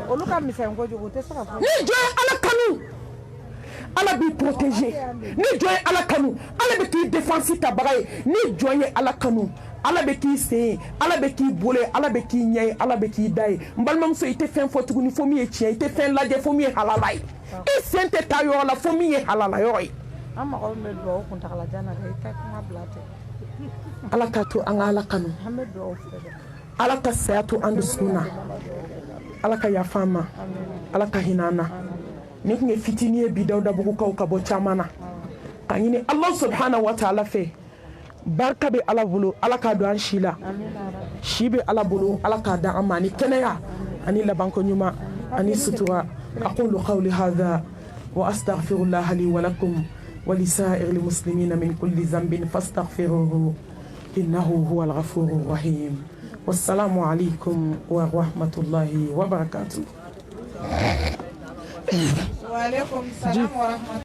olu ka misɛn kojugu u tɛ se ka fɔ ni jɔn ye Ala kanu Ala b'i protéger ni jɔn ye Ala kanu Ala bɛ k'i défense tabaga ye ni jɔn ye Ala kanu Ala bɛ k'i sen ye Ala bɛ k'i bolo ye Ala bɛ k'i ɲɛ ye Ala bɛ k'i da ye n balimamuso i tɛ fɛn fɔ tuguni fo min ye tiɲɛ i tɛ fɛn lajɛ fo min ye halala ye i sen tɛ taa yɔrɔ la fo min ye halala yɔrɔ ye an mɔgɔw bɛ dugawu kuntagalajan na dɛ i tɛ kuma bila ten Ala ka to an ka Ala kanu an bɛ dugawu fɛ dɛ Ala ka saya to an dusukun na Ala ka yafa an ma Ala ka hinɛ an na ni tun ye fitini ye bi Dawudabugukaw ka bɔ caman na ka ɲini Allah subhanahu wa ta'ala fɛ barika bɛ Ala bolo Ala k'a don an si la si bɛ Ala bolo Ala k'a da an ma ani kɛnɛya ani labanko ɲuman ani sutura aqulu qawli hadha wa astaghfirullah li wa lakum wa li sa'iril muslimina min kulli dhanbin fastaghfiruhu innahu huwal ghafurur rahim wassalamu alaykum wa rahmatullahi wa barakatuh. wa alaykum salam wa rahmatullahi